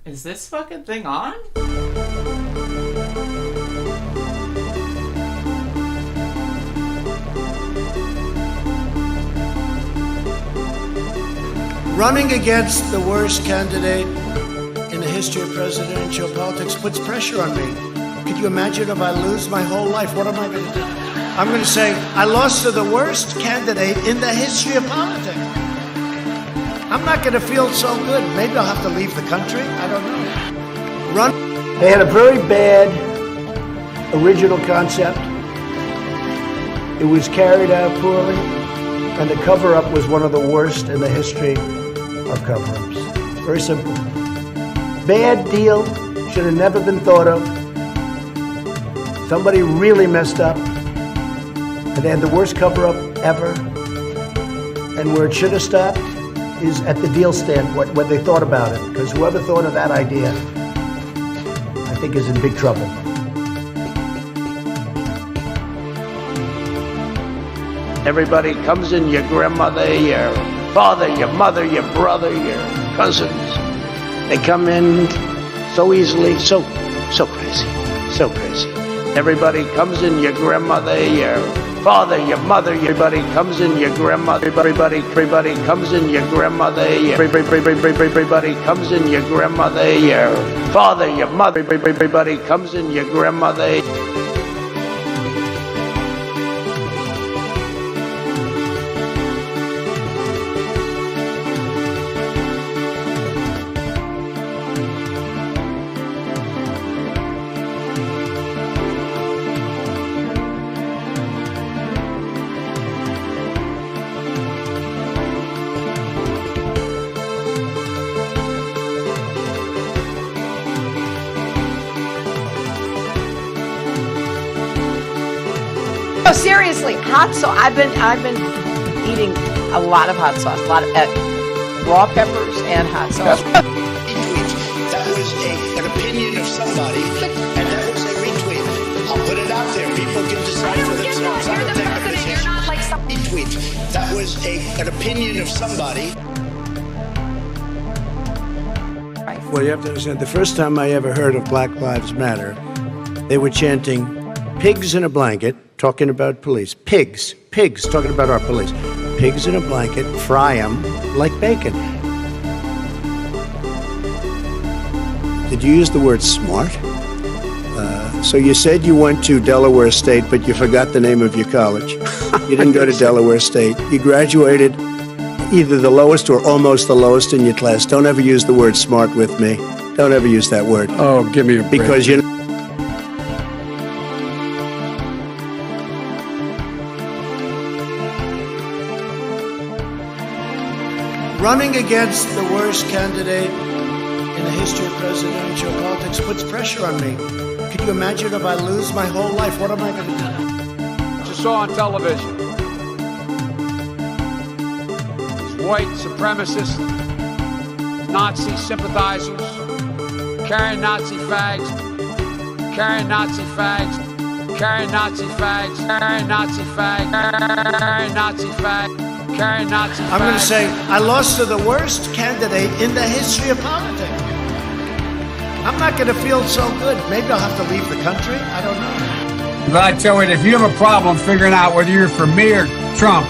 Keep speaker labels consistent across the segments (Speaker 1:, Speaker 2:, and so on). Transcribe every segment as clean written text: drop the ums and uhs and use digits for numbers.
Speaker 1: Is this fucking thing on?
Speaker 2: Running against the worst candidate in the history of presidential politics puts pressure on me. Could you imagine if I lose my whole life? What am I going to do? I'm going to say, I lost to the worst candidate in the history of politics. I'm not going to feel so good. Maybe I'll have to leave the country. I don't know. They had a very bad original concept. It was carried out poorly, and the cover-up was one of the worst in the history of cover-ups. Very simple. Bad deal, should have never been thought of. Somebody really messed up, and they had the worst cover-up ever. And where it should have stopped is at the deal standpoint, when they thought about it. Because whoever thought of that idea, I think is in big trouble. Everybody comes in, your grandmother, your father, your mother, your brother, your cousins. They come in so easily, so crazy, so crazy. Everybody comes in, your grandmother, your father, your mother, everybody comes in, your grandmother, everybody comes in, your grandmother, everybody comes in, your grandmother, your father, your mother, everybody comes in, your grandmother.
Speaker 3: No, seriously, hot sauce. I've been eating a lot of hot sauce, a lot of raw peppers and hot sauce.
Speaker 2: That was an opinion of somebody, and that was a retweet. I'll put it out there. People can decide for themselves. I don't take a position. Retweet. That was an opinion of somebody. Well, you have to understand, the first time I ever heard of Black Lives Matter, they were chanting pigs in a blanket, talking about police. Pigs, talking about our police. Pigs in a blanket, fry them like bacon. Did you use the word smart? So you said you went to Delaware State, but you forgot the name of your college. You didn't go to Delaware State. You graduated either the lowest or almost the lowest in your class. Don't ever use the word smart with me. Don't ever use that word.
Speaker 4: Oh, give me a break.
Speaker 2: Because you running against the worst candidate in the history of presidential politics puts pressure on me. Could you imagine if I lose my whole life? What am I going to do?
Speaker 4: Just saw on television. These white supremacists, Nazi sympathizers, carrying Nazi fags, carrying Nazi fags, carrying Nazi fags, carrying Nazi fags, carrying Nazi fags.
Speaker 2: I'm going to say, I lost to the worst candidate in the history of politics. I'm not going to feel so good. Maybe I'll have to leave the country. I don't know.
Speaker 4: But I tell you, if you have a problem figuring out whether you're for me or Trump,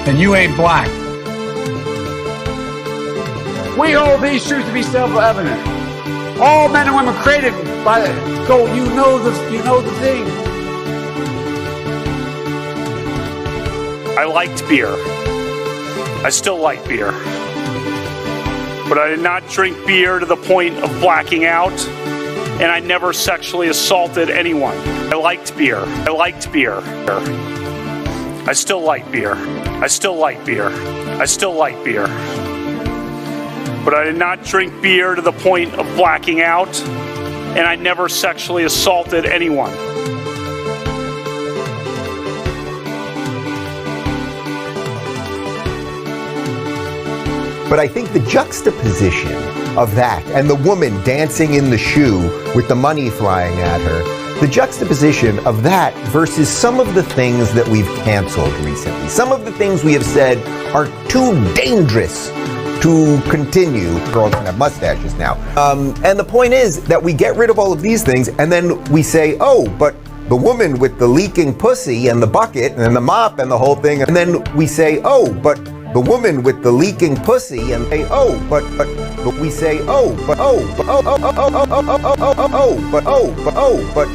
Speaker 4: then you ain't black. We hold these truths to be self-evident. All men and women created by the gold. You know the thing.
Speaker 5: I liked beer. I still like beer. But I did not drink beer to the point of blacking out, and I never sexually assaulted anyone. I liked beer. I liked beer. I still like beer. I still like beer. I still like beer. But I did not drink beer to the point of blacking out, and I never sexually assaulted anyone.
Speaker 6: But I think the juxtaposition of that and the woman dancing in the shoe with the money flying at her, the juxtaposition of that versus some of the things that we've canceled recently, some of the things we have said are too dangerous to continue. Girls can have mustaches now. And the point is that we get rid of all of these things, and then we say, oh, but the woman with the leaking pussy and the bucket and the mop and the whole thing, and then we say, oh, but the woman with the leaking pussy, and say, oh, but we say, oh, but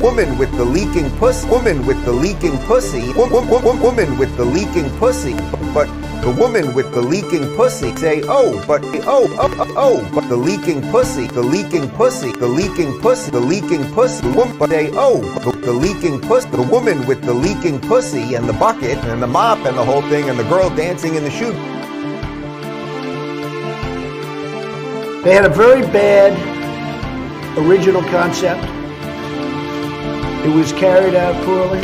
Speaker 6: woman with the leaking pussy, woman with the leaking pussy, woman with the leaking pussy, but the woman with the leaking pussy say, oh, but the leaking pussy, the leaking pussy, the leaking pussy, the leaking pussy, the woman say, oh, the leaking pussy, the woman with the leaking pussy and the bucket and the mop and the whole thing, and the girl dancing in the shoe.
Speaker 2: They had a very bad original concept. It was carried out poorly,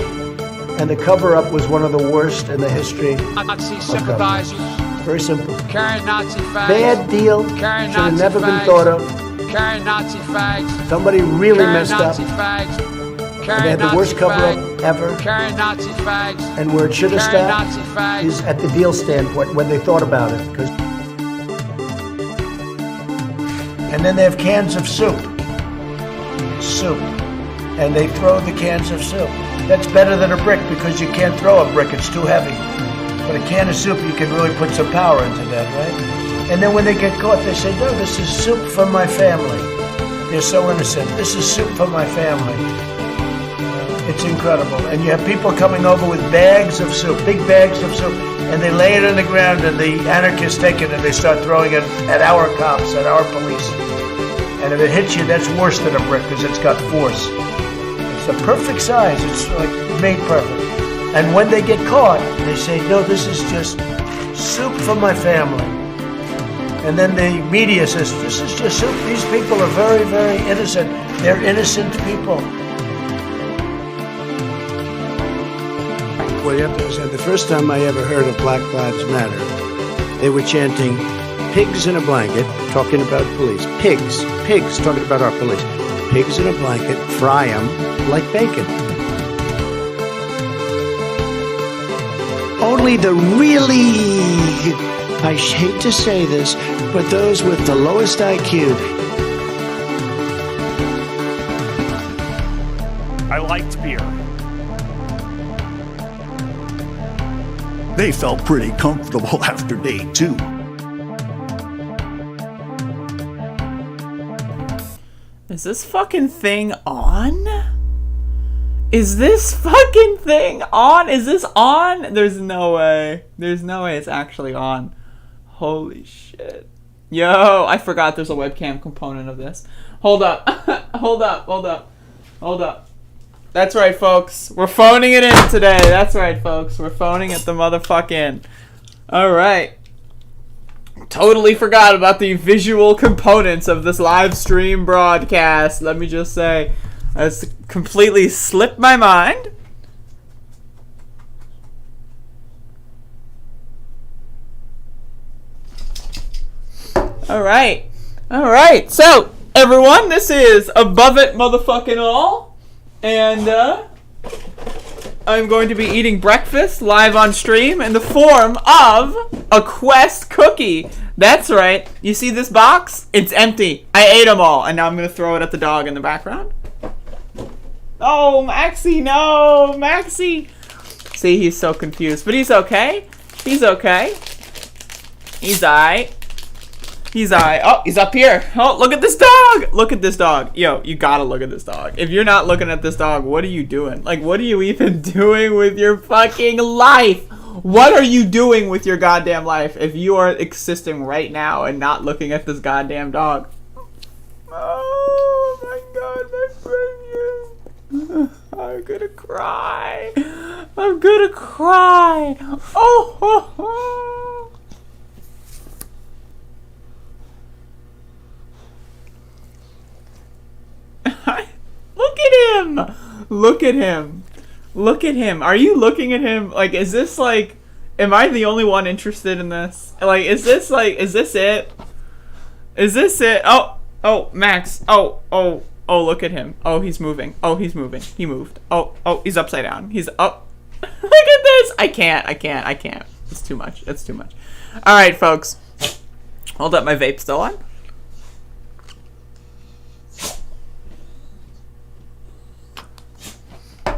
Speaker 2: and the cover-up was one of the worst in the history.
Speaker 4: Nazi sympathizers.
Speaker 2: Very simple.
Speaker 4: Carrying Nazi fags.
Speaker 2: Bad deal. Should
Speaker 4: Carrying
Speaker 2: have
Speaker 4: Nazi
Speaker 2: never
Speaker 4: fags.
Speaker 2: been thought of.
Speaker 4: Carrying Nazi fags.
Speaker 2: Somebody really
Speaker 4: Carrying
Speaker 2: messed up.
Speaker 4: Nazi fags.
Speaker 2: They
Speaker 4: Carrying
Speaker 2: had the
Speaker 4: Nazi
Speaker 2: worst cover-up
Speaker 4: fags.
Speaker 2: ever.
Speaker 4: Carrying Nazi fags.
Speaker 2: And where it should have
Speaker 4: Carrying
Speaker 2: stopped
Speaker 4: Nazi fags.
Speaker 2: is at the deal standpoint when they thought about it. And then they have cans of soup. Soup. And they throw the cans of soup. That's better than a brick because you can't throw a brick, it's too heavy. But a can of soup, you can really put some power into that, right? And then when they get caught, they say, no, this is soup for my family. They're so innocent. This is soup for my family. It's incredible. And you have people coming over with bags of soup, big bags of soup, and they lay it on the ground, and the anarchists take it and they start throwing it at our cops, at our police. And if it hits you, that's worse than a brick because it's got force. It's the perfect size. It's like made perfect. And when they get caught, they say, no, this is just soup for my family. And then the media says, this is just soup. These people are very, very innocent. They're innocent people. Well, you have to understand, the first time I ever heard of Black Lives Matter, they were chanting, pigs in a blanket, talking about police. Pigs, talking about our police. Pigs in a blanket, fry them like bacon. Only the really, I hate to say this, but those with the lowest IQ.
Speaker 5: I liked beer.
Speaker 1: They felt pretty comfortable after day 2.
Speaker 7: Is this fucking thing on? Is this fucking thing on? Is this on? There's no way. There's no way it's actually on. Holy shit. Yo, I forgot there's a webcam component of this. Hold up. Hold up. That's right, folks. We're phoning it in today. That's right, folks. We're phoning it the motherfucking. Alright. Totally forgot about the visual components of this live stream broadcast. Let me just say, that's completely slipped my mind. Alright. So, everyone, this is Above It Motherfucking All. And, I'm going to be eating breakfast live on stream in the form of a Quest cookie. That's right. You see this box? It's empty. I ate them all, and now I'm going to throw it at the dog in the background. Oh, Maxie, no, Maxie. See, he's so confused, but he's okay. He's okay. He's alright. He's alright. Oh, he's up here. Oh, look at this dog. Look at this dog. Yo, you gotta look at this dog. If you're not looking at this dog, what are you doing? Like, what are you even doing with your fucking life? What are you doing with your goddamn life if you are existing right now and not looking at this goddamn dog? Oh my god, my precious. I'm gonna cry. I'm gonna cry. Oh, ho, ho. Look at him! Look at him! Look at him! Are you looking at him? Like, is this like... Am I the only one interested in this? Like, is this like... Is this it? Is this it? Oh! Oh, Max! Oh! Look at him. Oh, he's moving. Oh, he's moving. He moved. Oh, he's upside down. He's up. Look at this! I can't. It's too much. Alright, folks. Hold up, my vape's still on.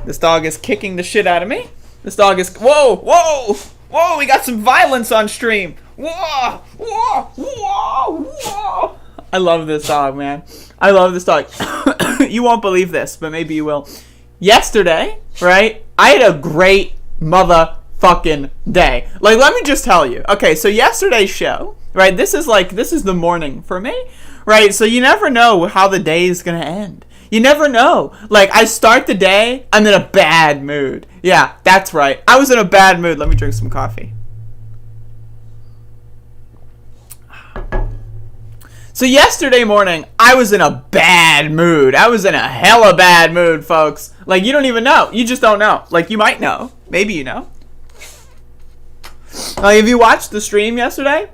Speaker 7: This dog is kicking the shit out of me. This dog is... Whoa! Whoa! Whoa! We got some violence on stream. Whoa! Whoa! Whoa! Whoa! I love this dog, man. I love this dog. You won't believe this, but maybe you will. Yesterday, right? I had a great motherfucking day. Like, let me just tell you. Okay, so yesterday's show, right? This is the morning for me, right? So you never know how the day is gonna end. You never know. Like, I start the day, I'm in a bad mood. Yeah, that's right. I was in a bad mood. Let me drink some coffee. So yesterday morning, I was in a bad mood. I was in a hella bad mood, folks. Like, you don't even know. You just don't know. Like, you might know. Maybe you know. Like, if you watched the stream yesterday,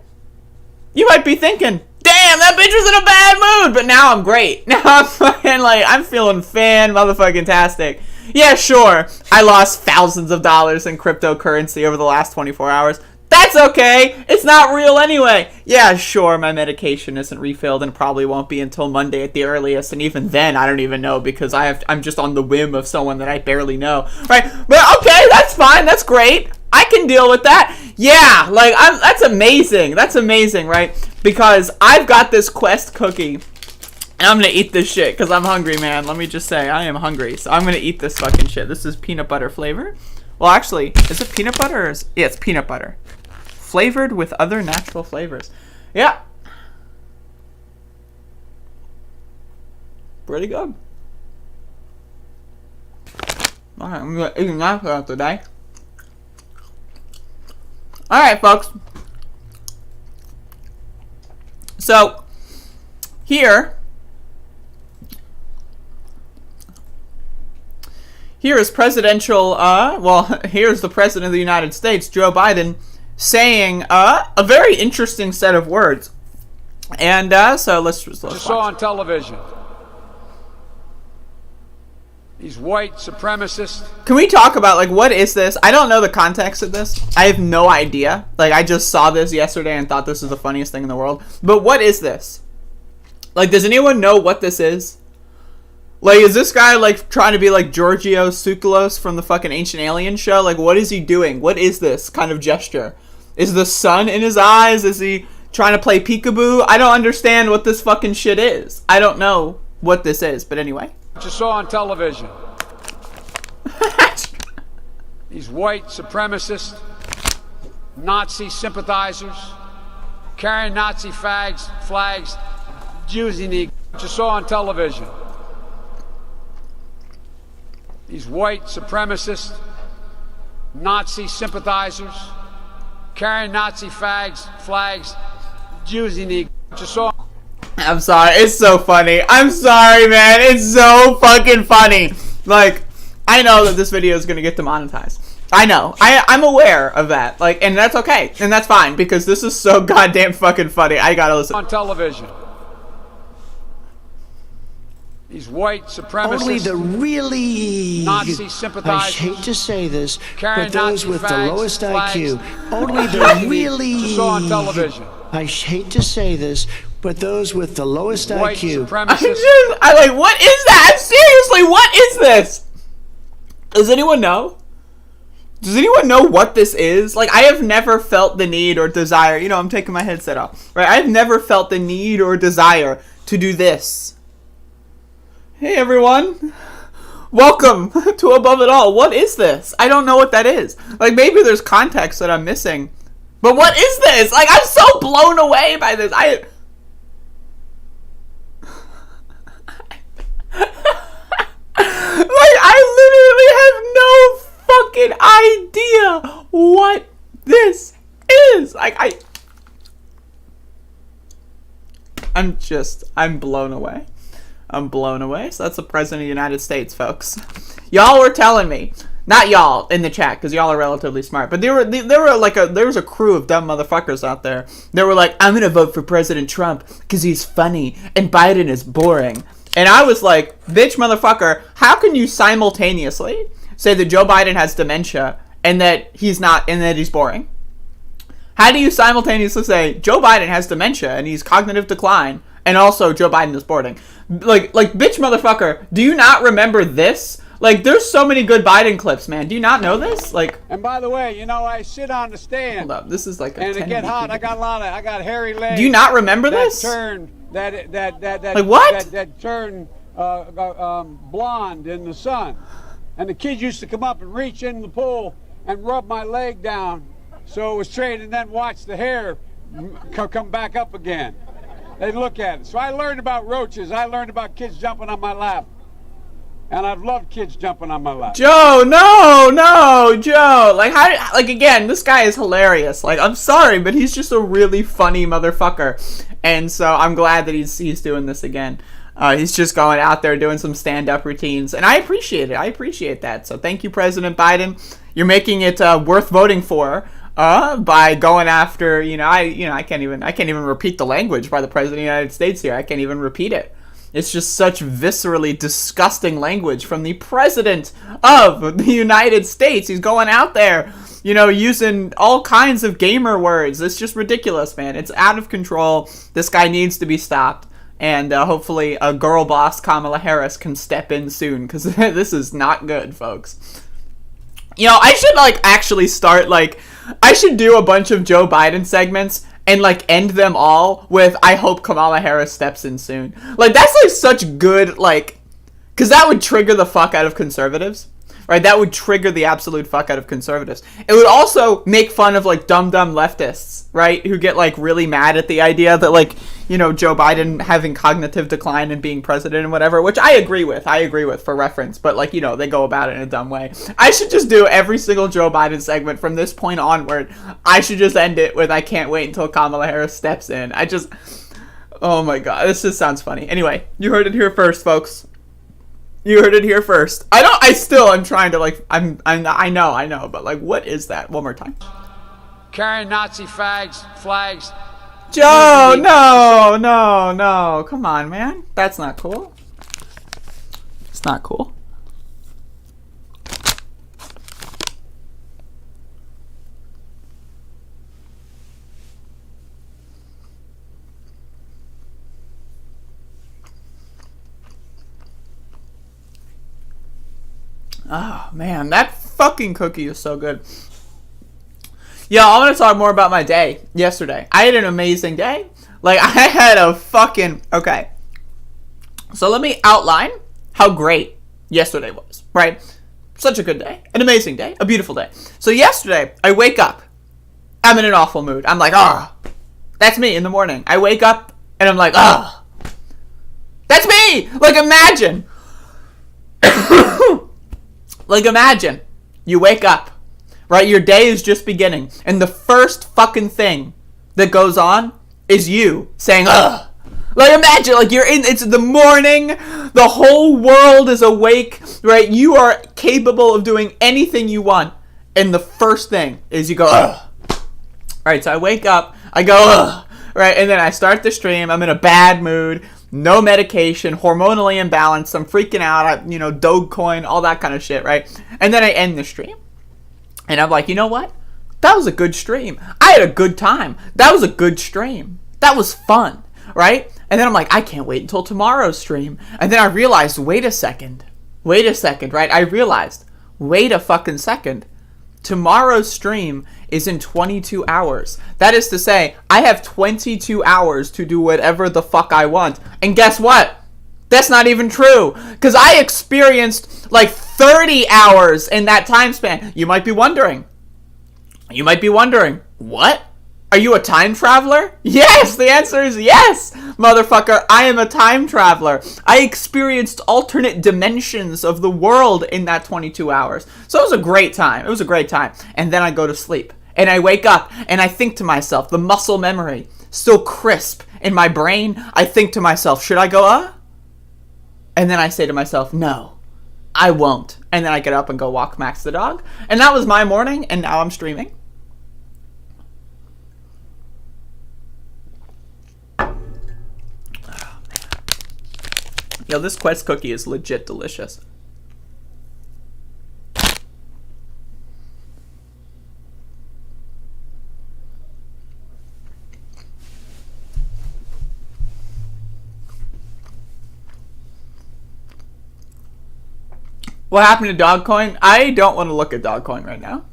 Speaker 7: you might be thinking, damn, that bitch was in a bad mood. But now I'm great. Now I'm fucking, like, I'm feeling fan-motherfucking-tastic. Yeah, sure, I lost thousands of dollars in cryptocurrency over the last 24 hours. That's okay. It's not real anyway. Yeah, sure, my medication isn't refilled and probably won't be until Monday at the earliest. And even then, I don't even know because I'm just on the whim of someone that I barely know. Right? But okay, that's fine. That's great. I can deal with that. Yeah, like, that's amazing. That's amazing, right? Because I've got this Quest cookie. And I'm going to eat this shit because I'm hungry, man. Let me just say, I am hungry. So I'm going to eat this fucking shit. This is peanut butter flavor. Well, actually, is it peanut butter? Yeah, it's peanut butter. Flavored with other natural flavors. Yeah. Pretty good. Alright, I'm gonna eat that for today. Alright, folks. So, here is presidential, here's the President of the United States, Joe Biden, saying a very interesting set of words. And so let's
Speaker 4: just
Speaker 7: watch.
Speaker 4: Saw on television these white supremacists.
Speaker 7: Can we talk about, like, what is this? I don't know the context of this. I have no idea. Like, I just saw this yesterday and thought this was the funniest thing in the world. But what is this? Like, does anyone know what this is? Like, is this guy, like, trying to be like Giorgio Tsoukalos from the fucking Ancient Alien show? Like, what is he doing? What is this kind of gesture? Is the sun in his eyes? Is he trying to play peekaboo? I don't understand what this fucking shit is. I don't know what this is, but anyway.
Speaker 4: Just saw on television these white supremacists, Nazi sympathizers, carrying Nazi flags, using the... Just saw on television these white supremacists, Nazi sympathizers, carrying Nazi flags, using the... Just saw...
Speaker 7: I'm sorry, it's so funny. I'm sorry, man, it's so fucking funny. Like, I know that this video is gonna get demonetized. I know. I'm aware of that. Like, and that's okay. And that's fine, because this is so goddamn fucking funny. I gotta listen.
Speaker 4: On television. These white supremacists.
Speaker 2: Only the really
Speaker 4: Nazi sympathizers.
Speaker 2: I hate to say this,
Speaker 4: carrying
Speaker 2: but those
Speaker 4: Nazi
Speaker 2: with the lowest
Speaker 4: flags,
Speaker 2: IQ. Only the really.
Speaker 4: Just saw on television.
Speaker 2: I hate to say this, but those with the lowest
Speaker 4: White
Speaker 2: IQ.
Speaker 4: supremacists.
Speaker 7: I like, what is that? Seriously, what is this? Does anyone know? Does anyone know what this is? Like, I have never felt the need or desire. You know, I'm taking my headset off. Right? I've never felt the need or desire to do this. Hey, everyone. Welcome to Above It All. What is this? I don't know what that is. Like, maybe there's context that I'm missing. But what is this? Like, I'm so blown away by this. Like, I literally have no fucking idea what this is. Like, I'm blown away. I'm blown away. So that's the President of the United States, folks. Y'all were telling me, not y'all in the chat, because y'all are relatively smart, but there was a crew of dumb motherfuckers out there. They were like, I'm gonna vote for President Trump because he's funny and Biden is boring. And I was like, bitch motherfucker, how can you simultaneously say that Joe Biden has dementia and that he's not, and that he's boring? How do you simultaneously say Joe Biden has dementia and he's cognitive decline, and also Joe Biden is boarding? Like, bitch motherfucker, do you not remember this? Like, there's so many good Biden clips, man. Do you not know this? Like,
Speaker 4: And by the way, you know, I sit on the stand.
Speaker 7: hold up, this is like a
Speaker 4: And it
Speaker 7: 10
Speaker 4: get hot.
Speaker 7: minute-
Speaker 4: I got hairy legs.
Speaker 7: Do you not remember this?
Speaker 4: Like
Speaker 7: what?
Speaker 4: That turn blonde in the sun. And the kids used to come up and reach in the pool and rub my leg down so it was straight, and then watch the hair come back up again. They'd look at it. So I learned about roaches. I learned about kids jumping on my lap. And I've loved kids jumping on my lap.
Speaker 7: Joe, no, Joe. Like, again, this guy is hilarious. Like, I'm sorry, but he's just a really funny motherfucker. And so I'm glad that he's doing this again. He's just going out there doing some stand-up routines, and I appreciate it. I appreciate that. So thank you, President Biden. You're making it worth voting for by going after. I can't even repeat the language by the President of the United States here. I can't even repeat it. It's just such viscerally disgusting language from the President of the United States. He's going out there, using all kinds of gamer words. It's just ridiculous, man. It's out of control. This guy needs to be stopped. And hopefully a girl boss, Kamala Harris, can step in soon, because this is not good, folks. I should, actually start, I should do a bunch of Joe Biden segments and, end them all with, I hope Kamala Harris steps in soon. That's, such good, because that would trigger the fuck out of conservatives. Right, that would trigger the absolute fuck out of conservatives. It would also make fun of, dumb leftists, right, who get, really mad at the idea that, Joe Biden having cognitive decline and being president and whatever, which I agree with for reference, but, they go about it in a dumb way. I should just do every single Joe Biden segment from this point onward. I should just end it with, I can't wait until Kamala Harris steps in. Oh my god, this just sounds funny. Anyway, you heard it here first, folks. You heard it here first. I'm trying to, I know, but, what is that? One more time.
Speaker 4: Carrying Nazi flags.
Speaker 7: Joe, no. Come on, man. That's not cool. It's not cool. Oh, man, that fucking cookie is so good. Yeah, I want to talk more about my day yesterday. I had an amazing day. I had a fucking... Okay. So let me outline how great yesterday was, right? Such a good day. An amazing day. A beautiful day. So yesterday, I wake up. I'm in an awful mood. I'm like, that's me in the morning. I wake up, and I'm like, that's me! Imagine... imagine you wake up, right? Your day is just beginning, and the first fucking thing that goes on is you saying, ugh. Imagine, it's the morning, the whole world is awake, right? You are capable of doing anything you want, and the first thing is you go, ugh. Right, so I wake up, I go, ugh. Right, and then I start the stream, I'm in a bad mood, no medication, hormonally imbalanced, I'm freaking out, Dogecoin, all that kind of shit, right? And then I end the stream. And I'm like, you know what? That was a good stream. I had a good time. That was a good stream. That was fun, right? And then I'm like, I can't wait until tomorrow's stream. And then I realized, wait a second, right? I realized, wait a fucking second. Tomorrow's stream is in 22 hours. That is to say, I have 22 hours to do whatever the fuck I want. And guess what? That's not even true. Because I experienced 30 hours in that time span. You might be wondering, what? Are you a time traveler? Yes, the answer is yes, motherfucker. I am a time traveler. I experienced alternate dimensions of the world in that 22 hours. So it was a great time. And then I go to sleep. And I wake up and I think to myself, the muscle memory, still crisp in my brain. I think to myself, should I go, And then I say to myself, no, I won't. And then I get up and go walk Max the dog. And that was my morning, and now I'm streaming. Yo, this Quest cookie is legit delicious. What happened to Dogcoin? I don't want to look at Dogcoin right now.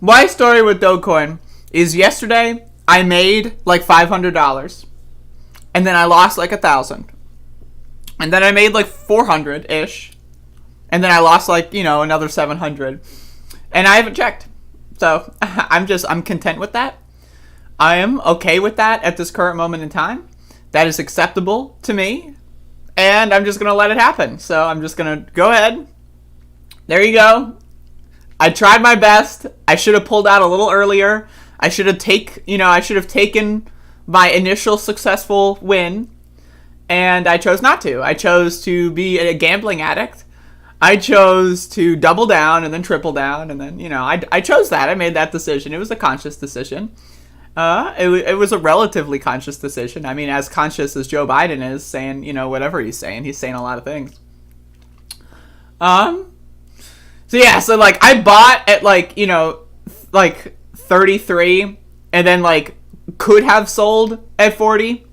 Speaker 7: My story with Dogecoin is yesterday I made like $500 and then I lost like $1,000 and then I made like 400-ish and then I lost like, another 700 and I haven't checked. So I'm content with that. I am okay with that at this current moment in time. That is acceptable to me and I'm just going to let it happen. So I'm just going to go ahead. There you go. I tried my best. I should have pulled out a little earlier. I should have taken my initial successful win, and I chose not to. I chose to be a gambling addict. I chose to double down and then triple down, and then I chose that. I made that decision. It was a conscious decision. It was a relatively conscious decision. I mean, as conscious as Joe Biden is saying, whatever he's saying a lot of things. So yeah, so like I bought at like 33 and then like could have sold at 40,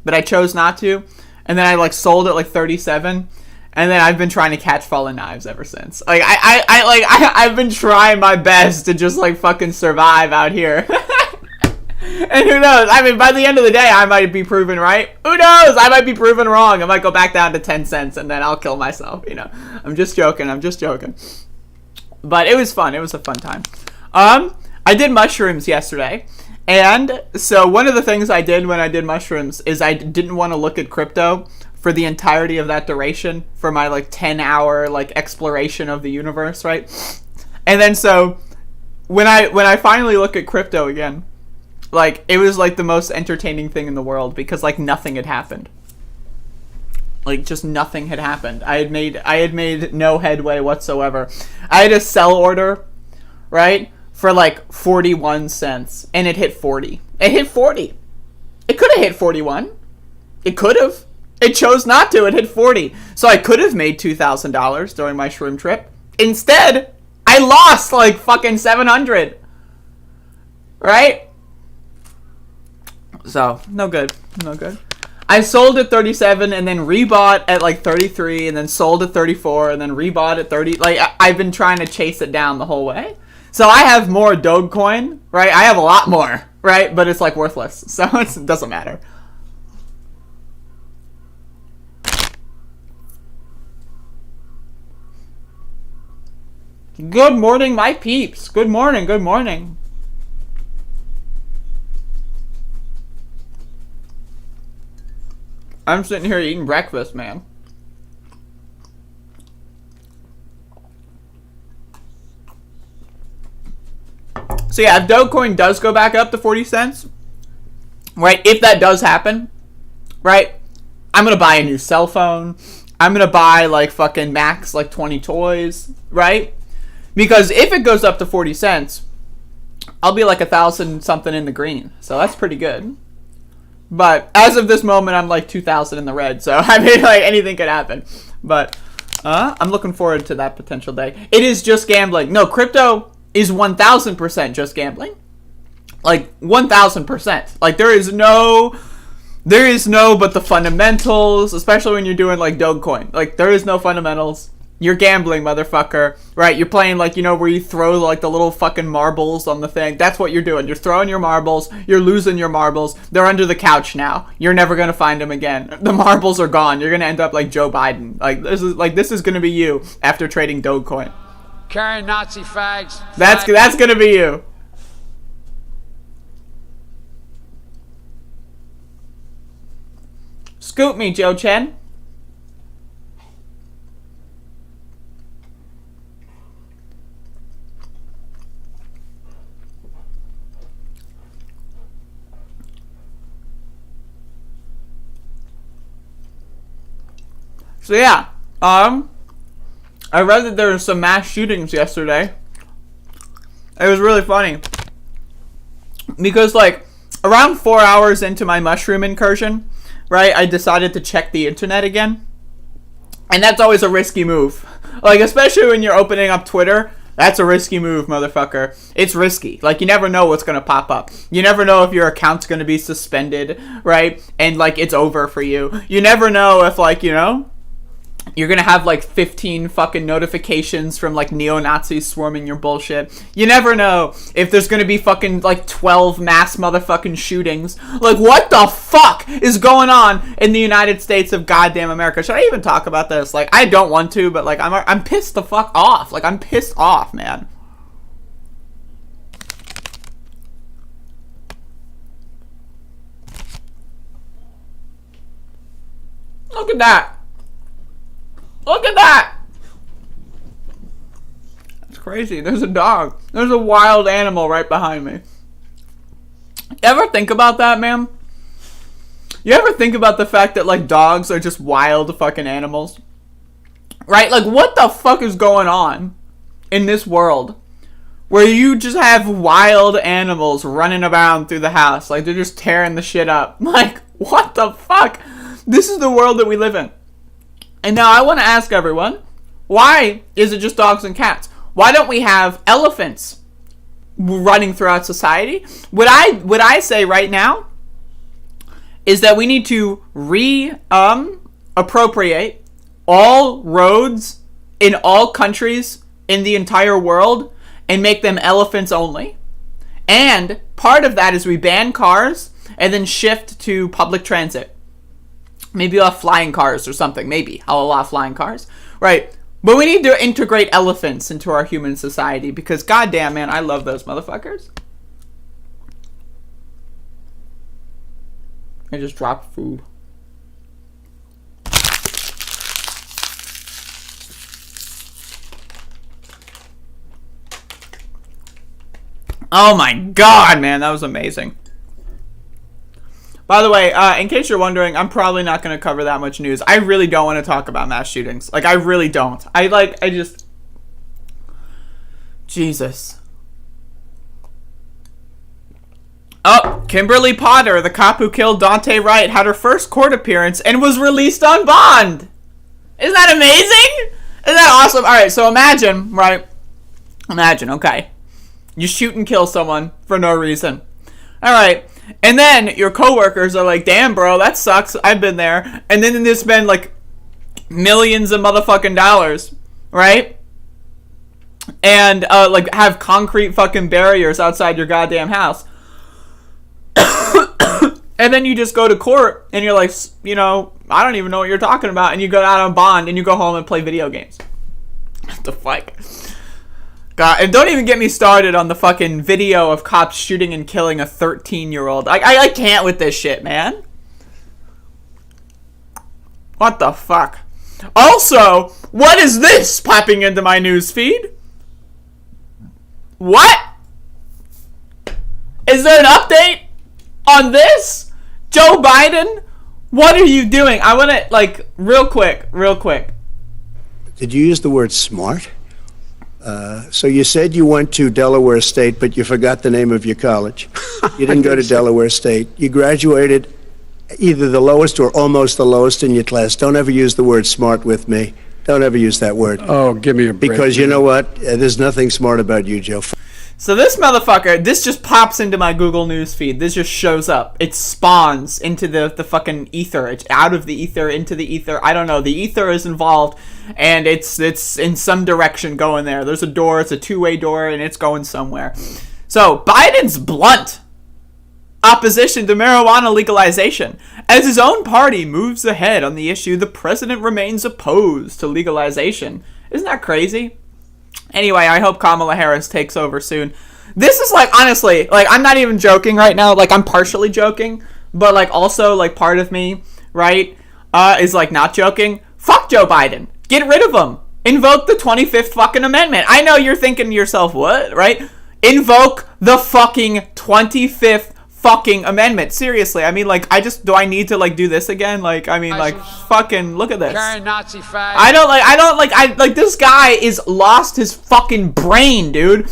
Speaker 7: but I chose not to. And then I like sold at like 37 and then I've been trying to catch fallen knives ever since. Like I've been trying my best to just like fucking survive out here. And who knows? I mean, by the end of the day, I might be proven right. Who knows? I might be proven wrong. I might go back down to 10 cents and then I'll kill myself, I'm just joking. But it was fun. It was a fun time. I did mushrooms yesterday. And so one of the things I did when I did mushrooms is I didn't want to look at crypto for the entirety of that duration for my like 10-hour like exploration of the universe, right? And then so when I finally look at crypto again, like it was like the most entertaining thing in the world because like nothing had happened. Like just nothing had happened. I had made no headway whatsoever. I had a sell order, right, for like 41 cents, and it hit 40. It hit 40. It could have hit 41. It could have. It chose not to. It hit 40. So I could have made $2,000 during my shroom trip. Instead, I lost like fucking 700. Right? So no good. No good. I sold at 37 and then rebought at like 33 and then sold at 34 and then rebought at 30. Like I've been trying to chase it down the whole way. So I have more Dogecoin, right? I have a lot more, right? But it's like worthless. So it doesn't matter. Good morning, my peeps. Good morning. Good morning. I'm sitting here eating breakfast, man. So yeah, if Dogecoin does go back up to 40 cents, right, if that does happen, right, I'm going to buy a new cell phone. I'm going to buy like fucking max like 20 toys, right? Because if it goes up to 40 cents, I'll be like 1,000 something in the green. So that's pretty good. But as of this moment, I'm like 2,000 in the red. So I mean, like anything could happen. But I'm looking forward to that potential day. It is just gambling. No, crypto is 1,000% just gambling. Like 1,000%. Like there is no but the fundamentals, especially when you're doing like Dogecoin. Like there is no fundamentals. You're gambling, motherfucker. Right? You're playing like, where you throw like the little fucking marbles on the thing. That's what you're doing. You're throwing your marbles. You're losing your marbles. They're under the couch now. You're never going to find them again. The marbles are gone. You're going to end up like Joe Biden. Like this is going to be you after trading Dogecoin.
Speaker 4: Carrying Nazi fags.
Speaker 7: That's going to be you. Scoop me, Joe Chen. So yeah, I read that there were some mass shootings yesterday. It was really funny. Because like, around 4 hours into my mushroom incursion, right, I decided to check the internet again. And that's always a risky move. Like, especially when you're opening up Twitter, that's a risky move, motherfucker. It's risky. Like, you never know what's going to pop up. You never know if your account's going to be suspended, right? And, like, it's over for you. You never know if, like, You're gonna have like 15 fucking notifications from like neo-Nazis swarming your bullshit. You never know if there's gonna be fucking like 12 mass motherfucking shootings. Like, what the fuck is going on in the United States of goddamn America? Should I even talk about this? Like, I don't want to, but like, I'm pissed the fuck off. Like, I'm pissed off, man. Look at that. Look at that! That's crazy. There's a dog. There's a wild animal right behind me. You ever think about that, man? You ever think about the fact that, like, dogs are just wild fucking animals? Right? Like, what the fuck is going on in this world where you just have wild animals running around through the house? Like, they're just tearing the shit up. Like, what the fuck? This is the world that we live in. And now I want to ask everyone, why is it just dogs and cats? Why don't we have elephants running throughout society? What I say right now is that we need to appropriate all roads in all countries in the entire world and make them elephants only. And part of that is we ban cars and then shift to public transit. Maybe we'll have flying cars or something. Maybe I'll allow flying cars. Right. But we need to integrate elephants into our human society because goddamn, man, I love those motherfuckers. I just dropped food. Oh my god, man, that was amazing. By the way, in case you're wondering, I'm probably not going to cover that much news. I really don't want to talk about mass shootings. Like, I really don't. Jesus. Oh, Kimberly Potter, the cop who killed Daunte Wright, had her first court appearance and was released on bond. Isn't that amazing? Isn't that awesome? All right, so imagine, right? Imagine, okay. You shoot and kill someone for no reason. All right. And then your coworkers are like, damn, bro, that sucks. I've been there. And then they spend like millions of motherfucking dollars, right? And like have concrete fucking barriers outside your goddamn house. And then you just go to court and you're like, you know, I don't even know what you're talking about. And you go out on bond and you go home and play video games. What the fuck? God, and don't even get me started on the fucking video of cops shooting and killing a 13-year-old. I can't with this shit, man. What the fuck? Also, what is this popping into my news feed? What? Is there an update on this? Joe Biden? What are you doing? I want to, like, real quick.
Speaker 2: Did you use the word smart? So you said you went to Delaware State, but you forgot the name of your college. You didn't go to Delaware State. You graduated either the lowest or almost the lowest in your class. Don't ever use the word smart with me. Don't ever use that word.
Speaker 4: Oh, give me a break.
Speaker 2: Because you know what? There's nothing smart about you, Joe.
Speaker 7: So this motherfucker, this just pops into my Google News feed. This just shows up. It spawns into the fucking ether. It's out of the ether, into the ether. I don't know. The ether is involved, and it's in some direction going there. There's a door. It's a two-way door, and it's going somewhere. So Biden's blunt opposition to marijuana legalization. As his own party moves ahead on the issue, the president remains opposed to legalization. Isn't that crazy? Anyway, I hope Kamala Harris takes over soon. This is like, honestly, like, I'm not even joking right now. Like, I'm partially joking, but like also like part of me, right, is like not joking. Fuck Joe Biden. Get rid of him. Invoke the 25th fucking amendment. I know you're thinking to yourself, what, right? Invoke the fucking 25th fucking amendment. Seriously, I mean, like, do I need to like do this again? Like, I mean, like, fucking look at this.
Speaker 4: Nazi fag.
Speaker 7: I don't like this guy is lost his fucking brain, dude.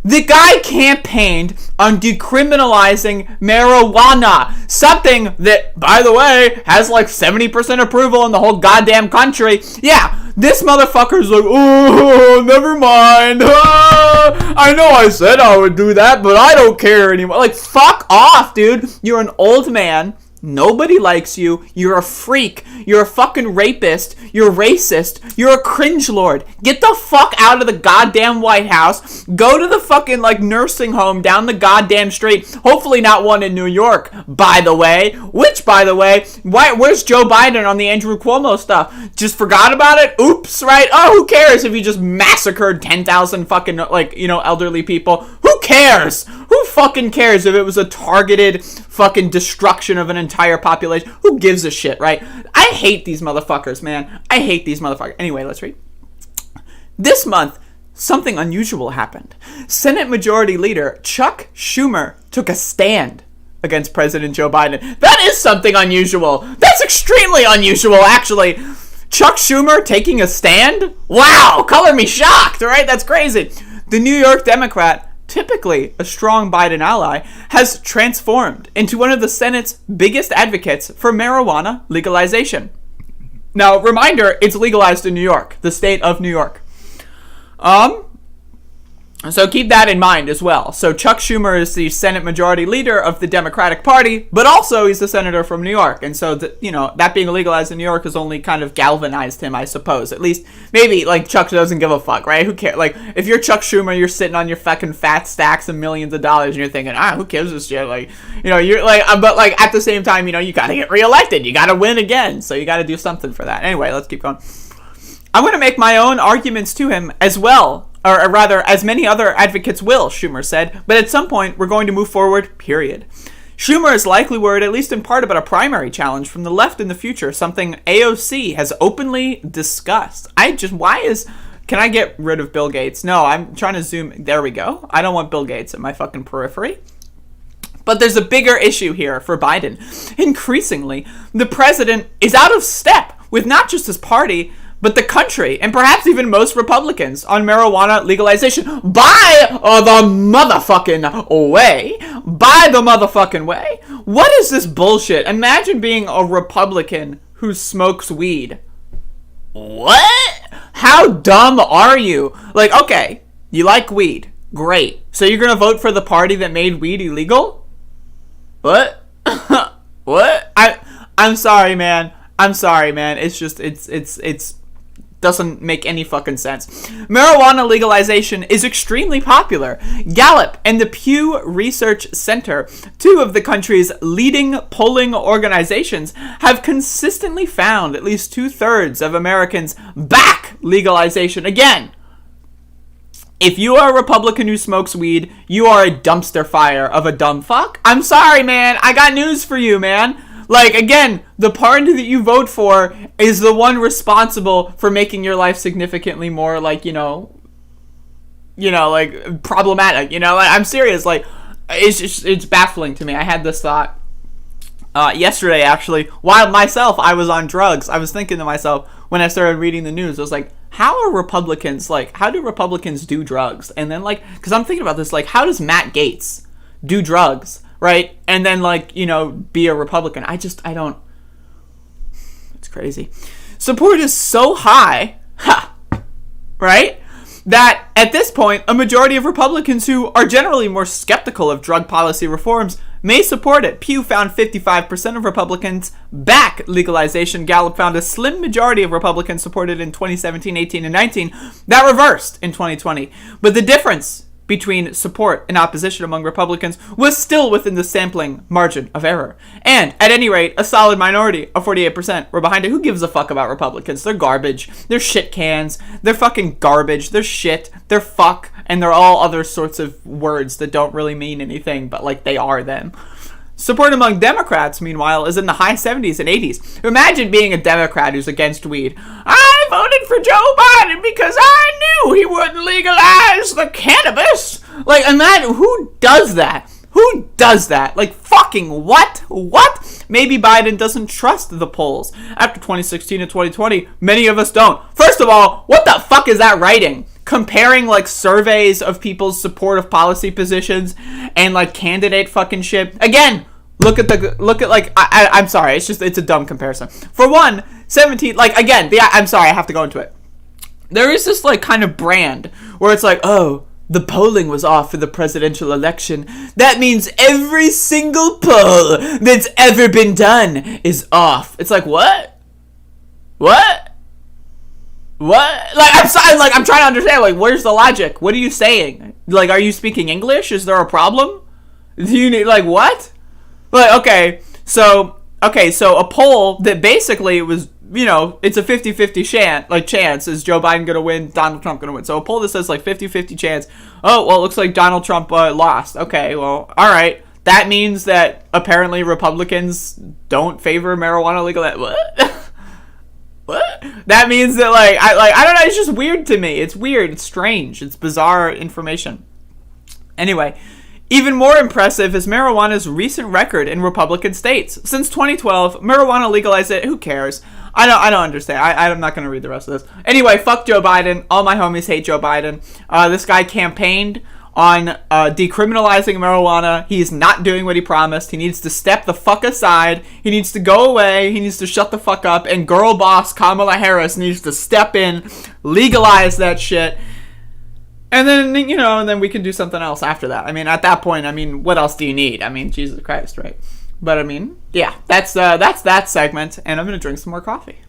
Speaker 7: The guy campaigned on decriminalizing marijuana, something that, by the way, has like 70% approval in the whole goddamn country. Yeah, this motherfucker's like, oh, never mind. I know I said I would do that, but I don't care anymore. Like, fuck off, dude. You're an old man Nobody likes you. You're a freak. You're a fucking rapist. You're racist. You're a cringe lord. Get the fuck out of the goddamn White House. Go to the fucking, like, nursing home down the goddamn street. Hopefully not one in New York, by the way. Which, by the way, where's Joe Biden on the Andrew Cuomo stuff? Just forgot about it? Oops, right? Oh, who cares if you just massacred 10,000 fucking, like, you know, elderly people? Who cares? Who fucking cares if it was a targeted fucking destruction of an entire population? Who gives a shit, right? I hate these motherfuckers, man. I hate these motherfuckers. Anyway, let's read. This month, something unusual happened. Senate Majority Leader Chuck Schumer took a stand against President Joe Biden. That is something unusual. That's extremely unusual, actually. Chuck Schumer taking a stand? Wow, color me shocked, right? That's crazy. The New York Democrat, typically a strong Biden ally, has transformed into one of the Senate's biggest advocates for marijuana legalization. Now, reminder, it's legalized in New York, the state of New York. So keep that in mind as well. So Chuck Schumer is the Senate Majority Leader of the Democratic Party, but also he's the senator from New York. And so, that being legalized in New York has only kind of galvanized him, I suppose. At least, maybe, like, Chuck doesn't give a fuck, right? Who cares? Like, if you're Chuck Schumer, you're sitting on your fucking fat stacks of millions of dollars, and you're thinking, who cares this shit? Like, you're like, but, like, at the same time, you gotta get reelected. You gotta win again. So you gotta do something for that. Anyway, let's keep going. I'm gonna make my own arguments to him as well. Or rather, as many other advocates will, Schumer said, but at some point, we're going to move forward, period. Schumer is likely worried, at least in part, about a primary challenge from the left in the future, something AOC has openly discussed. Can I get rid of Bill Gates? No, I'm trying to zoom, there we go. I don't want Bill Gates at my fucking periphery. But there's a bigger issue here for Biden. Increasingly, the president is out of step with not just his party, but the country, and perhaps even most Republicans, on marijuana legalization. By the motherfucking way. By the motherfucking way. What is this bullshit? Imagine being a Republican who smokes weed. What? How dumb are you? Like, okay, you like weed. Great. So you're gonna vote for the party that made weed illegal? What? What? I'm sorry, man. It's just, it's doesn't make any fucking sense. Marijuana legalization is extremely popular. Gallup and the Pew Research Center, two of the country's leading polling organizations, have consistently found at least 2/3 of Americans back legalization. Again, if you are a Republican who smokes weed, you are a dumpster fire of a dumb fuck. I'm sorry, man. I got news for you, man. Like, again, the party that you vote for is the one responsible for making your life significantly more, like, like, problematic, I'm serious, like, it's baffling to me. I had this thought, yesterday, actually, while myself, I was on drugs. I was thinking to myself, when I started reading the news, I was like, how do Republicans do drugs? And then, like, because I'm thinking about this, like, how does Matt Gaetz do drugs? Right? And then, like, be a Republican. I don't. It's crazy. Support is so high, right? That at this point, a majority of Republicans who are generally more skeptical of drug policy reforms may support it. Pew found 55% of Republicans back legalization. Gallup found a slim majority of Republicans supported in 2017, 18, and 19. That reversed in 2020. But the difference between support and opposition among Republicans was still within the sampling margin of error. And, at any rate, a solid minority of 48% were behind it. Who gives a fuck about Republicans? They're garbage. They're shit cans. They're fucking garbage. They're shit. They're fuck. And they're all other sorts of words that don't really mean anything, but, like, they are them. Support among Democrats, meanwhile, is in the high 70s and 80s. Imagine being a Democrat who's against weed. I voted for Joe Biden because I knew he wouldn't legalize the cannabis. Like, imagine, who does that? Who does that? Like, fucking what? What? Maybe Biden doesn't trust the polls. After 2016 and 2020, many of us don't. First of all, what the fuck is that writing? Comparing, like, surveys of people's support of policy positions and, like, candidate fucking shit. Again, look at I'm sorry, it's a dumb comparison. For one, 17, like, again, I'm sorry, I have to go into it. There is this, like, kind of brand where it's like, oh, the polling was off for the presidential election. That means every single poll that's ever been done is off. It's like, what? What? What? Like, I'm sorry, like, I'm trying to understand, like, where's the logic? What are you saying? Like, are you speaking English? Is there a problem? Do you need, like, what? Like, okay, so a poll that basically was, you know, it's a 50-50 chance. Is Joe Biden going to win, Donald Trump going to win? So a poll that says, like, 50-50 chance. Oh, well, it looks like Donald Trump lost. Okay, well, all right. That means that apparently Republicans don't favor marijuana legalization. What? What? That means that, like, I don't know, it's just weird to me. It's weird, it's strange, it's bizarre information. Anyway, even more impressive is marijuana's recent record in Republican states. Since 2012, marijuana legalized it. Who cares? I don't understand. I'm not going to read the rest of this. Anyway, fuck Joe Biden. All my homies hate Joe Biden. This guy campaigned on decriminalizing marijuana. He's not doing what he promised. He needs to step the fuck aside. He needs to go away. He needs to shut the fuck up. And girl boss Kamala Harris needs to step in, legalize that shit. And then, you know, and then we can do something else after that. I mean, at that point, I mean, what else do you need? I mean, Jesus Christ, right? But I mean, yeah, that's that segment. And I'm going to drink some more coffee.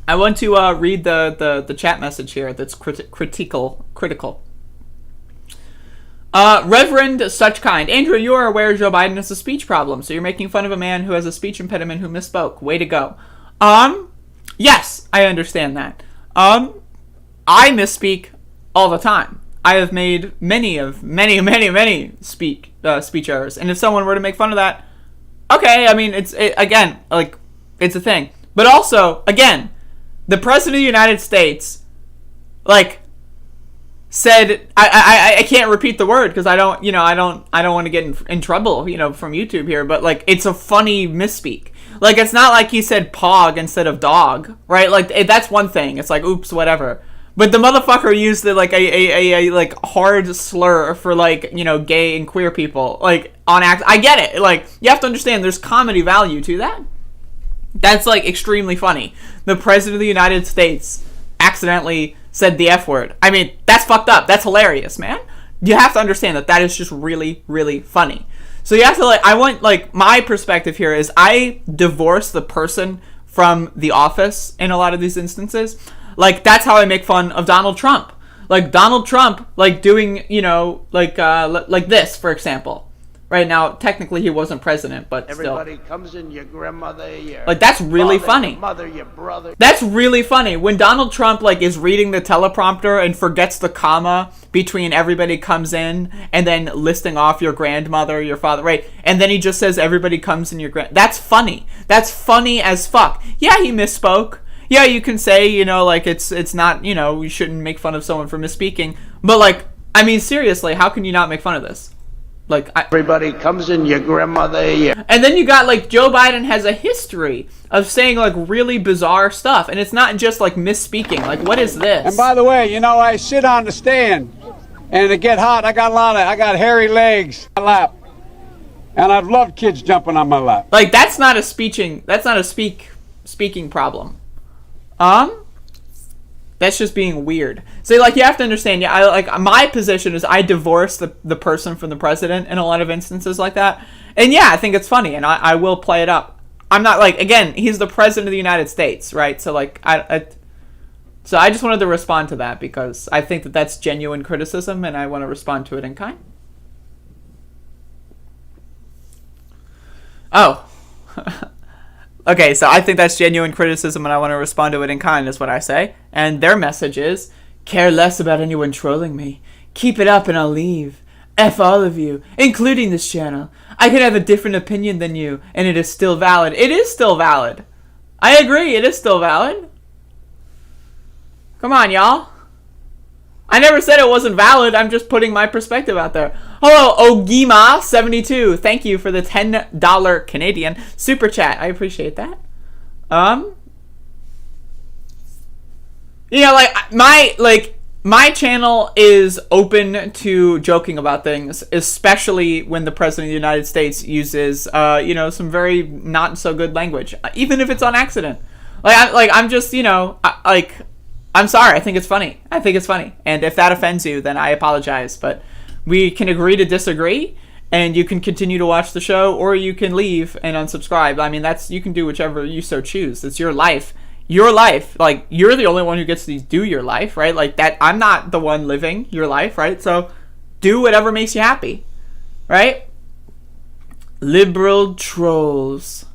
Speaker 7: I want to read the chat message here that's critical. Reverend Such Kind. Andrew, you are aware Joe Biden has a speech problem, so you're making fun of a man who has a speech impediment who misspoke. Way to go. Yes, I understand that. I misspeak all the time. I have made many speech errors, and if someone were to make fun of that, okay, I mean, it's a thing. But also, again, the President of the United States, like, said, I can't repeat the word because I don't want to get in trouble, you know, from YouTube here, but, like, it's a funny misspeak. Like, it's not like he said pog instead of dog, right? Like, that's one thing. It's like, oops, whatever. But the motherfucker used it like a like hard slur for, like, you know, gay and queer people, like, on act. I get it. Like, you have to understand there's comedy value to that. That's, like, extremely funny. The President of the United States accidentally said the F word. I mean, that's fucked up. That's hilarious, man. You have to understand that is just really, really funny. So you have to, like, my perspective here is I divorce the person from the office in a lot of these instances. Like, that's how I make fun of Donald Trump. Like, Donald Trump, like, doing, you know, like this, for example. Right now, technically he wasn't president, but
Speaker 2: Everybody
Speaker 7: still.
Speaker 2: comes in, your grandmother, your
Speaker 7: like, that's really funny.
Speaker 2: Your mother, your brother.
Speaker 7: That's really funny. When Donald Trump, like, is reading the teleprompter and forgets the comma between everybody comes in and then listing off your grandmother, your father, right? And then he just says everybody comes in your that's funny. That's funny as fuck. Yeah, he misspoke. Yeah, you can say, you know, like, it's not, you know, we shouldn't make fun of someone for misspeaking. But, like, I mean, seriously, how can you not make fun of this? Like,
Speaker 2: everybody comes in, your grandmother, yeah.
Speaker 7: And then you got, like, Joe Biden has a history of saying, like, really bizarre stuff. And it's not just, like, misspeaking. Like, what is this?
Speaker 4: And by the way, you know, I sit on the stand and it get hot. I got hairy legs on my lap. And I've loved kids jumping on my lap.
Speaker 7: Like, that's not a speaking problem. That's just being weird. So, like, you have to understand, yeah, my position is I divorce the person from the president in a lot of instances like that. And yeah, I think it's funny, and I will play it up. I'm not, like, again, he's the president of the United States, right? So, like, so I just wanted to respond to that because I think that that's genuine criticism, and I want to respond to it in kind. Oh. Okay, so I think that's genuine criticism and I want to respond to it in kind, is what I say. And their message is, care less about anyone trolling me. Keep it up and I'll leave. F all of you, including this channel. I could have a different opinion than you, and it is still valid. It is still valid. I agree, it is still valid. Come on, y'all. I never said it wasn't valid. I'm just putting my perspective out there. Hello, Ogima72. Thank you for the $10 Canadian super chat. I appreciate that. You know, my channel is open to joking about things, especially when the President of the United States uses, some very not so good language, even if it's on accident. I'm just, I'm sorry. I think it's funny. And if that offends you, then I apologize. But we can agree to disagree, and you can continue to watch the show, or you can leave and unsubscribe. I mean, you can do whichever you so choose. It's your life. Your life. Like, you're the only one who gets to do your life, right? Like, that, I'm not the one living your life, right? So do whatever makes you happy, right? Liberal trolls.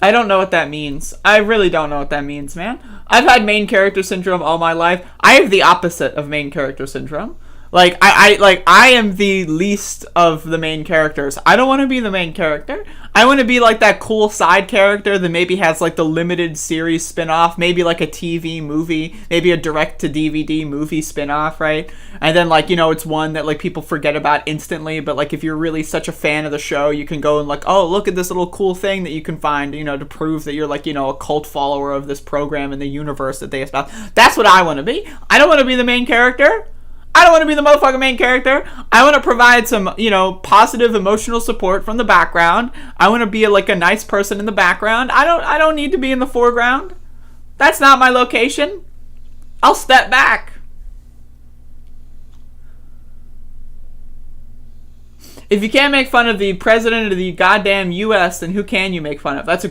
Speaker 7: I don't know what that means. I really don't know what that means, man. I've had main character syndrome all my life. I have the opposite of main character syndrome. Like, I am the least of the main characters. I don't want to be the main character. I want to be like that cool side character that maybe has like the limited series spin-off, maybe like a TV movie, maybe a direct-to-DVD movie spin-off, right? And then, like, it's one that like people forget about instantly, but like if you're really such a fan of the show, you can go and like, oh, look at this little cool thing that you can find, to prove that you're like, a cult follower of this program in the universe that they espouse. That's what I want to be. I don't want to be the main character. I don't want to be the motherfucking main character. I want to provide some, positive emotional support from the background. I want to be like a nice person in the background. I don't need to be in the foreground. That's not my location. I'll step back. If you can't make fun of the president of the goddamn US, then who can you make fun of? That's a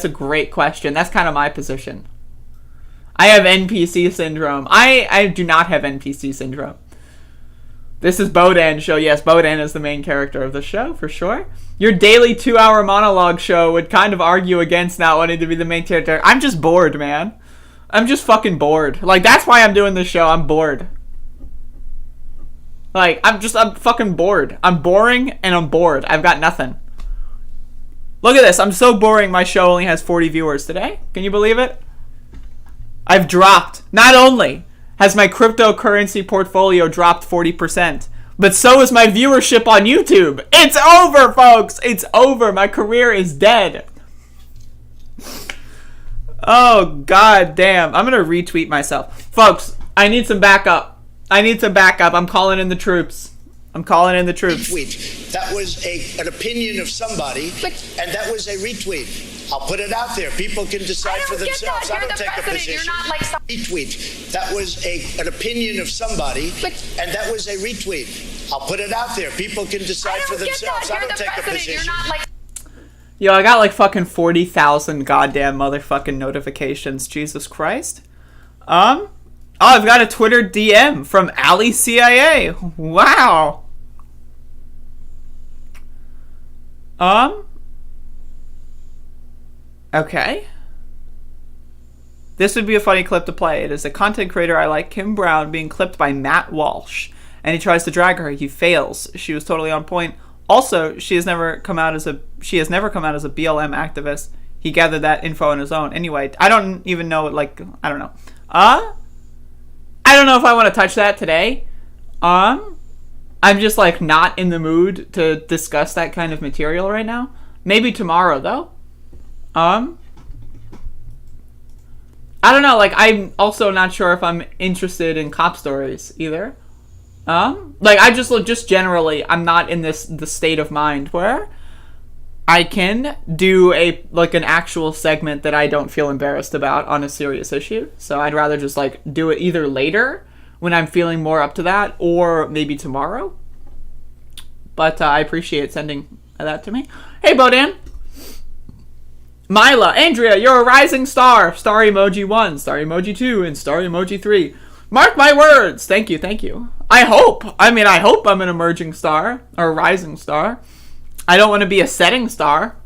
Speaker 7: great question. That's kind of my position. I have NPC syndrome. I do not have NPC syndrome. This is Bodan's show. Yes, Bodan is the main character of the show, for sure. Your daily 2-hour monologue show would kind of argue against not wanting to be the main character. I'm just bored, man. I'm just fucking bored. Like, that's why I'm doing this show. I'm bored. Like, I'm fucking bored. I'm boring and I'm bored. I've got nothing. Look at this. I'm so boring my show only has 40 viewers today. Can you believe it? I've dropped. Not only has my cryptocurrency portfolio dropped 40%, but so is my viewership on YouTube. It's over, folks. It's over. My career is dead. Oh, god damn. I'm going to retweet myself. Folks, I need some backup. I'm calling in the troops.
Speaker 2: Retweet. That was an opinion of somebody, and that was a retweet. I'll put it out there. People can decide for themselves. I don't take a position. Retweet. That was an opinion of somebody, and that was a retweet. I'll put it out there. People can decide for themselves. I don't take a position.
Speaker 7: Yo, I got like fucking 40,000 goddamn motherfucking notifications. Jesus Christ. Oh, I've got a Twitter DM from Ali CIA. Wow. Okay. This would be a funny clip to play. It is a content creator I like, Kim Brown, being clipped by Matt Walsh. And he tries to drag her. He fails. She was totally on point. Also, she has never come out as a BLM activist. He gathered that info on his own. Anyway, I don't even know, like, I don't know. I don't know if I want to touch that today. I'm just, like, not in the mood to discuss that kind of material right now. Maybe tomorrow, though. I don't know, like, I'm also not sure if I'm interested in cop stories, either. Like, I just generally, I'm not in the state of mind where I can do an actual segment that I don't feel embarrassed about on a serious issue. So I'd rather just, like, do it either later when I'm feeling more up to that, or maybe tomorrow. But I appreciate sending that to me. Hey, Bodan. Mila, Andrea, you're a rising star. Star emoji 1, star emoji 2, and star emoji 3. Mark my words. Thank you. I hope I'm an emerging star, or a rising star. I don't want to be a setting star.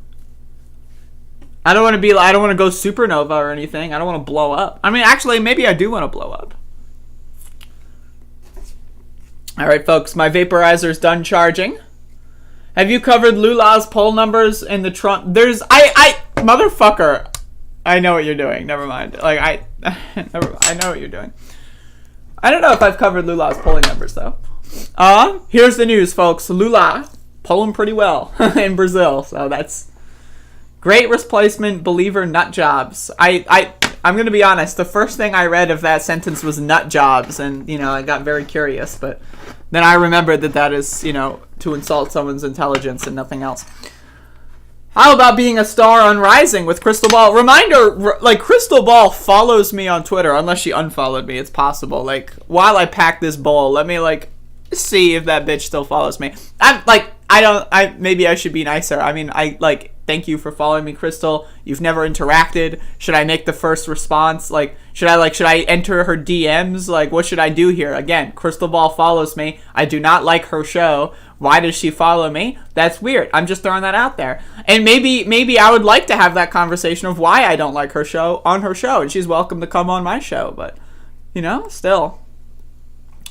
Speaker 7: I don't want to go supernova or anything. I don't want to blow up. I mean, actually, maybe I do want to blow up. Alright, folks, my vaporizer's done charging. Have you covered Lula's poll numbers in the Trump? Motherfucker. I know what you're doing. Never mind. I know what you're doing. I don't know if I've covered Lula's polling numbers, though. Here's the news, folks. Lula polling pretty well in Brazil, so that's great replacement believer nut jobs. I'm going to be honest. The first thing I read of that sentence was nut jobs, and, I got very curious, but then I remembered that is, to insult someone's intelligence and nothing else. How about being a star on Rising with Crystal Ball? Reminder, like, Crystal Ball follows me on Twitter, unless she unfollowed me. It's possible. Like, while I pack this bowl, let me, like, see if that bitch still follows me. I'm, like, maybe I should be nicer. I mean, thank you for following me, Crystal. You've never interacted. Should I make the first response? Like, should I enter her DMs? Like, what should I do here? Again, Crystal Ball follows me. I do not like her show. Why does she follow me? That's weird. I'm just throwing that out there. And maybe I would like to have that conversation of why I don't like her show on her show. And she's welcome to come on my show. But, still.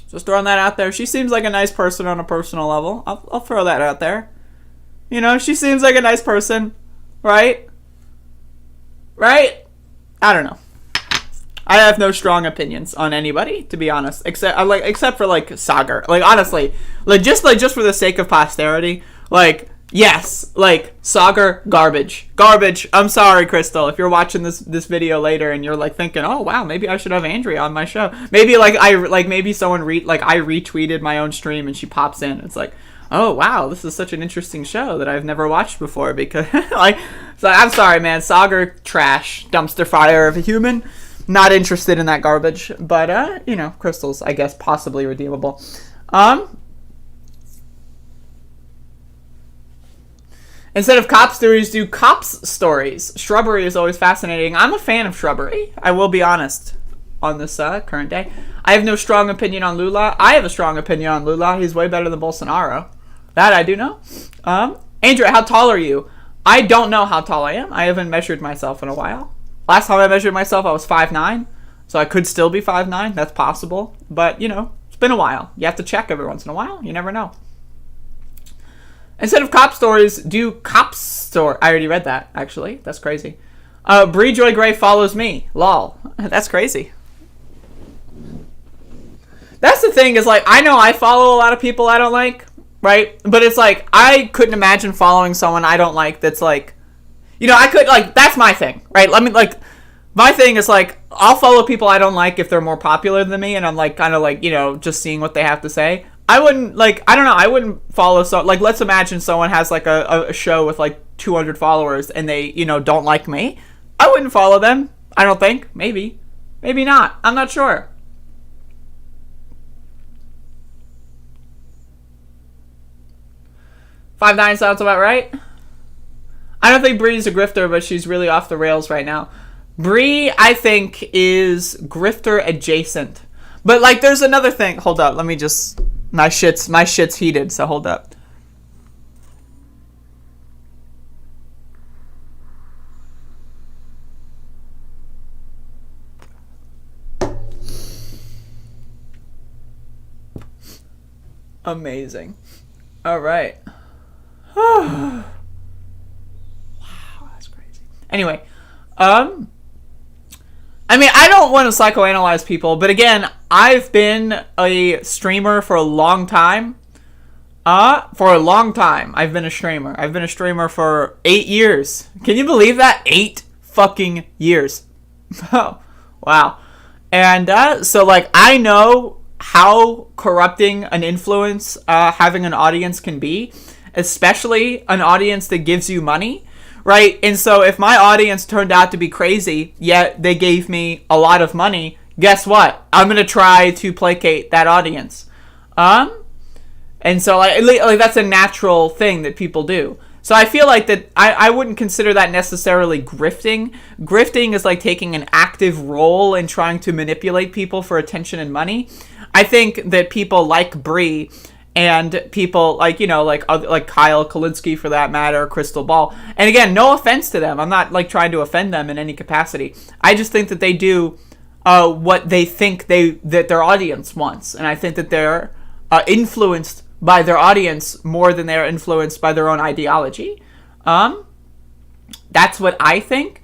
Speaker 7: Just throwing that out there. She seems like a nice person on a personal level. I'll throw that out there. She seems like a nice person. Right? Right? I don't know. I have no strong opinions on anybody, to be honest, except for like Sagar. Like, honestly, just for the sake of posterity, like, yes, like, Sagar, garbage. I'm sorry, Crystal, if you're watching this video later and you're like thinking, oh wow, maybe I should have Andrea on my show. Maybe maybe someone I retweeted my own stream and she pops in. It's like, oh wow, this is such an interesting show that I've never watched before because so I'm sorry, man. Sagar, trash, dumpster fire of a human. Not interested in that garbage, but Crystal's, I guess, possibly redeemable. Instead of cop stories, do cops stories. Shrubbery is always fascinating. I'm a fan of Shrubbery. I will be honest on this current day. I have no strong opinion on Lula. I have a strong opinion on Lula. He's way better than Bolsonaro. That I do know. Andrea, how tall are you? I don't know how tall I am. I haven't measured myself in a while. Last time I measured myself, I was 5'9", so I could still be 5'9". That's possible, but, it's been a while. You have to check every once in a while. You never know. Instead of cop stories, do cops story. I already read that, actually. That's crazy. Bree Joy Gray follows me. Lol. That's crazy. That's the thing is, like, I know I follow a lot of people I don't like, right? But it's like, I couldn't imagine following someone I don't like that's like, I could, like, that's my thing, right? My thing is, like, I'll follow people I don't like if they're more popular than me, and I'm, like, kind of, like, just seeing what they have to say. I wouldn't, like, I don't know, I wouldn't follow, like, let's imagine someone has, like, a show with, like, 200 followers, and they, don't like me. I wouldn't follow them, I don't think. Maybe. Maybe not. I'm not sure. $5.9 sounds about right. I don't think Bree's a grifter, but she's really off the rails right now. Bree, I think, is grifter adjacent. But, like, there's another thing. Hold up. Let me just... My shit's heated, so hold up. Amazing. All right. Anyway, I mean, I don't want to psychoanalyze people, but again, I've been a streamer for a long time. I've been a streamer. I've been a streamer for 8 years. Can you believe that? 8 fucking years. Oh, wow. And so, like, I know how corrupting an influence having an audience can be, especially an audience that gives you money. Right, and so if my audience turned out to be crazy, yet they gave me a lot of money, guess what? I'm gonna try to placate that audience. And so like that's a natural thing that people do. So I feel like that I wouldn't consider that necessarily grifting. Grifting is like taking an active role in trying to manipulate people for attention and money. I think that people like Bree and people like, like Kyle Kalinske for that matter, Crystal Ball. And again, no offense to them. I'm not like trying to offend them in any capacity. I just think that they do what they think that their audience wants. And I think that they're influenced by their audience more than they're influenced by their own ideology. That's what I think.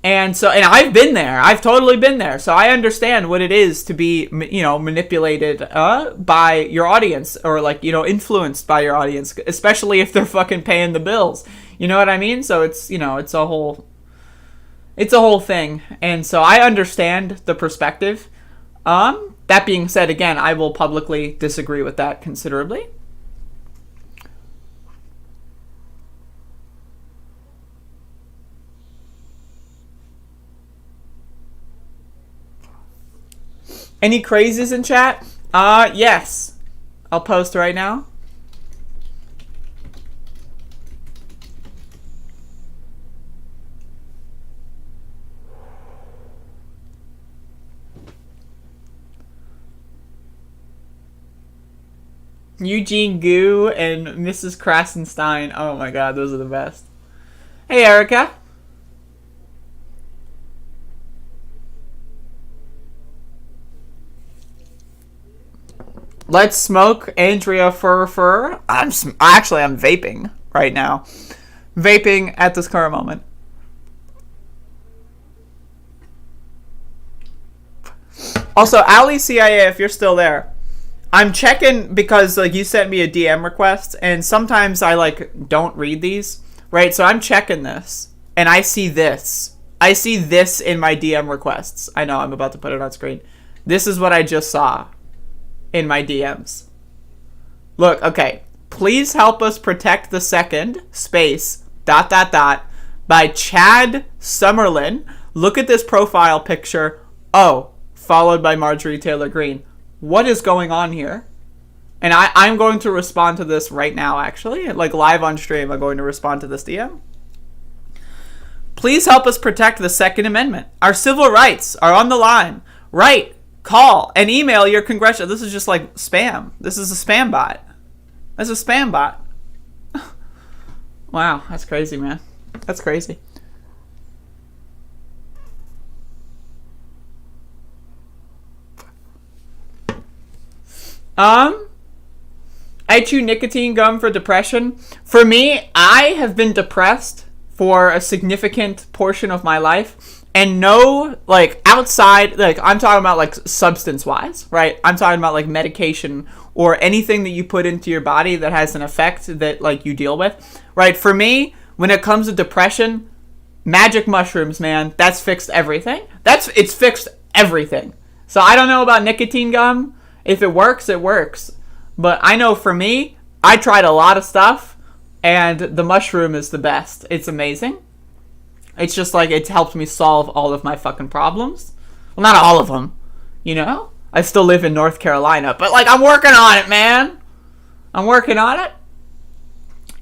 Speaker 7: And I've been there. I've totally been there. So I understand what it is to be, manipulated by your audience or like, influenced by your audience, especially if they're fucking paying the bills. You know what I mean? So it's, it's a whole thing. And so I understand the perspective. That being said, again, I will publicly disagree with that considerably. Any crazies in chat? Yes. I'll post right now. Eugene Goo and Mrs. Krasenstein. Oh my god, those are the best. Hey, Erica. Let's smoke, Andrea Fur. I'm vaping right now. Vaping at this current moment. Also, Ali CIA, if you're still there, I'm checking because like you sent me a DM request, and sometimes I like don't read these, right? So I'm checking this, and I see this. I see this in my DM requests. I know I'm about to put it on screen. This is what I just saw in my DMs. Look, okay. Please help us protect the second, space, ... by Chad Summerlin. Look at this profile picture. Oh, followed by Marjorie Taylor Greene. What is going on here? And I'm going to respond to this right now, actually. Like live on stream, I'm going to respond to this DM. Please help us protect the Second Amendment. Our civil rights are on the line. Write, call, and email your congressional... This is just like spam. This is a spam bot. That's a spam bot. Wow, that's crazy, man. That's crazy. I chew nicotine gum for depression. For me, I have been depressed for a significant portion of my life, and no, like, outside, like, I'm talking about, like, substance-wise, right? I'm talking about, like, medication or anything that you put into your body that has an effect that, like, you deal with, right? For me, when it comes to depression, magic mushrooms, man, that's fixed everything. It's fixed everything. So I don't know about nicotine gum. If it works, it works. But I know for me, I tried a lot of stuff, and the mushroom is the best. It's amazing. It's just like, it's helped me solve all of my fucking problems. Well, not all of them, you know? I still live in North Carolina, but like, I'm working on it, man. I'm working on it.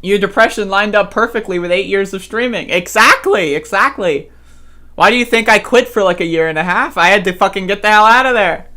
Speaker 7: Your depression lined up perfectly with 8 years of streaming. Exactly. Why do you think I quit for like a year and a half? I had to fucking get the hell out of there.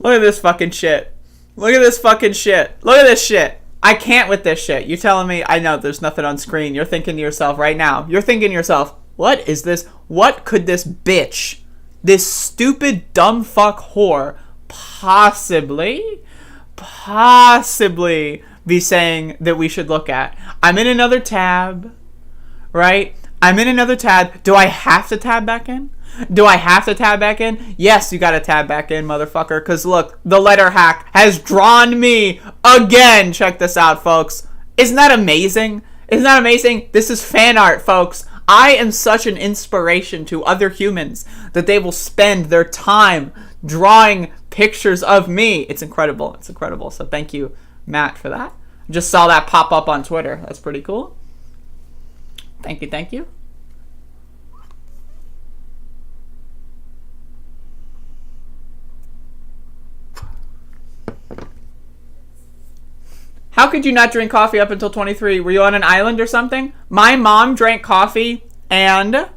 Speaker 7: Look at this fucking shit. Look at this fucking shit. Look at this shit. I can't with this shit. You're telling me, I know there's nothing on screen. You're thinking to yourself right now. You're thinking to yourself, what is this? What could this bitch, this stupid dumb fuck whore, possibly be saying that we should look at? I'm in another tab, right? I'm in another tab. Do I have to tab back in? Yes, you gotta tab back in, motherfucker. Because look, the letter hack has drawn me again. Check this out, folks. Isn't that amazing? This is fan art, folks. I am such an inspiration to other humans that they will spend their time drawing pictures of me. It's incredible. So thank you, Matt, for that. Just saw that pop up on Twitter. That's pretty cool. Thank you. How could you not drink coffee up until 23? Were you on an island or something? My mom drank coffee, and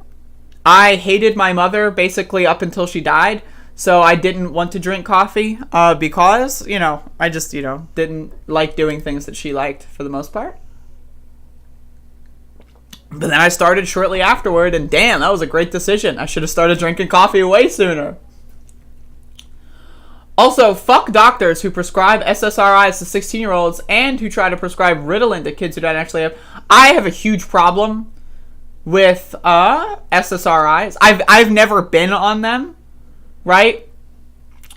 Speaker 7: I hated my mother basically up until she died. So I didn't want to drink coffee because, I just, didn't like doing things that she liked for the most part. But then I started shortly afterward, and damn, that was a great decision. I should have started drinking coffee way sooner. Also, fuck doctors who prescribe SSRIs to 16-year-olds and who try to prescribe Ritalin to kids who don't actually have. I have a huge problem with SSRIs. I've never been on them, right?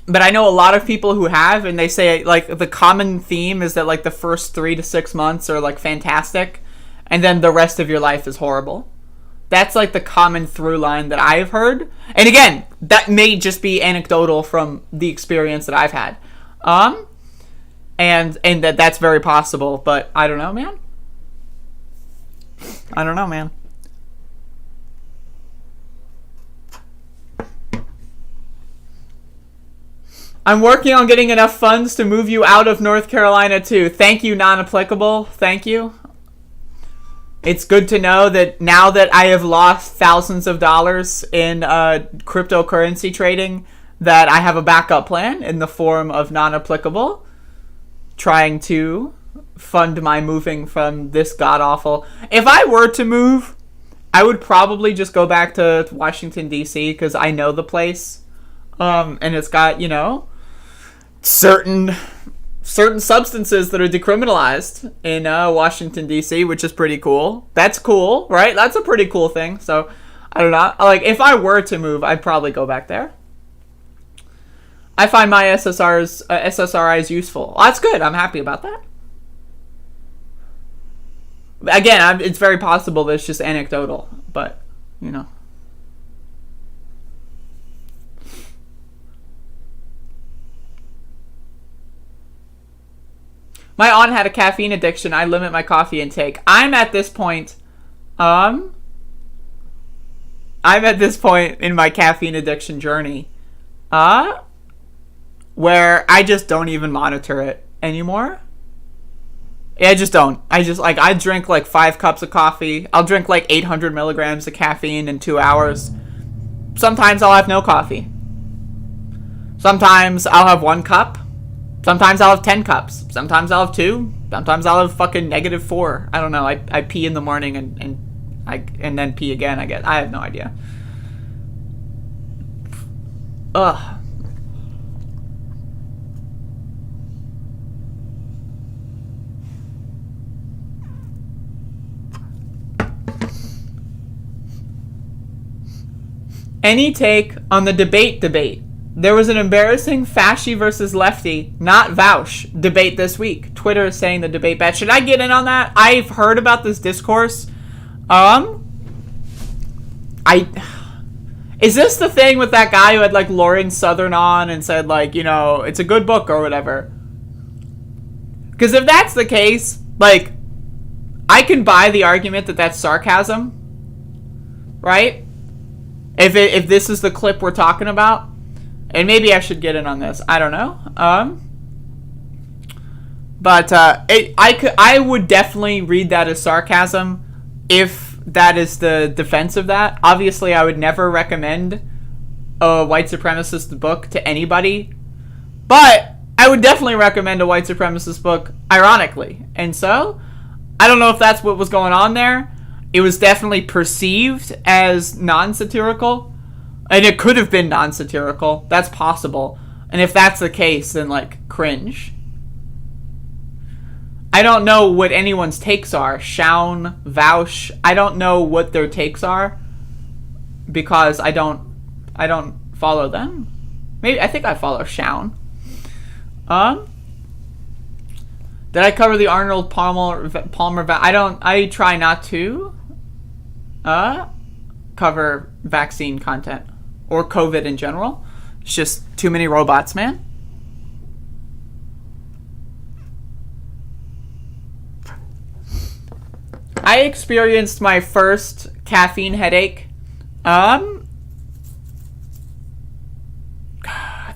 Speaker 7: But I know a lot of people who have, and they say, like, the common theme is that, like, the first 3 to 6 months are, like, fantastic, and then the rest of your life is horrible. That's like the common through line that I've heard. And again, that may just be anecdotal from the experience that I've had. And that's very possible, but I don't know, man. I don't know, man. I'm working on getting enough funds to move you out of North Carolina too. Thank you, non-applicable. Thank you. It's good to know that now that I have lost thousands of dollars in cryptocurrency trading, that I have a backup plan in the form of non-applicable, trying to fund my moving from this god-awful... If I were to move, I would probably just go back to Washington, D.C., because I know the place. And it's got, you know, certain substances that are decriminalized in Washington, D.C., which is pretty cool. That's cool, right? That's a pretty cool thing. So, I don't know. Like, if I were to move, I'd probably go back there. I find my SSRIs useful. Well, that's good. I'm happy about that. Again, it's very possible that it's just anecdotal, but, you know. My aunt had a caffeine addiction. I limit my coffee intake. I'm at this point in my caffeine addiction journey, where I just don't even monitor it anymore. Yeah, I just don't. I drink like 5 cups of coffee. I'll drink like 800 milligrams of caffeine in 2 hours. Sometimes I'll have no coffee. Sometimes I'll have 1 cup. Sometimes I'll have 10 cups. Sometimes I'll have 2. Sometimes I'll have fucking -4. I don't know. I pee in the morning and then pee again, I guess. I have no idea. Ugh. Any take on the debate? There was an embarrassing fasci versus lefty, not Vaush, debate this week. Twitter is saying the debate bad. Should I get in on that? I've heard about this discourse. Is this the thing with that guy who had like Lauren Southern on and said like, you know, it's a good book or whatever? Because if that's the case, like, I can buy the argument that that's sarcasm, right? If this is the clip we're talking about, and maybe I should get in on this. I don't know. But I would definitely read that as sarcasm if that is the defense of that. Obviously, I would never recommend a white supremacist book to anybody, but I would definitely recommend a white supremacist book ironically. And so, I don't know if that's what was going on there. It was definitely perceived as non-satirical. And it could have been non-satirical. That's possible. And if that's the case, then, like, cringe. I don't know what anyone's takes are. Shaun, Vaush. I don't know what their takes are. Because I don't follow them. Maybe, I think I follow Shaun. Did I cover the Arnold Palmer I try not to cover vaccine content or COVID in general. It's just too many robots, man. I experienced my first caffeine headache I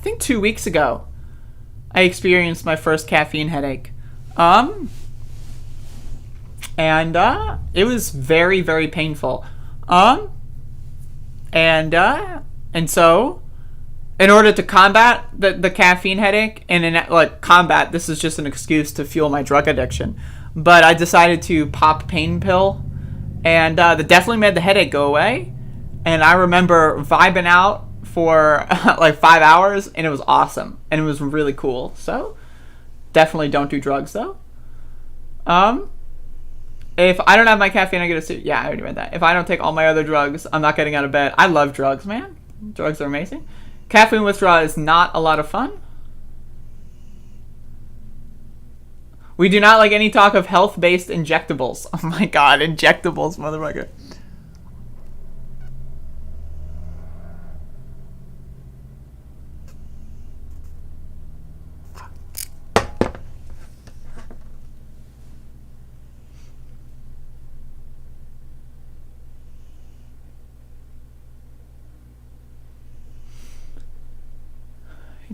Speaker 7: think 2 weeks ago. I experienced my first caffeine headache. And it was very, very painful. And so, in order to combat the caffeine headache, combat, this is just an excuse to fuel my drug addiction, but I decided to pop pain pill, and that definitely made the headache go away, and I remember vibing out for like 5 hours, and it was awesome, and it was really cool. So, definitely don't do drugs, though. If I don't have my caffeine, I get a suit. Yeah, I already read that. If I don't take all my other drugs, I'm not getting out of bed. I love drugs, man. Drugs are amazing. Caffeine withdrawal is not a lot of fun. We do not like any talk of health-based injectables. Oh my god, injectables, motherfucker.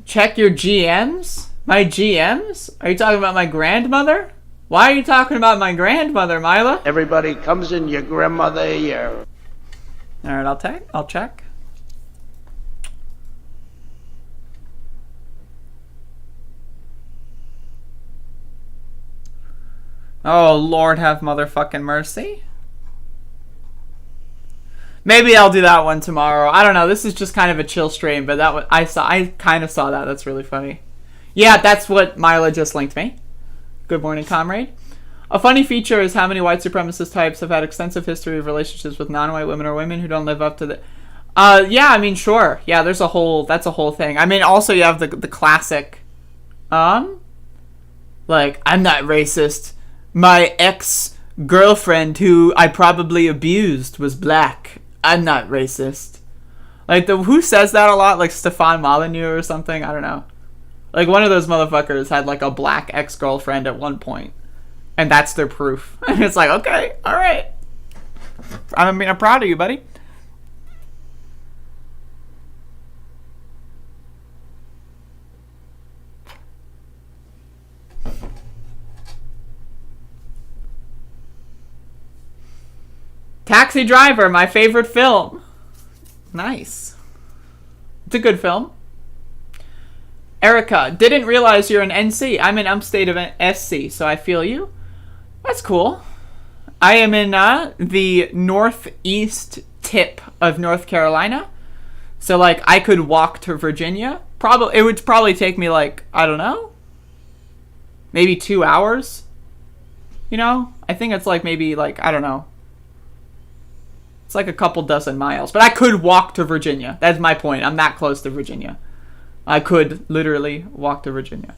Speaker 7: Check your GMs? My GMs? Are you talking about my grandmother? Why are you talking about my grandmother, Mila?
Speaker 2: Everybody comes in, your grandmother, your...
Speaker 7: Alright, I'll check. Oh, Lord have motherfucking mercy. Maybe I'll do that one tomorrow. I don't know. This is just kind of a chill stream, but that I kind of saw that. That's really funny. Yeah, that's what Mila just linked me. Good morning, comrade. A funny feature is how many white supremacist types have had extensive history of relationships with non-white women or women who don't live up to the... yeah, I mean, sure. Yeah, that's a whole thing. I mean, also you have the classic, like, I'm not racist. My ex-girlfriend who I probably abused was black. I'm not racist. Like, who says that a lot? Like, Stefan Molyneux or something? I don't know. Like, one of those motherfuckers had, like, a black ex-girlfriend at one point. And that's their proof. And it's like, okay, alright. I'm proud of you, buddy. Taxi Driver, my favorite film. Nice. It's a good film. Erica, didn't realize you're an NC. I'm in upstate of SC, so I feel you. That's cool. I am in the northeast tip of North Carolina. So, like, I could walk to Virginia. It would probably take me, like, I don't know, maybe 2 hours. You know? I think it's, like, maybe, like, I don't know. It's like a couple dozen miles. But I could walk to Virginia. That's my point. I'm that close to Virginia. I could literally walk to Virginia.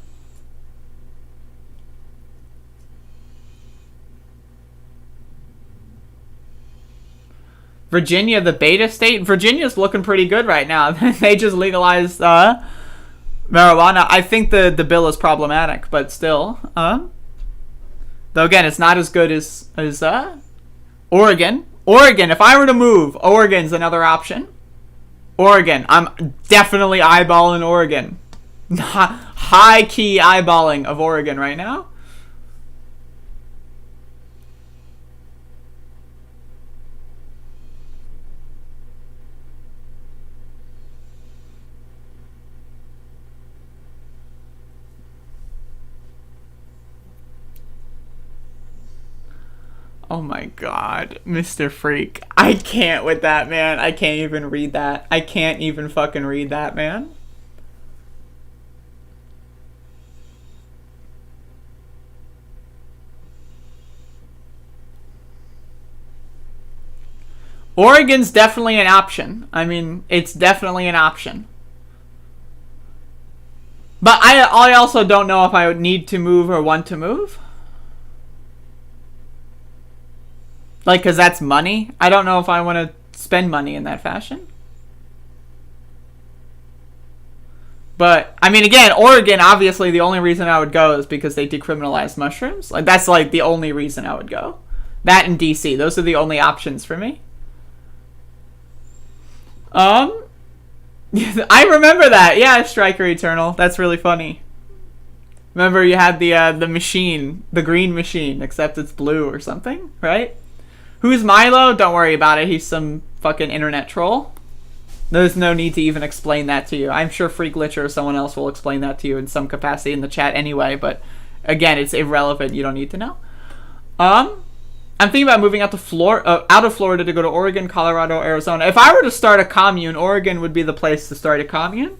Speaker 7: Virginia, the beta state? Virginia's looking pretty good right now. They just legalized marijuana. I think the bill is problematic, but still. Though again, it's not as good as Oregon. Oregon, if I were to move, Oregon's another option. Oregon, I'm definitely eyeballing Oregon. High key eyeballing of Oregon right now. Oh my god, Mr. Freak. I can't with that, man. I can't even read that. I can't even fucking read that, man. Oregon's definitely an option. I mean, it's definitely an option. But I also don't know if I would need to move or want to move. Like, because that's money. I don't know if I want to spend money in that fashion. But, I mean, again, Oregon, obviously, the only reason I would go is because they decriminalized mushrooms. Like, that's, like, the only reason I would go. That and D.C. Those are the only options for me. I remember that. Yeah, Striker Eternal. That's really funny. Remember you had the machine, the green machine, except it's blue or something, right? Who's Milo? Don't worry about it. He's some fucking internet troll. There's no need to even explain that to you. I'm sure Freak Glitcher or someone else will explain that to you in some capacity in the chat anyway, but again, it's irrelevant. You don't need to know. I'm thinking about moving out of Florida to go to Oregon, Colorado, Arizona. If I were to start a commune, Oregon would be the place to start a commune.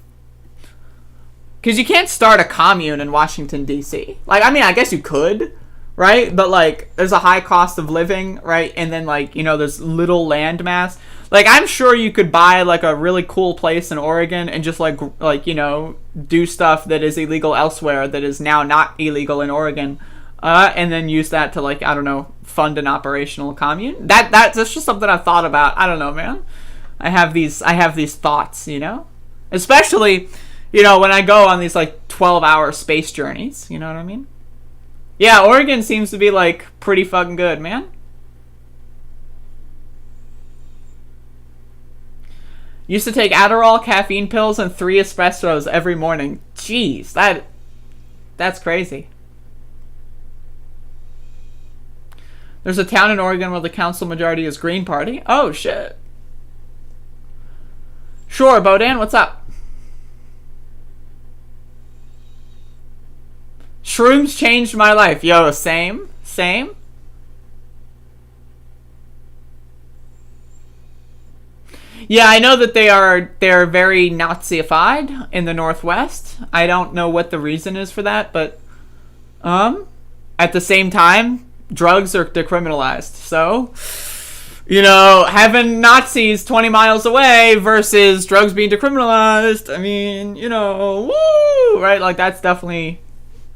Speaker 7: Because you can't start a commune in Washington, D.C. Like, I mean, I guess you could, right? But, like, there's a high cost of living, right? And then, like, you know, there's little land mass. Like, I'm sure you could buy, like, a really cool place in Oregon and just, like, you know, do stuff that is illegal elsewhere that is now not illegal in Oregon. And then use that to, like, I don't know, fund an operational commune. That's just something I've thought about. I don't know, man. I have these thoughts, you know? Especially, you know, when I go on these, like, 12-hour space journeys. You know what I mean? Yeah, Oregon seems to be, like, pretty fucking good, man. Used to take Adderall, caffeine pills, and 3 espressos every morning. Jeez, that's crazy. There's a town in Oregon where the council majority is Green Party. Oh, shit. Sure, Bodan, what's up? Shrooms changed my life. Yo, same. Yeah, I know that they're very Nazi-ified in the Northwest. I don't know what the reason is for that, but at the same time, drugs are decriminalized. So, you know, having Nazis 20 miles away versus drugs being decriminalized, I mean, you know, woo, right? Like, that's definitely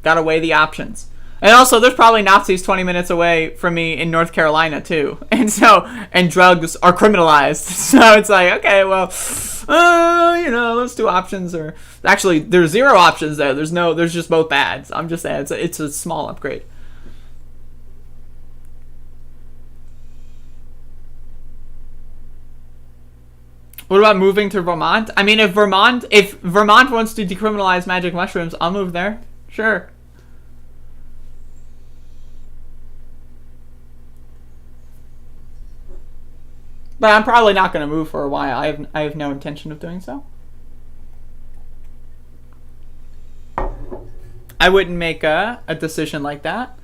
Speaker 7: gotta weigh the options. And also, there's probably Nazis 20 minutes away from me in North Carolina, too. And drugs are criminalized. So it's like, okay, well, you know, those 2 options are... Actually, there's 0 options there. There's just both bad. I'm just saying, it's a small upgrade. What about moving to Vermont? I mean, if Vermont wants to decriminalize magic mushrooms, I'll move there. Sure. But I'm probably not going to move for a while. I have no intention of doing so. I wouldn't make a decision like that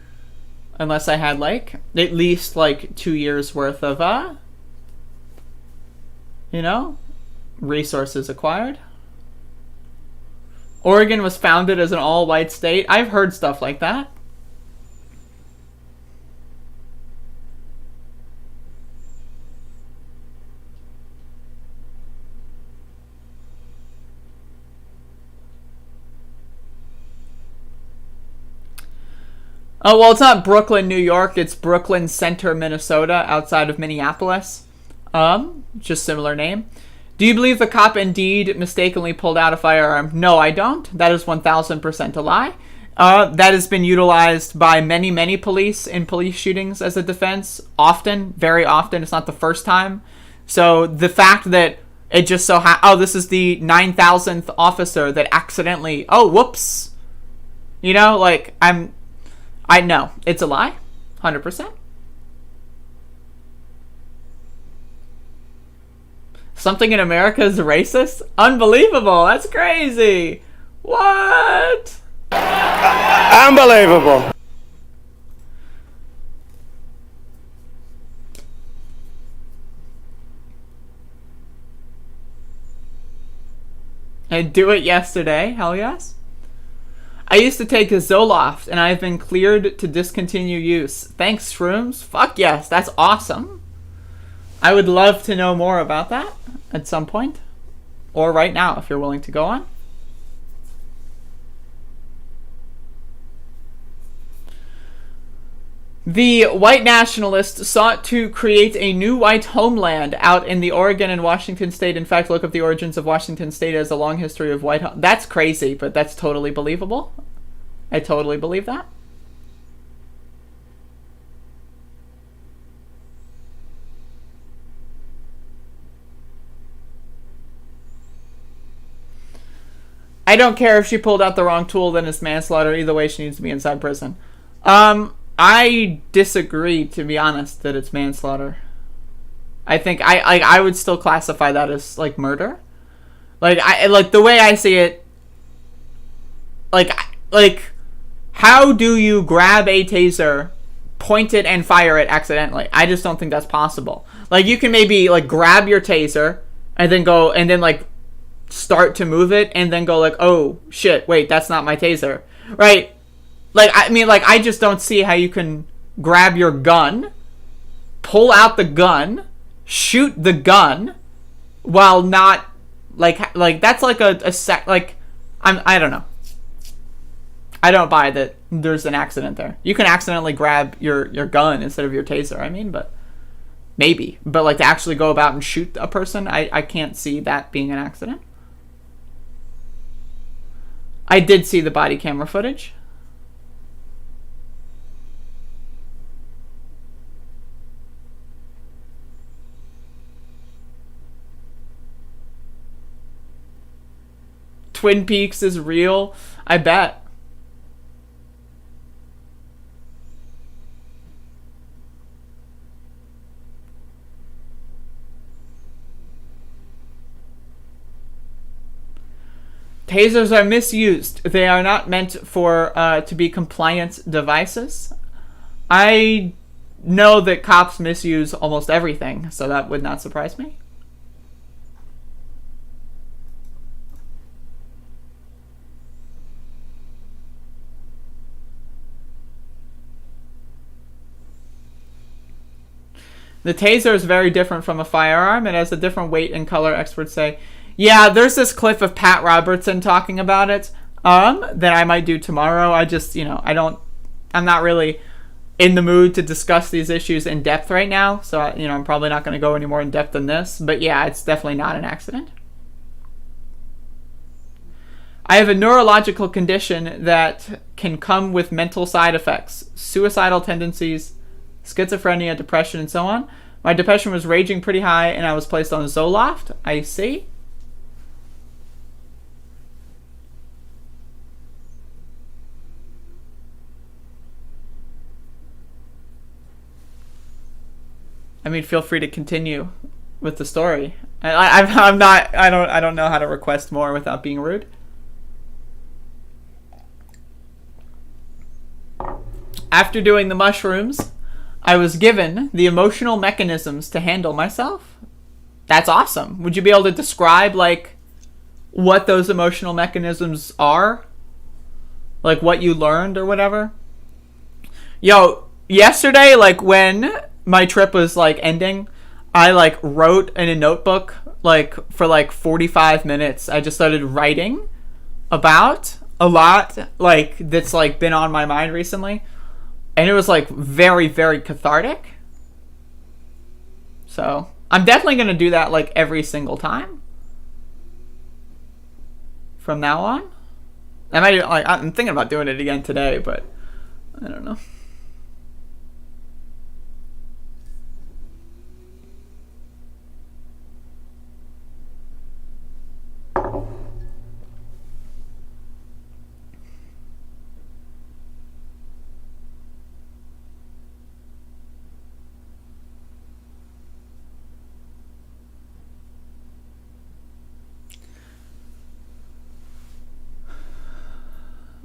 Speaker 7: unless I had like at least like 2 years worth of you know, resources acquired. Oregon was founded as an all-white state. I've heard stuff like that. Oh, well, it's not Brooklyn, New York. It's Brooklyn Center, Minnesota, outside of Minneapolis. Just similar name. Do you believe the cop indeed mistakenly pulled out a firearm? No, I don't. That is 1000% a lie. That has been utilized by many, many police in police shootings as a defense. Often, very often. It's not the first time. So the fact that it just so this is the 9,000th officer that accidentally, whoops. You know, like, I know. It's a lie. 100%. Something in America is racist? Unbelievable. That's crazy. What?
Speaker 2: Unbelievable.
Speaker 7: And do it yesterday. Hell yes. I used to take a Zoloft, and I've been cleared to discontinue use. Thanks, shrooms. Fuck yes, that's awesome. I would love to know more about that at some point. Or right now, if you're willing to go on. The white nationalists sought to create a new white homeland out in the Oregon and Washington state. In fact, look up the origins of Washington state as a long history of white... That's crazy, but that's totally believable. I totally believe that. I don't care if she pulled out the wrong tool, then it's manslaughter. Either way, she needs to be inside prison. I disagree, to be honest, that it's manslaughter. I think I would still classify that as like murder. Like the way I see it, like how do you grab a taser, point it and fire it accidentally? I just don't think that's possible. Like you can maybe like grab your taser and then go and then like start to move it and then go like, oh shit, wait, that's not my taser, right? Like, I mean, like, I just don't see how you can grab your gun, pull out the gun, shoot the gun, while not, like that's like I don't know. I don't buy that there's an accident there. You can accidentally grab your gun instead of your taser, I mean, but maybe. But, like, to actually go about and shoot a person, I can't see that being an accident. I did see the body camera footage. Twin Peaks is real. I bet. Tasers are misused. They are not meant for to be compliance devices. I know that cops misuse almost everything, so that would not surprise me. The taser is very different from a firearm. It has a different weight and color, experts say. Yeah, there's this clip of Pat Robertson talking about it that I might do tomorrow. I just, I'm not really in the mood to discuss these issues in depth right now. So, I'm probably not going to go any more in depth than this. But yeah, it's definitely not an accident. I have a neurological condition that can come with mental side effects, suicidal tendencies, schizophrenia, depression, and so on. My depression was raging pretty high, and I was placed on Zoloft. I see. I mean, feel free to continue with the story. I don't know how to request more without being rude. After doing the mushrooms, I was given the emotional mechanisms to handle myself. That's awesome. Would you be able to describe, what those emotional mechanisms are? Like, what you learned or whatever? Yo, yesterday, when my trip was, ending, I, wrote in a notebook, for, 45 minutes. I just started writing about a lot, that's, been on my mind recently. And it was, very, very cathartic. So, I'm definitely going to do that, every single time. From now on. I'm thinking about doing it again today, but I don't know.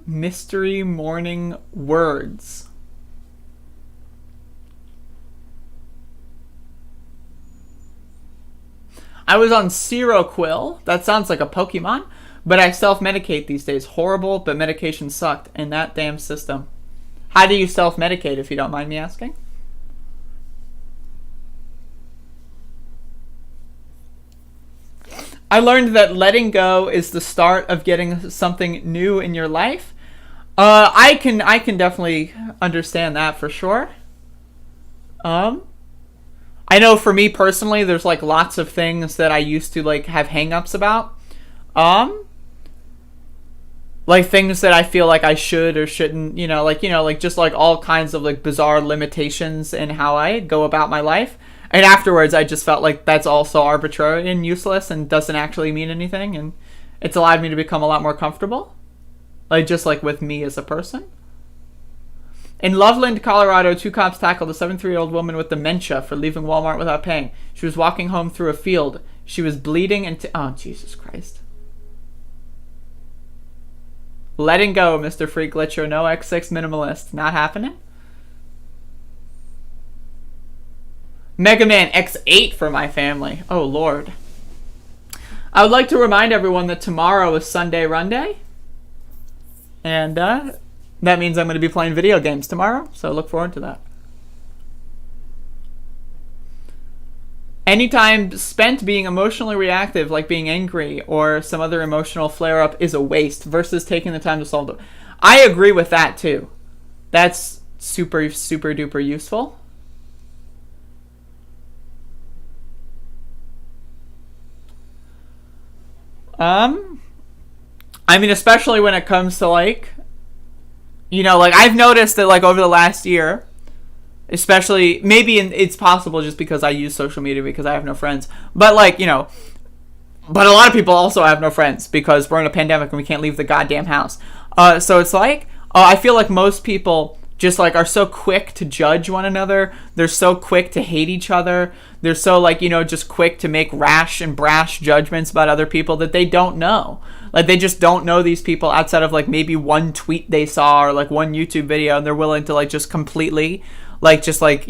Speaker 7: Mystery morning words. I was on Seroquel. That sounds like a Pokemon. But I self-medicate these days. Horrible, but medication sucked in that damn system. How do you self-medicate, if you don't mind me asking? I learned that letting go is the start of getting something new in your life. I can definitely understand that for sure. I know for me personally, there's lots of things that I used to have hang-ups about. Things that I feel I should or shouldn't, just all kinds of bizarre limitations in how I go about my life. And afterwards, I just felt that's also arbitrary and useless and doesn't actually mean anything. And it's allowed me to become a lot more comfortable. Just with me as a person. In Loveland, Colorado, 2 cops tackled a 73-year-old woman with dementia for leaving Walmart without paying. She was walking home through a field. She was bleeding and... oh, Jesus Christ. Letting go, Mr. Freak Glitcher. No X6 minimalist. Not happening. Mega Man X8 for my family. Oh, Lord. I would like to remind everyone that tomorrow is Sunday Run Day. And that means I'm going to be playing video games tomorrow. So look forward to that. Any time spent being emotionally reactive, like being angry or some other emotional flare-up, is a waste versus taking the time to solve them. I agree with that too. That's super, super duper useful. I mean, especially when it comes to I've noticed that over the last year, especially, maybe it's possible just because I use social media because I have no friends, but But a lot of people also have no friends because we're in a pandemic and we can't leave the goddamn house. So it's like, I feel like most people just like are so quick to judge one another. They're so quick to hate each other. They're so like, just quick to make rash and brash judgments about other people that they don't know. Like they just don't know these people outside of like maybe one tweet they saw or like one YouTube video, and they're willing to like just completely like just like,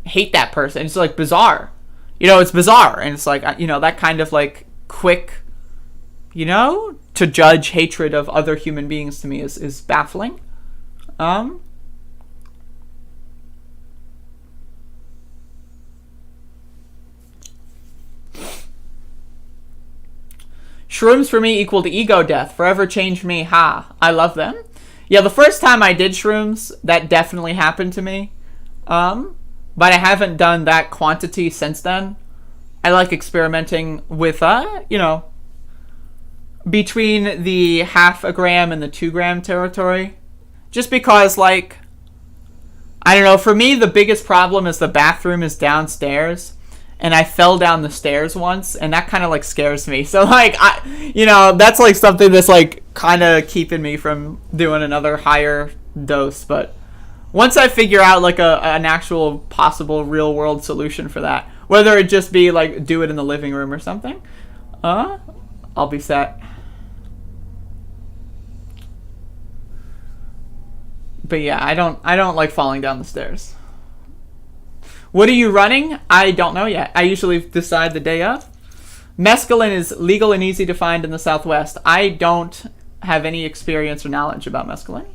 Speaker 7: hate that person. It's like bizarre. It's bizarre. And it's like, that kind of like quick, to judge hatred of other human beings to me is baffling. Shrooms for me equal to ego death. Forever changed me. Ha. I love them. Yeah, the first time I did shrooms, that definitely happened to me. But I haven't done that quantity since then. I like experimenting with, between the 0.5 gram and the 2 gram territory. Just because, like, I don't know, for me, the biggest problem is the bathroom is downstairs. And I fell down the stairs once, and that kind of, like, scares me. So, like, that's, like, something that's, like, kind of keeping me from doing another higher dose. But once I figure out, like, an actual possible real-world solution for that, whether it just be, like, do it in the living room or something, I'll be set. But, yeah, I don't like falling down the stairs. What are you running? I don't know yet. I usually decide the day of. Mescaline is legal and easy to find in the Southwest. I don't have any experience or knowledge about mescaline.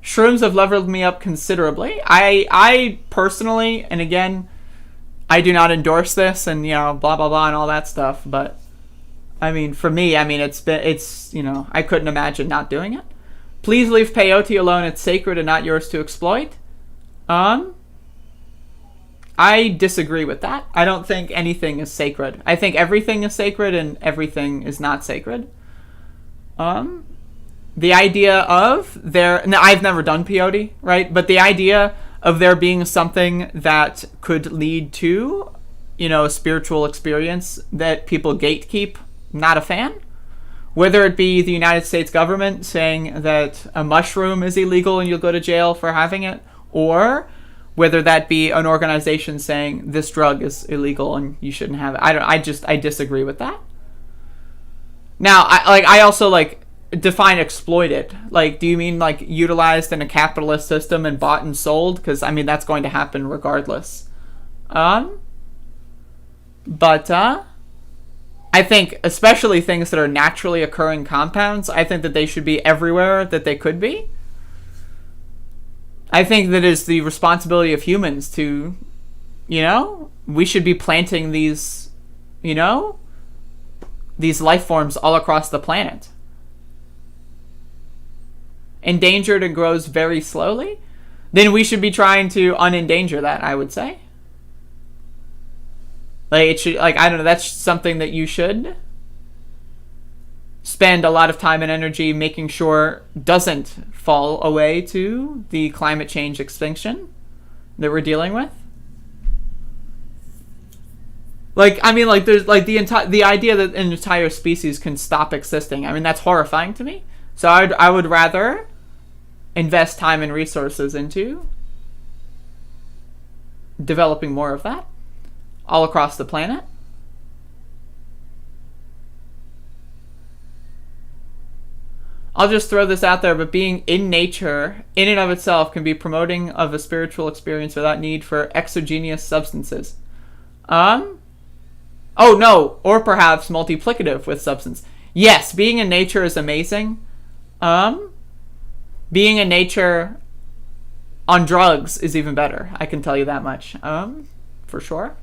Speaker 7: Shrooms have leveled me up considerably. I personally, and again, I do not endorse this and, blah, blah, blah, and all that stuff. But, I mean, for me, it's I couldn't imagine not doing it. Please leave peyote alone. It's sacred and not yours to exploit. I disagree with that. I don't think anything is sacred. I think everything is sacred and everything is not sacred. The idea of now I've never done peyote, right? But the idea of there being something that could lead to, a spiritual experience that people gatekeep, not a fan. Whether it be the United States government saying that a mushroom is illegal and you'll go to jail for having it, or whether that be an organization saying this drug is illegal and you shouldn't have it. I disagree with that. Now, I also like define exploited. Like, do you mean like utilized in a capitalist system and bought and sold? Because that's going to happen regardless. But I think especially things that are naturally occurring compounds, I think that they should be everywhere that they could be. I think that is the responsibility of humans to, we should be planting these, these life forms all across the planet. Endangered and grows very slowly, then we should be trying to unendanger that, I would say. Like, it should, I don't know, that's something that you should spend a lot of time and energy making sure doesn't fall away to the climate change extinction that we're dealing with. There's the idea that an entire species can stop existing. That's horrifying to me. So I would rather invest time and resources into developing more of that all across the planet. I'll just throw this out there, but being in nature, in and of itself, can be promoting of a spiritual experience without need for exogenous substances. Oh no, or perhaps multiplicative with substance. Yes, being in nature is amazing. Being in nature on drugs is even better. I can tell you that much. For sure.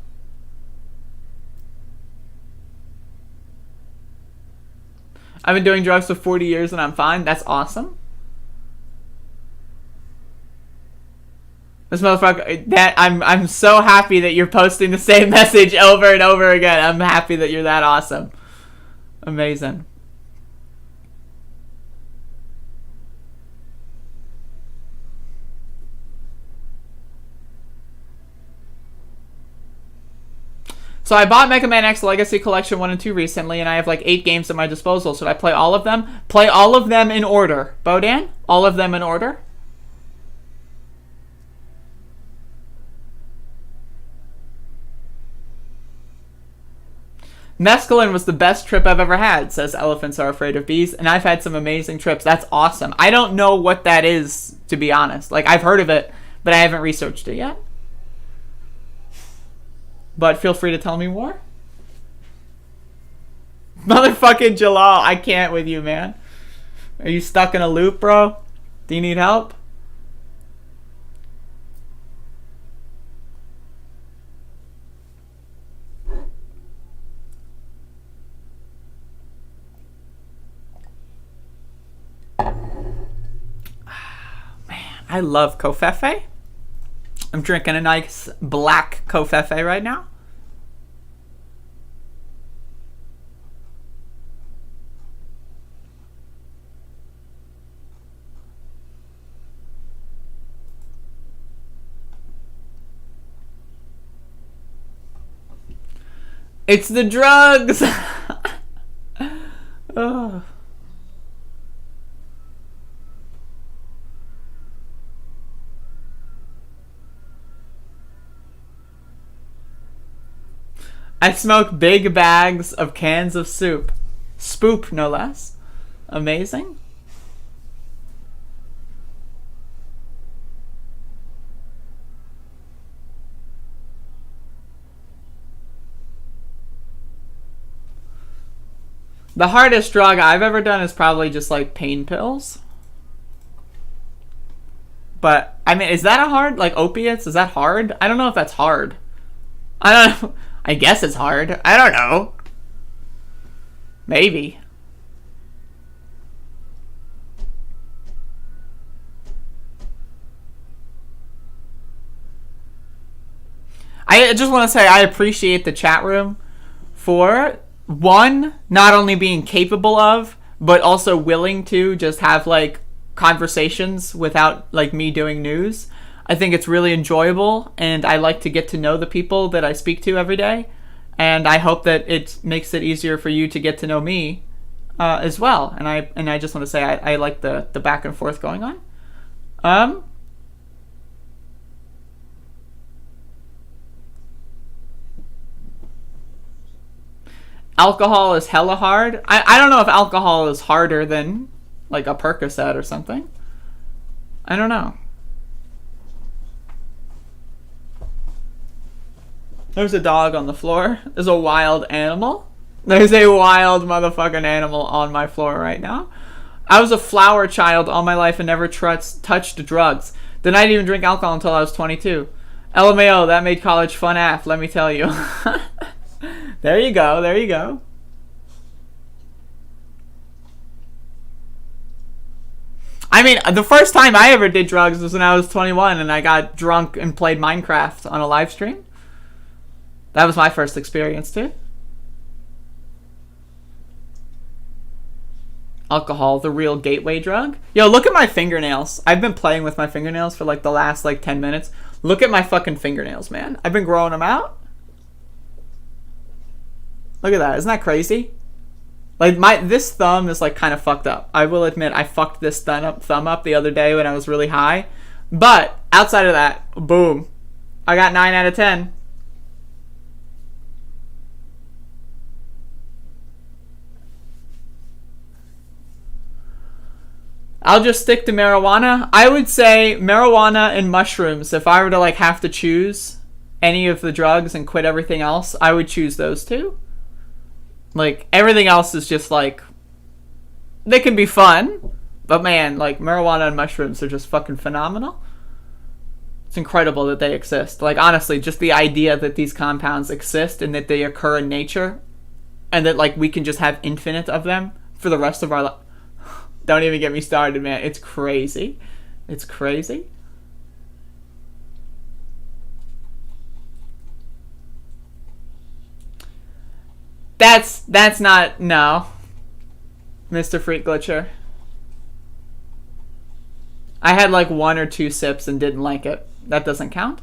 Speaker 7: I've been doing drugs for 40 years and I'm fine. That's awesome. This motherfucker, I'm so happy that you're posting the same message over and over again. I'm happy that you're that awesome. Amazing. So I bought Mega Man X Legacy Collection 1 and 2 recently, and I have like 8 games at my disposal. Should I play all of them? Play all of them in order. Bodan? All of them in order? Mescaline was the best trip I've ever had, says Elephants Are Afraid of Bees, and I've had some amazing trips. That's awesome. I don't know what that is, to be honest. Like, I've heard of it, but I haven't researched it yet. But feel free to tell me more. Motherfucking Jalal, I can't with you, man. Are you stuck in a loop, bro? Do you need help? I love Covfefe. I'm drinking a nice black Covfefe right now. It's the drugs! Oh. I smoke big bags of cans of soup. Spoop, no less. Amazing. The hardest drug I've ever done is probably just like pain pills. But, I mean, is that a hard, like opiates? Is that hard? I don't know if that's hard. I don't know. I guess it's hard. I don't know. Maybe. I just want to say I appreciate the chat room for, one, not only being capable of, but also willing to just have, like, conversations without, like, me doing news. I think it's really enjoyable, and I like to get to know the people that I speak to every day, and I hope that it makes it easier for you to get to know me as well. And I just want to say I like the back and forth going on. Alcohol is hella hard. I don't know if alcohol is harder than like a Percocet or something. I don't know. There's a dog on the floor. There's a wild animal. There's a wild motherfucking animal on my floor right now. I was a flower child all my life and never touched drugs. Did not even drink alcohol until I was 22. LMAO, that made college fun af, let me tell you. There you go, there you go. I mean, the first time I ever did drugs was when I was 21 and I got drunk and played Minecraft on a live stream. That was my first experience too. Alcohol, the real gateway drug. Yo, look at my fingernails. I've been playing with my fingernails for like the last like 10 minutes. Look at my fucking fingernails, man. I've been growing them out. Look at that. Isn't that crazy? Like this thumb is like kind of fucked up. I will admit I fucked this thumb up the other day when I was really high. But outside of that, boom. I got 9 out of 10. I'll just stick to marijuana. I would say marijuana and mushrooms. If I were to like have to choose any of the drugs and quit everything else, I would choose those two. Like everything else is just like, they can be fun, but man, like marijuana and mushrooms are just fucking phenomenal. It's incredible that they exist. Like honestly, just the idea that these compounds exist and that they occur in nature and that like we can just have infinite of them for the rest of our life. Don't even get me started, man. It's crazy. It's crazy. That's not, no. Mr. Freak Glitcher. I had like 1 or 2 sips and didn't like it. That doesn't count.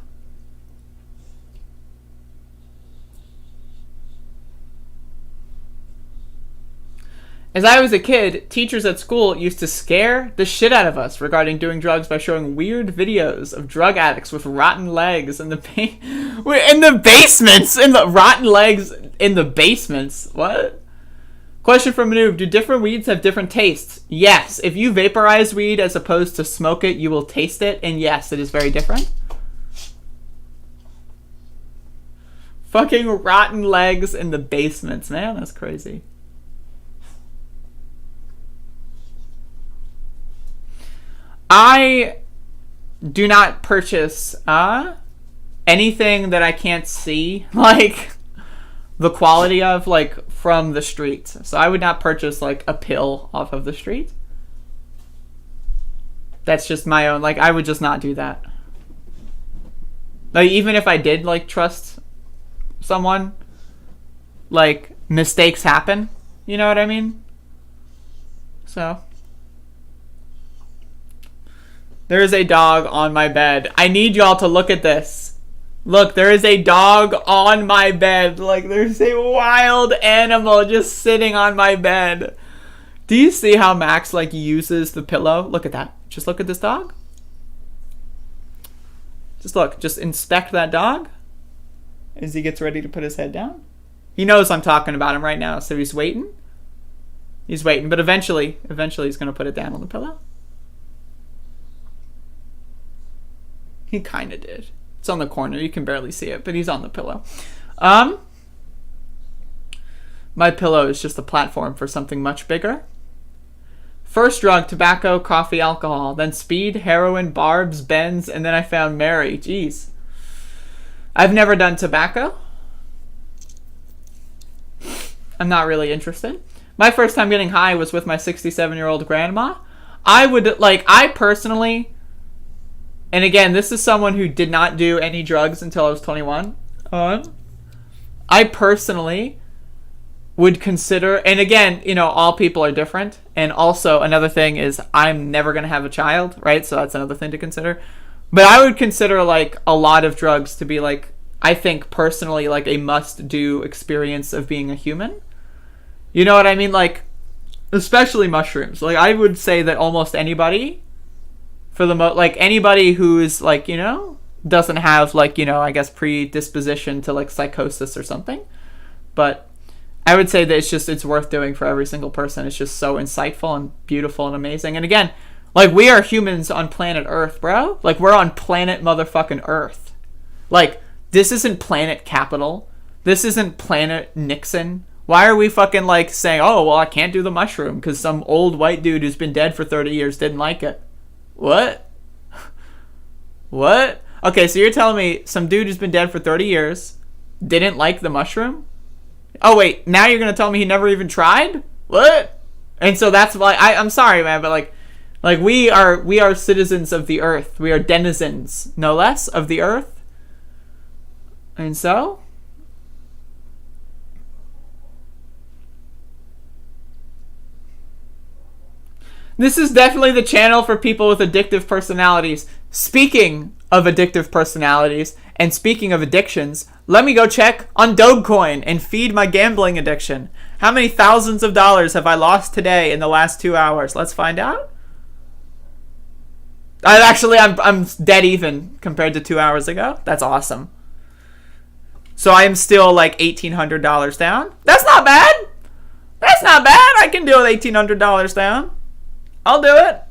Speaker 7: As I was a kid, teachers at school used to scare the shit out of us regarding doing drugs by showing weird videos of drug addicts with rotten legs in the basements. In the rotten legs in the basements. What? Question from Noob. Do different weeds have different tastes? Yes. If you vaporize weed as opposed to smoke it, you will taste it. And yes, it is very different. Fucking rotten legs in the basements. Man, that's crazy. I do not purchase anything that I can't see, like, the quality of, like, from the street. So I would not purchase, like, a pill off of the street. That's just my own, like, I would just not do that. Like, even if I did, like, trust someone, like, mistakes happen. You know what I mean? So... there is a dog on my bed. I need y'all to look at this. Look, there is a dog on my bed. Like, there's a wild animal just sitting on my bed. Do you see how Max, like, uses the pillow? Look at that. Just look at this dog. Just look. Just inspect that dog as he gets ready to put his head down. He knows I'm talking about him right now, so he's waiting. He's waiting, but eventually he's going to put it down on the pillow. He kind of did. It's on the corner. You can barely see it, but he's on the pillow. My pillow is just a platform for something much bigger. First drug, tobacco, coffee, alcohol. Then speed, heroin, barbs, bends, and then I found Mary. Jeez. I've never done tobacco. I'm not really interested. My first time getting high was with my 67-year-old grandma. I personally... and again, this is someone who did not do any drugs until I was 21. I personally would consider, and again, you know, all people are different. And also another thing is I'm never going to have a child, right? So that's another thing to consider. But I would consider like a lot of drugs to be like, I think personally, like a must-do experience of being a human. You know what I mean? Like, especially mushrooms. Like I would say that almost anybody... for the like anybody who's like, you know, doesn't have like, you know, I guess predisposition to like psychosis or something. But I would say that it's worth doing for every single person. It's just so insightful and beautiful and amazing. And again, like we are humans on planet Earth, bro. Like we're on planet motherfucking Earth. Like this isn't planet Capital. This isn't planet Nixon. Why are we fucking like saying, oh, well, I can't do the mushroom because some old white dude who's been dead for 30 years didn't like it? What? What? Okay, so you're telling me some dude who's been dead for 30 years didn't like the mushroom? Oh, wait, now you're going to tell me he never even tried? What? And so that's why, I'm sorry, man, but like we are citizens of the earth. We are denizens, no less, of the earth. And so... this is definitely the channel for people with addictive personalities. Speaking of addictive personalities, and speaking of addictions, let me go check on Dogecoin and feed my gambling addiction. How many thousands of dollars have I lost today in the last 2 hours? Let's find out. I'm dead even compared to 2 hours ago. That's awesome. So I am still like $1,800 down. That's not bad. That's not bad. I can do it $1,800 down. I'll do it.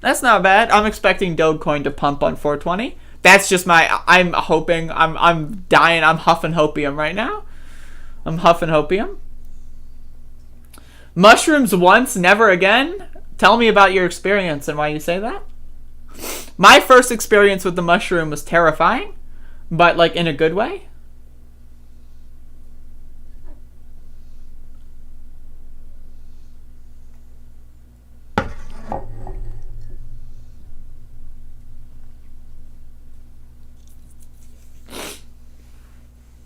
Speaker 7: That's not bad. I'm expecting Dogecoin to pump on 420. That's just I'm hoping, I'm dying, I'm huffing hopium right now. I'm huffing hopium. Mushrooms once, never again? Tell me about your experience and why you say that. My first experience with the mushroom was terrifying, but like in a good way.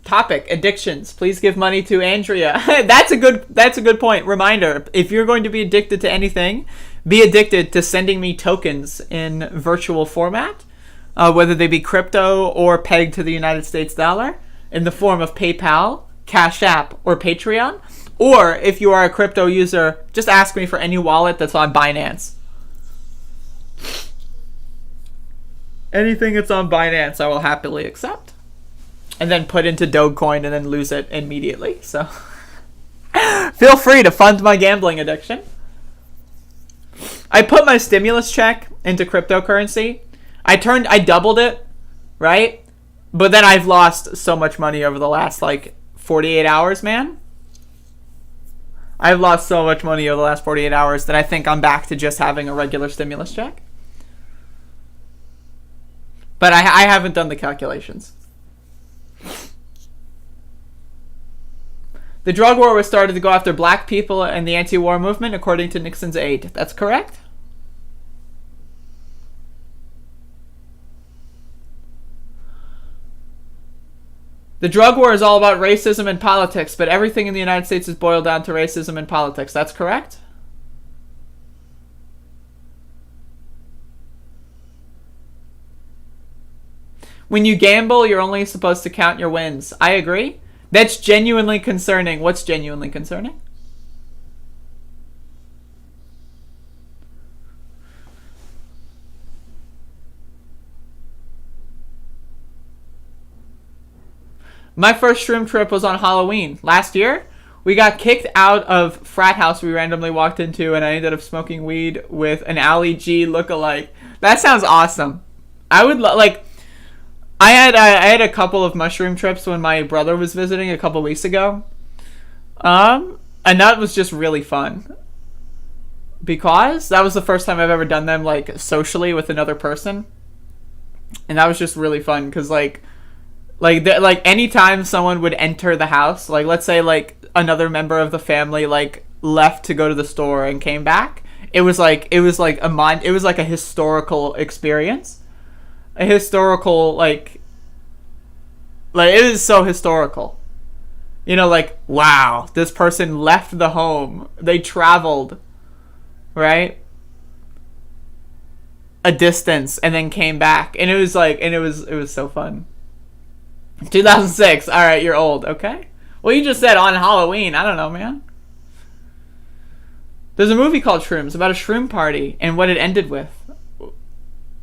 Speaker 7: Topic: addictions. Please give money to Andrea. That's a good point. Reminder: if you're going to be addicted to anything, be addicted to sending me tokens in virtual format, whether they be crypto or pegged to the United States dollar, in the form of PayPal, Cash App, or Patreon. Or if you are a crypto user, just ask me for any wallet that's on Binance. Anything that's on Binance, I will happily accept. And then put into Dogecoin and then lose it immediately. So feel free to fund my gambling addiction. I put my stimulus check into cryptocurrency. I doubled it, right? But then I've lost so much money over the last 48 hours, man. I've lost so much money over the last 48 hours that I think I'm back to just having a regular stimulus check. But I haven't done the calculations. The drug war was started to go after black people and the anti-war movement, according to Nixon's aide. That's correct? The drug war is all about racism and politics, but everything in the United States is boiled down to racism and politics. That's correct? When you gamble, you're only supposed to count your wins. I agree. That's genuinely concerning. What's genuinely concerning? My first shroom trip was on Halloween. Last year, we got kicked out of frat house we randomly walked into, and I ended up smoking weed with an Ali G lookalike. That sounds awesome. I would I had a couple of mushroom trips when my brother was visiting a couple weeks ago. And that was just really fun. Because that was the first time I've ever done them socially with another person. And that was just really fun because anytime someone would enter the house, let's say another member of the family left to go to the store and came back, it was like a historical experience. A historical it is so historical. Wow, this person left the home. They traveled, right? A distance and then came back. And it was so fun. 2006. All right, you're old. Okay. Well, you just said on Halloween. I don't know, man. There's a movie called Shrooms about a shroom party and what it ended with.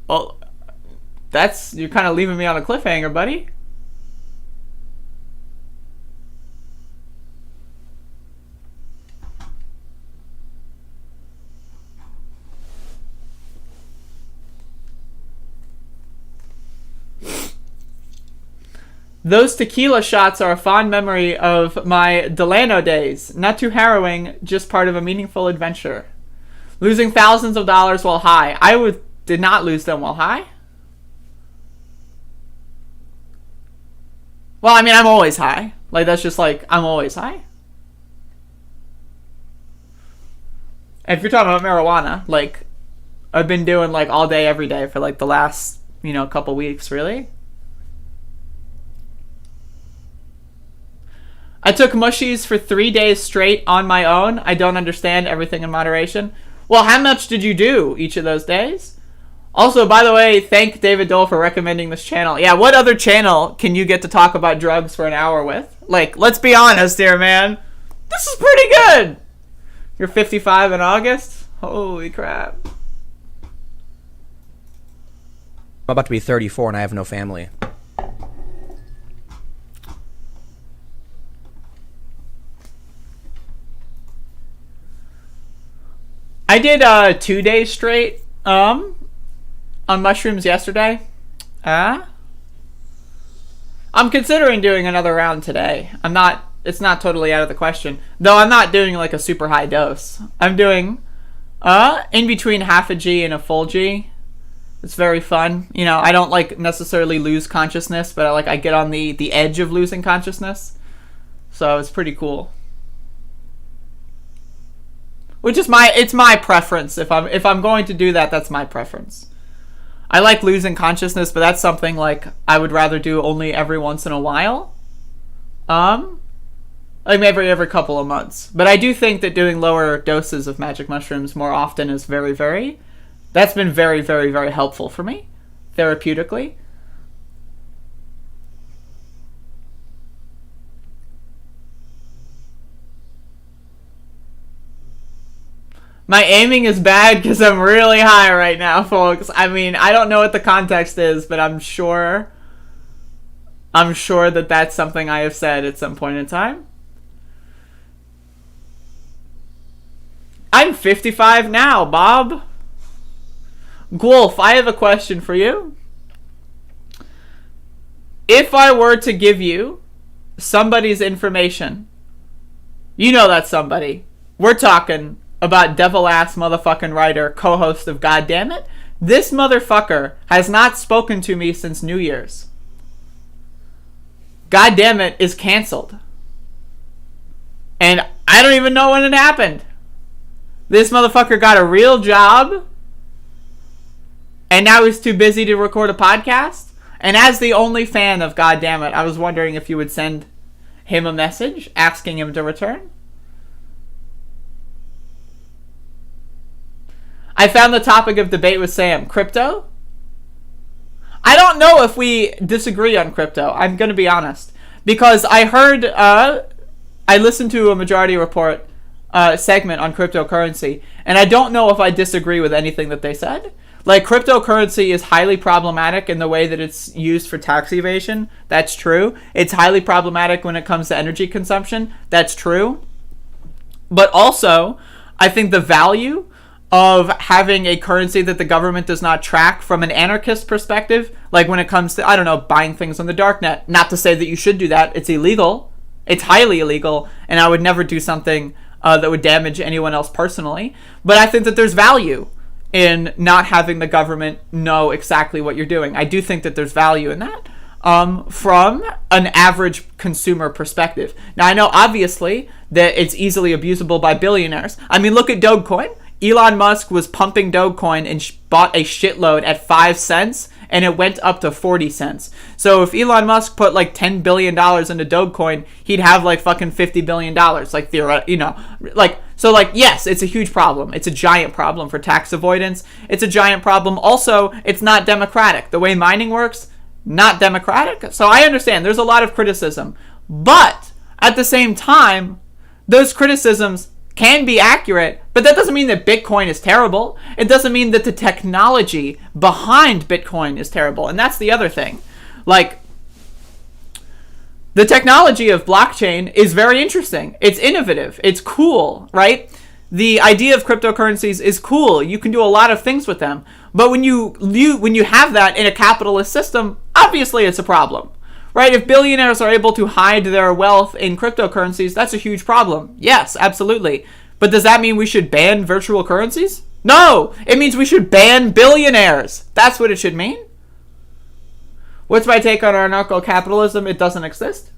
Speaker 7: Well, you're kind of leaving me on a cliffhanger, buddy. Those tequila shots are a fond memory of my Delano days. Not too harrowing, just part of a meaningful adventure. Losing thousands of dollars while high. Did not lose them while high. Well, I mean, I'm always high. That's just I'm always high. If you're talking about marijuana, I've been doing all day, every day for the last, couple weeks, really. I took mushies for 3 days straight on my own. I don't understand everything in moderation. Well, how much did you do each of those days? Also, by the way, thank David Dole for recommending this channel. Yeah, what other channel can you get to talk about drugs for an hour with? Let's be honest here, man. This is pretty good. You're 55 in August? Holy crap.
Speaker 8: I'm about to be 34 and I have no family.
Speaker 7: I did 2 days straight on mushrooms yesterday. I'm considering doing another round today. It's not totally out of the question. Though I'm not doing a super high dose. I'm doing in between half a G and a full G. It's very fun. I don't necessarily lose consciousness, but I get on the edge of losing consciousness. So it's pretty cool. Which is it's my preference. If I'm going to do that, that's my preference. I like losing consciousness, but that's something I would rather do only every once in a while. Maybe every couple of months. But I do think that doing lower doses of magic mushrooms more often is that's been very, very, very helpful for me, therapeutically. My aiming is bad because I'm really high right now, folks. I mean, I don't know what the context is, but I'm sure that that's something I have said at some point in time. I'm 55 now, Bob. Gwolf, I have a question for you. If I were to give you somebody's information, you know that somebody. We're talking about devil-ass motherfucking writer, co-host of Goddammit. This motherfucker has not spoken to me since New Year's. Goddammit is canceled. And I don't even know when it happened. This motherfucker got a real job, and now he's too busy to record a podcast. And as the only fan of Goddammit, I was wondering if you would send him a message asking him to return. I found the topic of debate with Sam. Crypto? I don't know if we disagree on crypto. I'm going to be honest. Because I heard, I listened to a Majority Report segment on cryptocurrency, and I don't know if I disagree with anything that they said. Like, cryptocurrency is highly problematic in the way that it's used for tax evasion. That's true. It's highly problematic when it comes to energy consumption. That's true. But also, I think the value of having a currency that the government does not track from an anarchist perspective, like when it comes to, I don't know, buying things on the darknet. Not to say that you should do that. It's illegal. It's highly illegal, and I would never do something that would damage anyone else personally. But I think that there's value in not having the government know exactly what you're doing. I do think that there's value in that from an average consumer perspective. Now, I know, obviously, that it's easily abusable by billionaires. I mean, look at Dogecoin. Elon Musk was pumping Dogecoin and bought a shitload at 5 cents, and it went up to 40 cents. So if Elon Musk put like $10 billion into Dogecoin, he'd have like fucking $50 billion. Like, you know, like, so like, yes, it's a huge problem. It's a giant problem for tax avoidance. It's a giant problem. Also, it's not democratic. The way mining works, not democratic. So I understand there's a lot of criticism, but at the same time, those criticisms can be accurate, but that doesn't mean that Bitcoin is terrible. It doesn't mean that the technology behind Bitcoin is terrible. And that's the other thing. Like, the technology of blockchain is very interesting. It's innovative. It's cool, right? The idea of cryptocurrencies is cool. You can do a lot of things with them. But when you have that in a capitalist system, obviously it's a problem. Right? If billionaires are able to hide their wealth in cryptocurrencies, that's a huge problem. Yes, absolutely. But does that mean we should ban virtual currencies? No! It means we should ban billionaires. That's what it should mean. What's my take on anarcho-capitalism? It doesn't exist.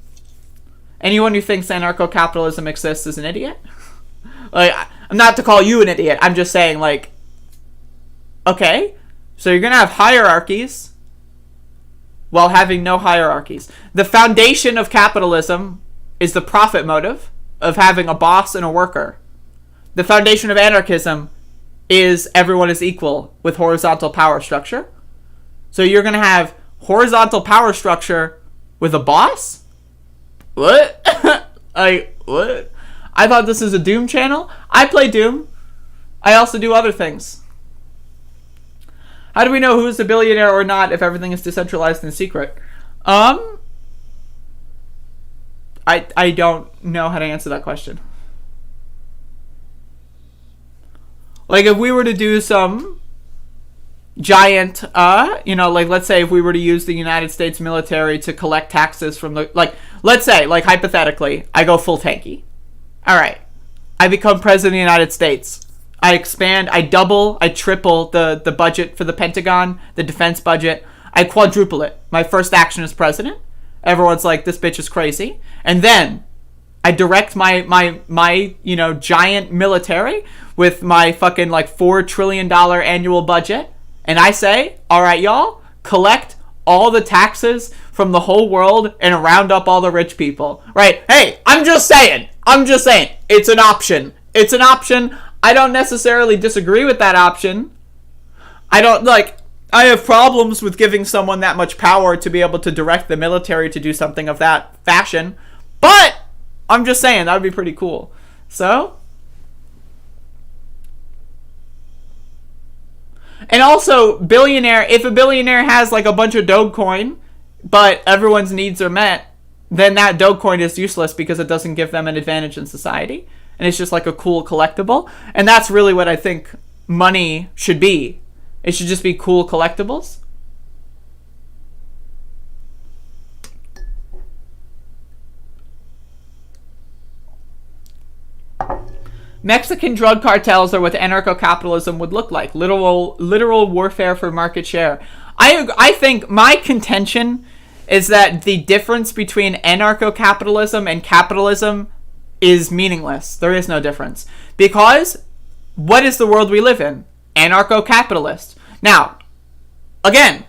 Speaker 7: Anyone who thinks anarcho-capitalism exists is an idiot. Like, I'm not to call you an idiot. I'm just saying, like, okay, so you're going to have hierarchies while having no hierarchies. The foundation of capitalism is the profit motive of having a boss and a worker. The foundation of anarchism is everyone is equal with horizontal power structure. So you're going to have horizontal power structure with a boss? What? What? I thought this was a Doom channel. I play Doom. I also do other things. How do we know who's a billionaire or not if everything is decentralized and secret? I don't know how to answer that question. Like, if we were to do some giant, like, let's say if we were to use the United States military to collect taxes from the, like, let's say, like, hypothetically, I go full tanky. All right. I become president of the United States. I expand, I double, I triple the budget for the Pentagon, the defense budget. I quadruple it. My first action as president. Everyone's like, this bitch is crazy. And then I direct my giant military with my fucking like $4 trillion annual budget. And I say, all right, y'all, collect all the taxes from the whole world and round up all the rich people. Right? Hey, I'm just saying. It's an option. I don't necessarily disagree with that option. I have problems with giving someone that much power to be able to direct the military to do something of that fashion. But I'm just saying, that would be pretty cool. So, And also, billionaire, if a billionaire has like a bunch of Dogecoin, but everyone's needs are met, then that Dogecoin is useless because it doesn't give them an advantage in society. And it's just like a cool collectible. And that's really what I think money should be. It should just be cool collectibles. Mexican drug cartels are what anarcho-capitalism would look like. Literal warfare for market share. I think my contention is that the difference between anarcho-capitalism and capitalism is meaningless. There is no difference. Because what is the world we live in? Anarcho-capitalist. Now, again,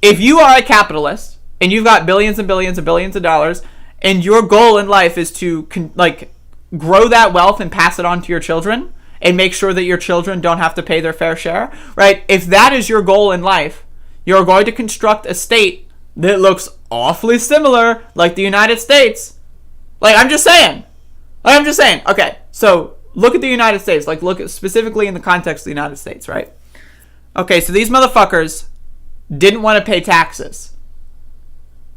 Speaker 7: if you are a capitalist and you've got billions and billions and billions of dollars and your goal in life is to grow that wealth and pass it on to your children and make sure that your children don't have to pay their fair share, right? If that is your goal in life, you're going to construct a state that looks awfully similar like the United States. I'm just saying. Okay, so look at the United States. Look at specifically in the context of the United States, right? Okay, so these motherfuckers didn't want to pay taxes,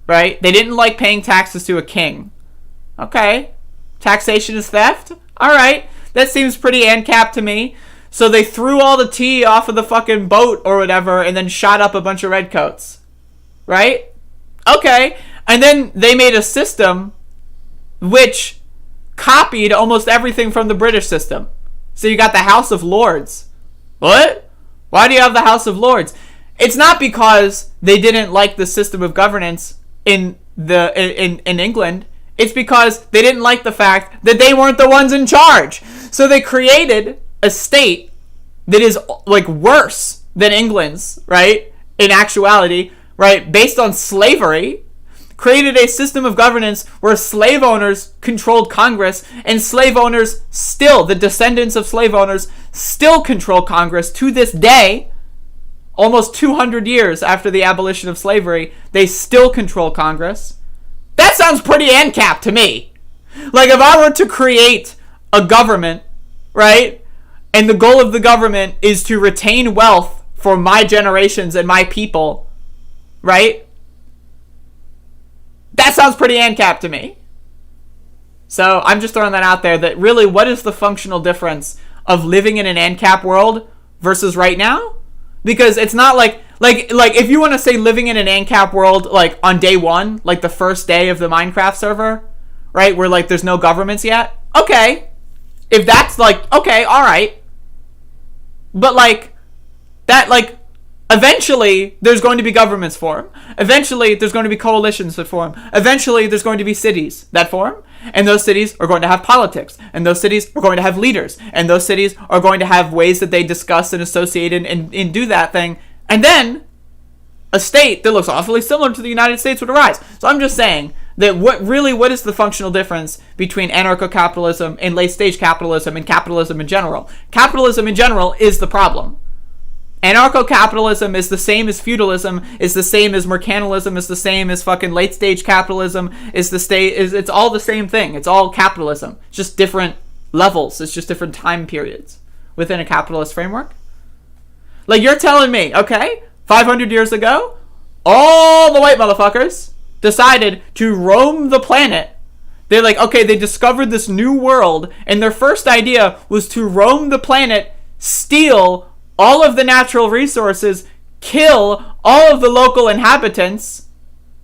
Speaker 7: right? They didn't like paying taxes to a king. Okay. Taxation is theft? Alright, that seems pretty ANCAP to me. So they threw all the tea off of the fucking boat or whatever and then shot up a bunch of redcoats. Right? Okay. And then they made a system which copied almost everything from the British system. So you got the House of Lords. What? Why do you have the House of Lords? It's not because they didn't like the system of governance in England. It's because they didn't like the fact that they weren't the ones in charge. So they created a state that is worse than England's, right? In actuality, right? Based on slavery. Created a system of governance where slave owners controlled Congress, and slave owners still, the descendants of slave owners, still control Congress to this day. Almost 200 years after the abolition of slavery, they still control Congress. That sounds pretty ANCAP to me. If I were to create a government, right, and the goal of the government is to retain wealth for my generations and my people, right? That sounds pretty ANCAP to me. So I'm just throwing that out there, that really, what is the functional difference of living in an ANCAP world versus right now? Because it's not like if you want to say living in an ANCAP world, on day one, the first day of the Minecraft server, right, where there's no governments yet, okay. If that's okay, all right. But that eventually there's going to be governments form. Eventually there's going to be coalitions that form. Eventually there's going to be cities that form, and those cities are going to have politics, and those cities are going to have leaders, and those cities are going to have ways that they discuss and associate and do that thing. And then a state that looks awfully similar to the United States would arise. So I'm just saying that what is the functional difference between anarcho-capitalism and late-stage capitalism and capitalism in general? Capitalism in general is the problem. Anarcho-capitalism is the same as feudalism, is the same as mercantilism, is the same as fucking late-stage capitalism, it's all the same thing. It's all capitalism. It's just different levels. It's just different time periods within a capitalist framework. You're telling me, okay, 500 years ago, all the white motherfuckers decided to roam the planet. They're they discovered this new world, and their first idea was to roam the planet, steal all of the natural resources, kill all of the local inhabitants,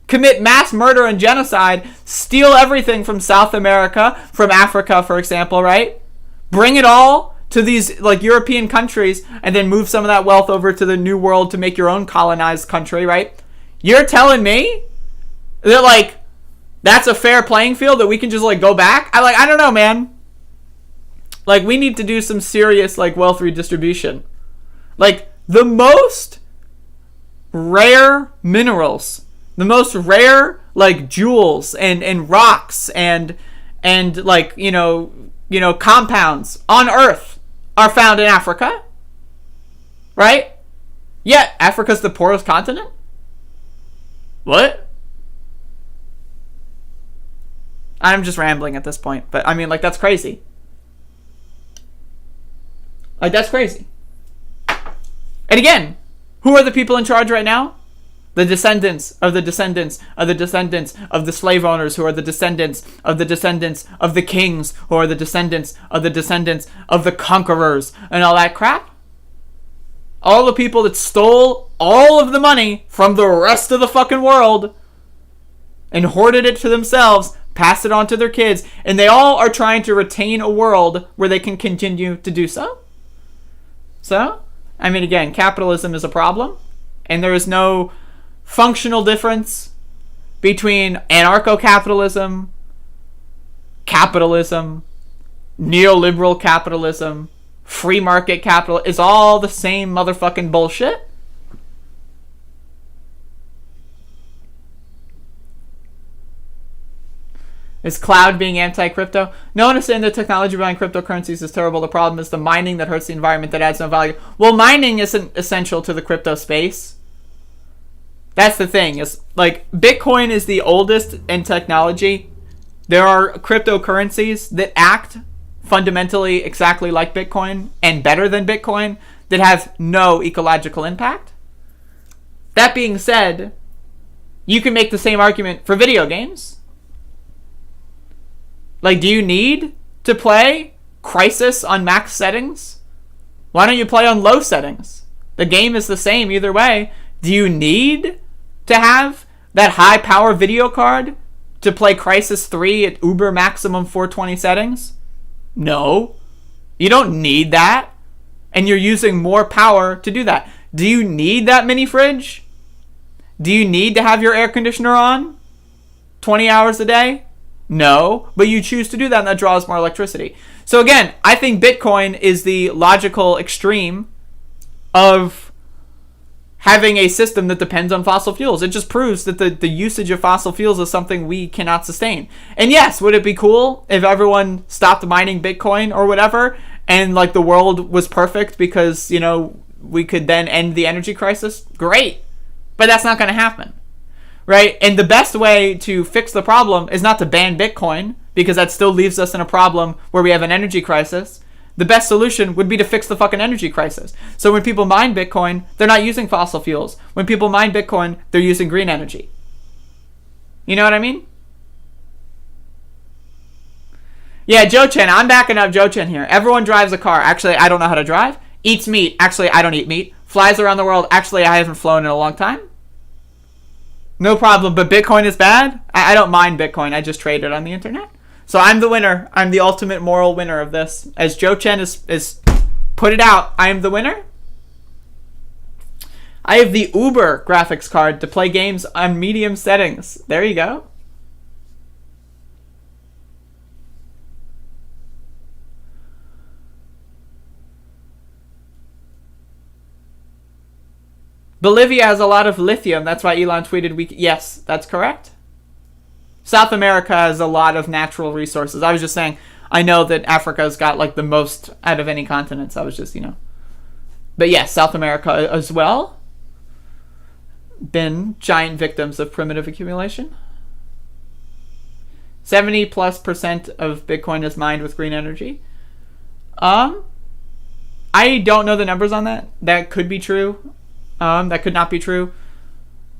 Speaker 7: commit mass murder and genocide, steal everything from South America, from Africa, for example, right? Bring it all to these European countries, and then move some of that wealth over to the New World to make your own colonized country, right? You're telling me that that's a fair playing field, that we can just go back? I don't know, man. We need to do some serious wealth redistribution. The most rare minerals, the most rare jewels and rocks and compounds on Earth are found in Africa, right? Yet Africa's the poorest continent. What? I'm just rambling at this point, but I mean, that's crazy. That's crazy. And again, who are the people in charge right now? The descendants of the descendants of the descendants of the slave owners, who are the descendants of the kings, who are the descendants of the conquerors, and all that crap. All the people that stole all of the money from the rest of the fucking world and hoarded it to themselves, passed it on to their kids, and they all are trying to retain a world where they can continue to do so. So, I mean, again, capitalism is a problem, and there is no functional difference between anarcho-capitalism, capitalism, neoliberal capitalism, free market capital. Is all the same motherfucking bullshit. Is cloud being anti-crypto? No one is saying the technology behind cryptocurrencies is terrible. The problem is the mining that hurts the environment, that adds no value. Well, mining isn't essential to the crypto space. That's the thing. Is like Bitcoin is the oldest in technology. There are cryptocurrencies that act fundamentally exactly like Bitcoin and better than Bitcoin that have no ecological impact. That being said, you can make the same argument for video games. Like, do you need to play Crisis on max settings? Why don't you play on low settings? The game is the same either way. Do you need to have that high power video card to play Crisis 3 at uber maximum 420 settings? No. You don't need that. And you're using more power to do that. Do you need that mini fridge? Do you need to have your air conditioner on 20 hours a day? No. But you choose to do that, and that draws more electricity. So again, I think Bitcoin is the logical extreme of having a system that depends on fossil fuels. It just proves that the usage of fossil fuels is something we cannot sustain. And yes, would it be cool if everyone stopped mining Bitcoin or whatever, and like the world was perfect because, you know, we could then end the energy crisis? Great. But that's not going to happen. Right? And the best way to fix the problem is not to ban Bitcoin, because that still leaves us in a problem where we have an energy crisis. The best solution would be to fix the fucking energy crisis. So when people mine Bitcoin, they're not using fossil fuels. When people mine Bitcoin, they're using green energy. You know what I mean? Yeah, Joe Chen. I'm backing up Joe Chen here. Everyone drives a car. Actually, I don't know how to drive. Eats meat. Actually, I don't eat meat. Flies around the world. Actually, I haven't flown in a long time. No problem. But Bitcoin is bad? I don't mind Bitcoin. I just trade it on the internet. So I'm the winner. I'm the ultimate moral winner of this. As Joe Chen is put it out, I am the winner. I have the Uber graphics card to play games on medium settings. There you go. Bolivia has a lot of lithium. That's why Elon tweeted, yes, that's correct. South America has a lot of natural resources. I was just saying, I know that Africa's got like the most out of any continent. So I was just, But yes, South America as well. Been giant victims of primitive accumulation. 70+% of Bitcoin is mined with green energy. I don't know the numbers on that. That could be true. That could not be true.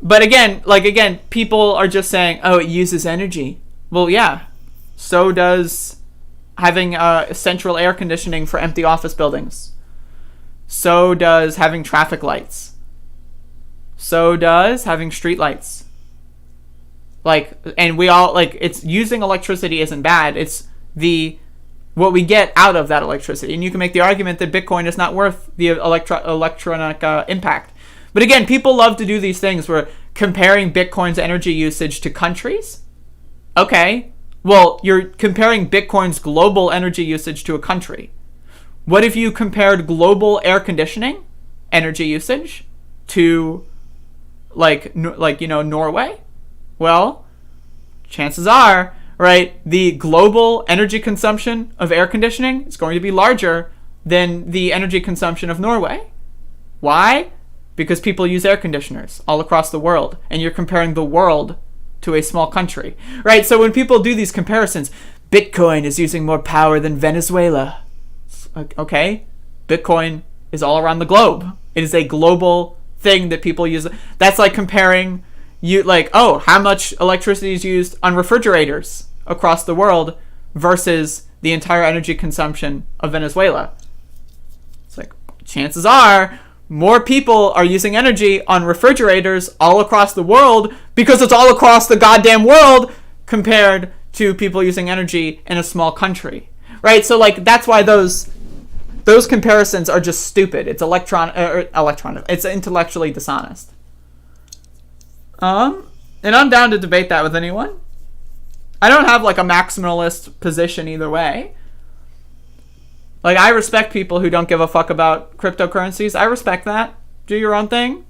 Speaker 7: But again, people are just saying, oh, it uses energy. Well, yeah. So does having central air conditioning for empty office buildings. So does having traffic lights. So does having street lights. And we all, it's using electricity isn't bad. It's what we get out of that electricity. And you can make the argument that Bitcoin is not worth the electronic impact. But again, people love to do these things where comparing Bitcoin's energy usage to countries. Okay, well, you're comparing Bitcoin's global energy usage to a country. What if you compared global air conditioning energy usage to, Norway? Well, chances are, right, the global energy consumption of air conditioning is going to be larger than the energy consumption of Norway. Why? Because people use air conditioners all across the world, and you're comparing the world to a small country, right? So when people do these comparisons, Bitcoin is using more power than Venezuela. Okay, Bitcoin is all around the globe. It is a global thing that people use. That's like comparing how much electricity is used on refrigerators across the world versus the entire energy consumption of Venezuela. It's like, chances are more people are using energy on refrigerators all across the world because it's all across the goddamn world compared to people using energy in a small country, right? So like that's why those comparisons are just stupid. It's electronic. It's intellectually dishonest. And I'm down to debate that with anyone. I don't have like a maximalist position either way. Like, I respect people who don't give a fuck about cryptocurrencies. I respect that. Do your own thing.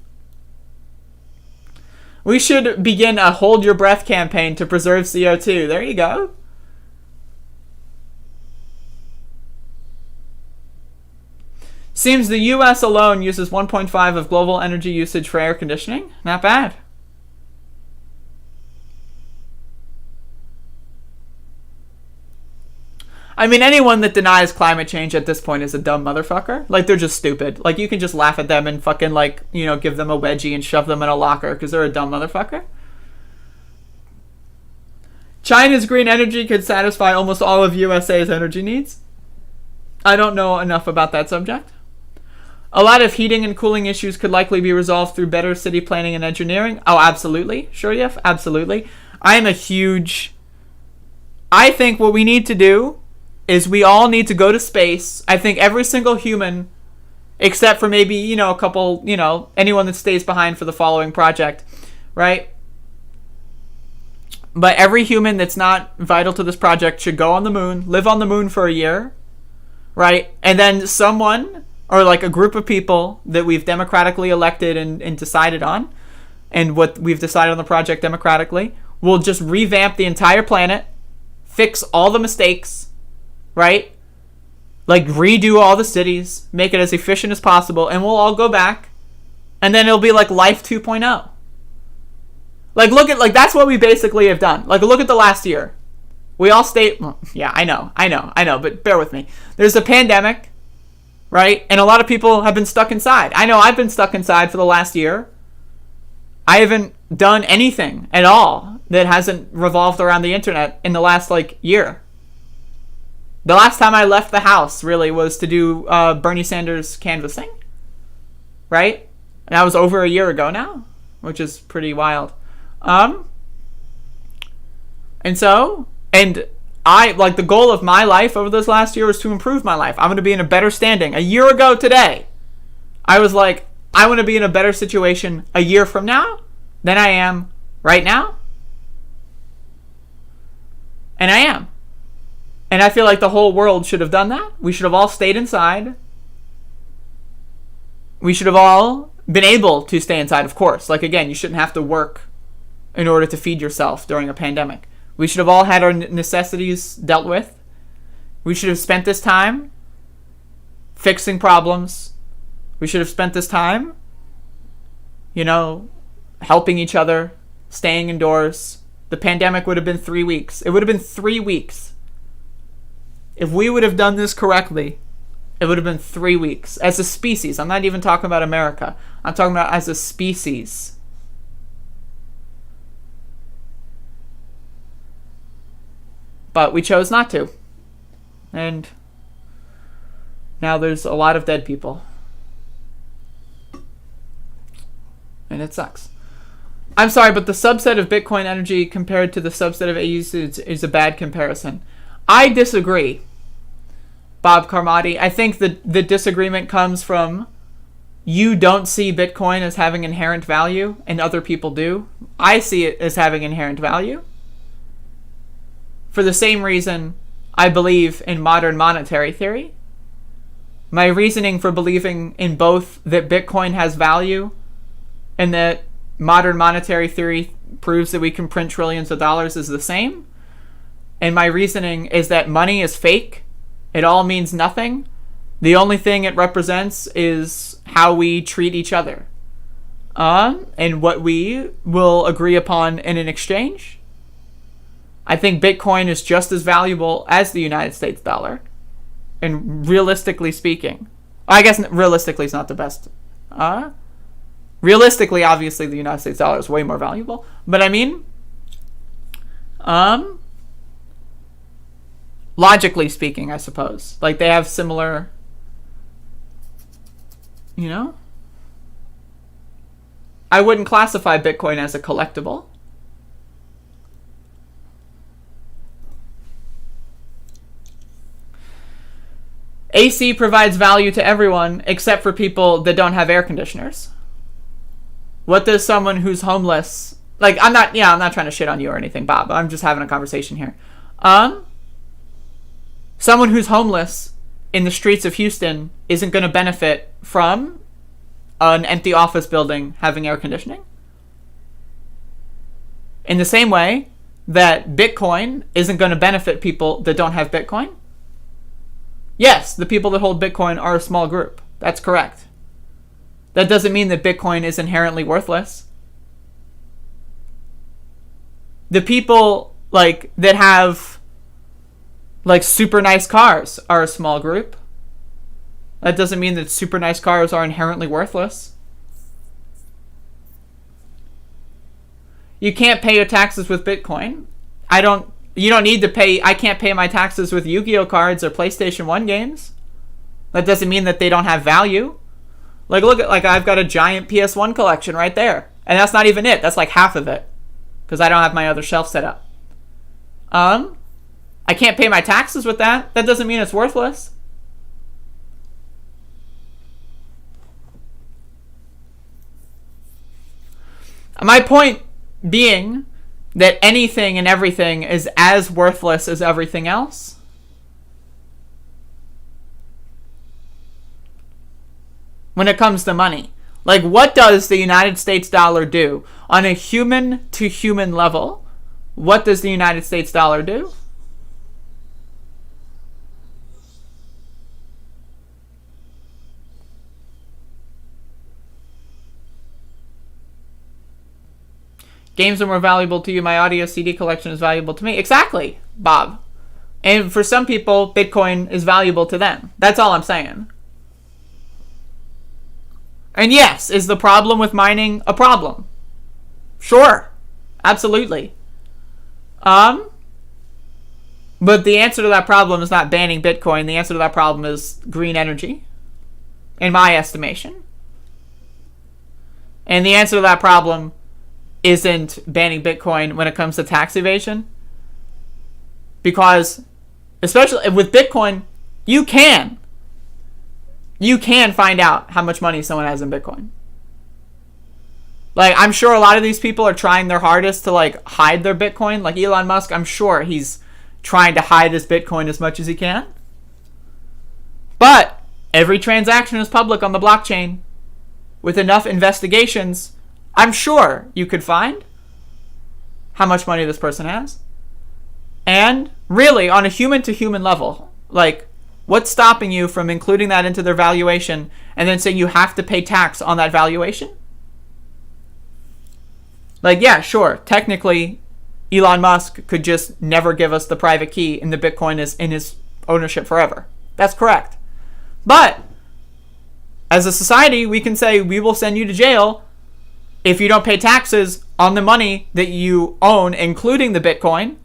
Speaker 7: We should begin a hold your breath campaign to preserve CO2. There you go. Seems the US alone uses 1.5 of global energy usage for air conditioning. Not bad. I mean, anyone that denies climate change at this point is a dumb motherfucker. Like, they're just stupid. Like, you can just laugh at them and fucking, like, you know, give them a wedgie and shove them in a locker because they're a dumb motherfucker. China's green energy could satisfy almost all of USA's energy needs. I don't know enough about that subject. A lot of heating and cooling issues could likely be resolved through better city planning and engineering. Oh, absolutely. Sure, Yef, absolutely. I think what we need to do is we all need to go to space. I think every single human, except for maybe, you know, a couple, you know, anyone that stays behind for the following project, right? But every human that's not vital to this project should go on the moon, live on the moon for a year, right? And then someone, or like a group of people that we've democratically elected and decided on, and what we've decided on the project democratically, will just revamp the entire planet, fix all the mistakes, right? Like, redo all the cities, make it as efficient as possible, and we'll all go back, and then it'll be like Life 2.0. Like, look at, like, that's what we basically have done. Like, look at the last year. We all stayed, well, yeah, I know, but bear with me. There's a pandemic, right? And a lot of people have been stuck inside. I know I've been stuck inside for the last year. I haven't done anything at all that hasn't revolved around the internet in the last, like, year. The last time I left the house, really, was to do Bernie Sanders canvassing, right? And that was over a year ago now, which is pretty wild. And I, like, the goal of my life over this last year was to improve my life. I'm going to be in a better standing. A year ago today, I was like, I want to be in a better situation a year from now than I am right now. And I am. And I feel like the whole world should have done that. We should have all stayed inside. We should have all been able to stay inside, of course. Like, again, you shouldn't have to work in order to feed yourself during a pandemic. We should have all had our necessities dealt with. We should have spent this time fixing problems. We should have spent this time, you know, helping each other, staying indoors. The pandemic would have been 3 weeks. It would have been 3 weeks. If we would have done this correctly, it would have been 3 weeks. As a species. I'm not even talking about America. I'm talking about as a species. But we chose not to. And now there's a lot of dead people. And it sucks. I'm sorry, but the subset of Bitcoin energy compared to the subset of AUs is a bad comparison. I disagree, Bob Carmody. I think the disagreement comes from you don't see Bitcoin as having inherent value and other people do. I see it as having inherent value. For the same reason I believe in modern monetary theory. My reasoning for believing in both that Bitcoin has value and that modern monetary theory proves that we can print trillions of dollars is the same. And my reasoning is that money is fake. It all means nothing. The only thing it represents is how we treat each other. And what we will agree upon in an exchange. I think Bitcoin is just as valuable as the United States dollar. And realistically speaking, I guess realistically is not the best Realistically, obviously, the United States dollar is way more valuable. But I mean, logically speaking, I suppose. Like, they have similar, you know? I wouldn't classify Bitcoin as a collectible. AC provides value to everyone except for people that don't have air conditioners. What does someone who's homeless... Like, I'm not trying to shit on you or anything, Bob. I'm just having a conversation here. Someone who's homeless in the streets of Houston isn't going to benefit from an empty office building having air conditioning. In the same way that Bitcoin isn't going to benefit people that don't have Bitcoin. Yes, the people that hold Bitcoin are a small group. That's correct. That doesn't mean that Bitcoin is inherently worthless. The people like that have like super nice cars are a small group. That doesn't mean that super nice cars are inherently worthless. You can't pay your taxes with Bitcoin. You don't need to pay. I can't pay my taxes with Yu-Gi-Oh cards or PlayStation 1 games. That doesn't mean that they don't have value. Like, look at, like, I've got a giant PS1 collection right there. And that's not even it. That's like half of it. Because I don't have my other shelf set up. I can't pay my taxes with that. That doesn't mean it's worthless. My point being that anything and everything is as worthless as everything else. When it comes to money. Like, what does the United States dollar do? On a human-to-human level, what does the United States dollar do? Games are more valuable to you. My audio CD collection is valuable to me. Exactly, Bob. And for some people, Bitcoin is valuable to them. That's all I'm saying. And yes, is the problem with mining a problem? Sure. Absolutely. But the answer to that problem is not banning Bitcoin. The answer to that problem is green energy, in my estimation. And the answer to that problem isn't banning Bitcoin when it comes to tax evasion. Because, especially with Bitcoin, you can find out how much money someone has in Bitcoin. Like, I'm sure a lot of these people are trying their hardest to, like, hide their Bitcoin. Like Elon Musk, I'm sure he's trying to hide his Bitcoin as much as he can. But every transaction is public on the blockchain. With enough investigations, I'm sure you could find how much money this person has. And really, on a human-to-human level, like, what's stopping you from including that into their valuation and then saying you have to pay tax on that valuation? Like, yeah, sure, technically, Elon Musk could just never give us the private key and the Bitcoin is in his ownership forever. That's correct. But as a society, we can say we will send you to jail if you don't pay taxes on the money that you own, including the Bitcoin.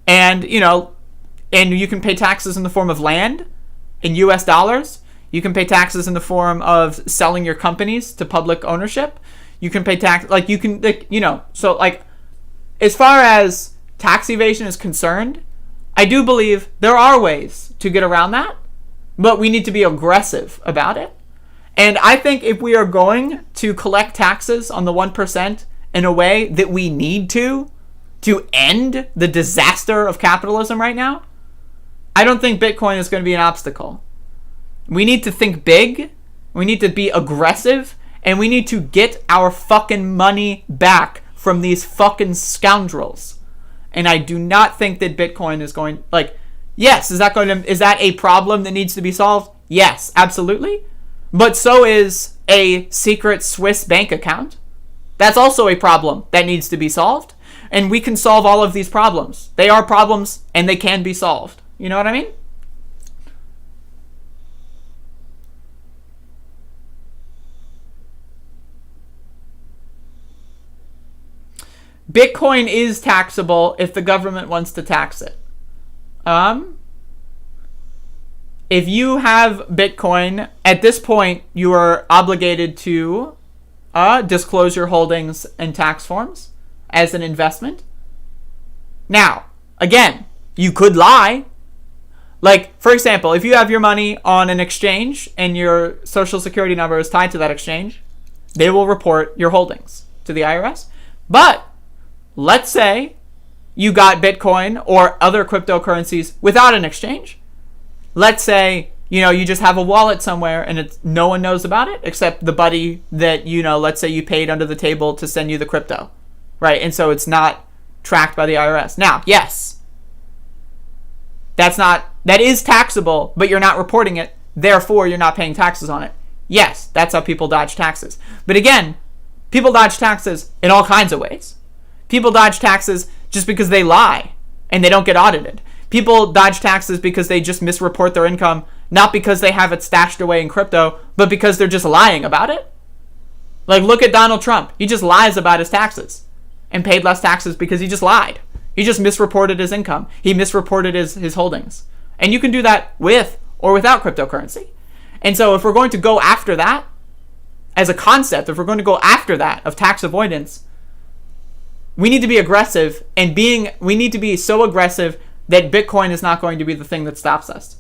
Speaker 7: And, you know, and you can pay taxes in the form of land in US dollars. You can pay taxes in the form of selling your companies to public ownership. You can pay tax, like, you can, like, you know, so, like, as far as tax evasion is concerned, I do believe there are ways to get around that, but we need to be aggressive about it. And I think if we are going to collect taxes on the 1% in a way that we need to end the disaster of capitalism right now, I don't think Bitcoin is going to be an obstacle. We need to think big, we need to be aggressive, and we need to get our fucking money back from these fucking scoundrels. And I do not think that Bitcoin is going, like, yes, is that a problem that needs to be solved? Yes, absolutely. But so is a secret Swiss bank account. That's also a problem that needs to be solved. And we can solve all of these problems. They are problems and they can be solved. You know what I mean? Bitcoin is taxable if the government wants to tax it. If you have Bitcoin, at this point, you are obligated to disclose your holdings and tax forms as an investment. Now, again, you could lie. Like, for example, if you have your money on an exchange and your social security number is tied to that exchange, they will report your holdings to the IRS. But let's say you got Bitcoin or other cryptocurrencies without an exchange. Let's say, you just have a wallet somewhere and no one knows about it except the buddy that, let's say you paid under the table to send you the crypto, right? And so it's not tracked by the IRS. Now, yes, that is taxable, but you're not reporting it. Therefore, you're not paying taxes on it. Yes, that's how people dodge taxes. But again, people dodge taxes in all kinds of ways. People dodge taxes just because they lie and they don't get audited. People dodge taxes because they just misreport their income, not because they have it stashed away in crypto, but because they're just lying about it. Like, look at Donald Trump. He just lies about his taxes and paid less taxes because he just lied. He just misreported his income. He misreported his holdings. And you can do that with or without cryptocurrency. And so if we're going to go after that as a concept, if we're going to go after that of tax avoidance, we need to be aggressive, and we need to be so aggressive that Bitcoin is not going to be the thing that stops us.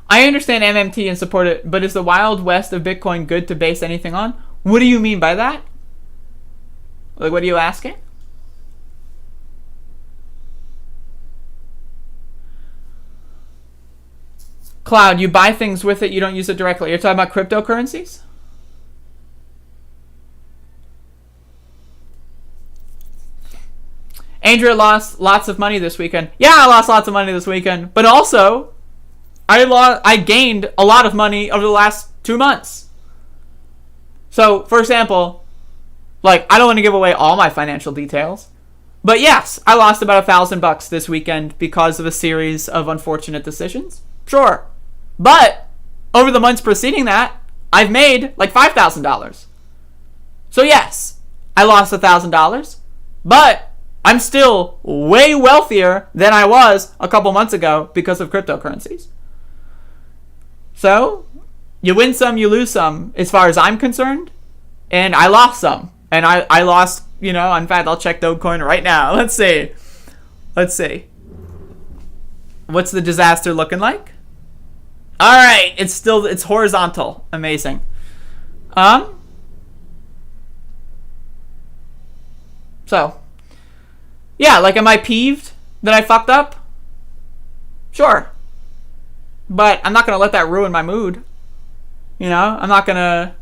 Speaker 7: I understand MMT and support it, but is the Wild West of Bitcoin good to base anything on? What do you mean by that? Like, what are you asking? Cloud, you buy things with it, you don't use it directly. You're talking about cryptocurrencies? Andrea lost lots of money this weekend. Yeah, I lost lots of money this weekend. But also, I gained a lot of money over the last 2 months. So, for example, like, I don't want to give away all my financial details. But yes, I lost about $1,000 this weekend because of a series of unfortunate decisions. Sure. But over the months preceding that, I've made like $5,000. So yes, I lost $1,000, but I'm still way wealthier than I was a couple months ago because of cryptocurrencies. So you win some, you lose some, as far as I'm concerned. And I lost some. And I lost, in fact, I'll check Dogecoin right now. Let's see. What's the disaster looking like? All right, it's horizontal. Amazing. So, yeah, like, am I peeved that I fucked up? Sure. But I'm not going to let that ruin my mood. I'm not going to,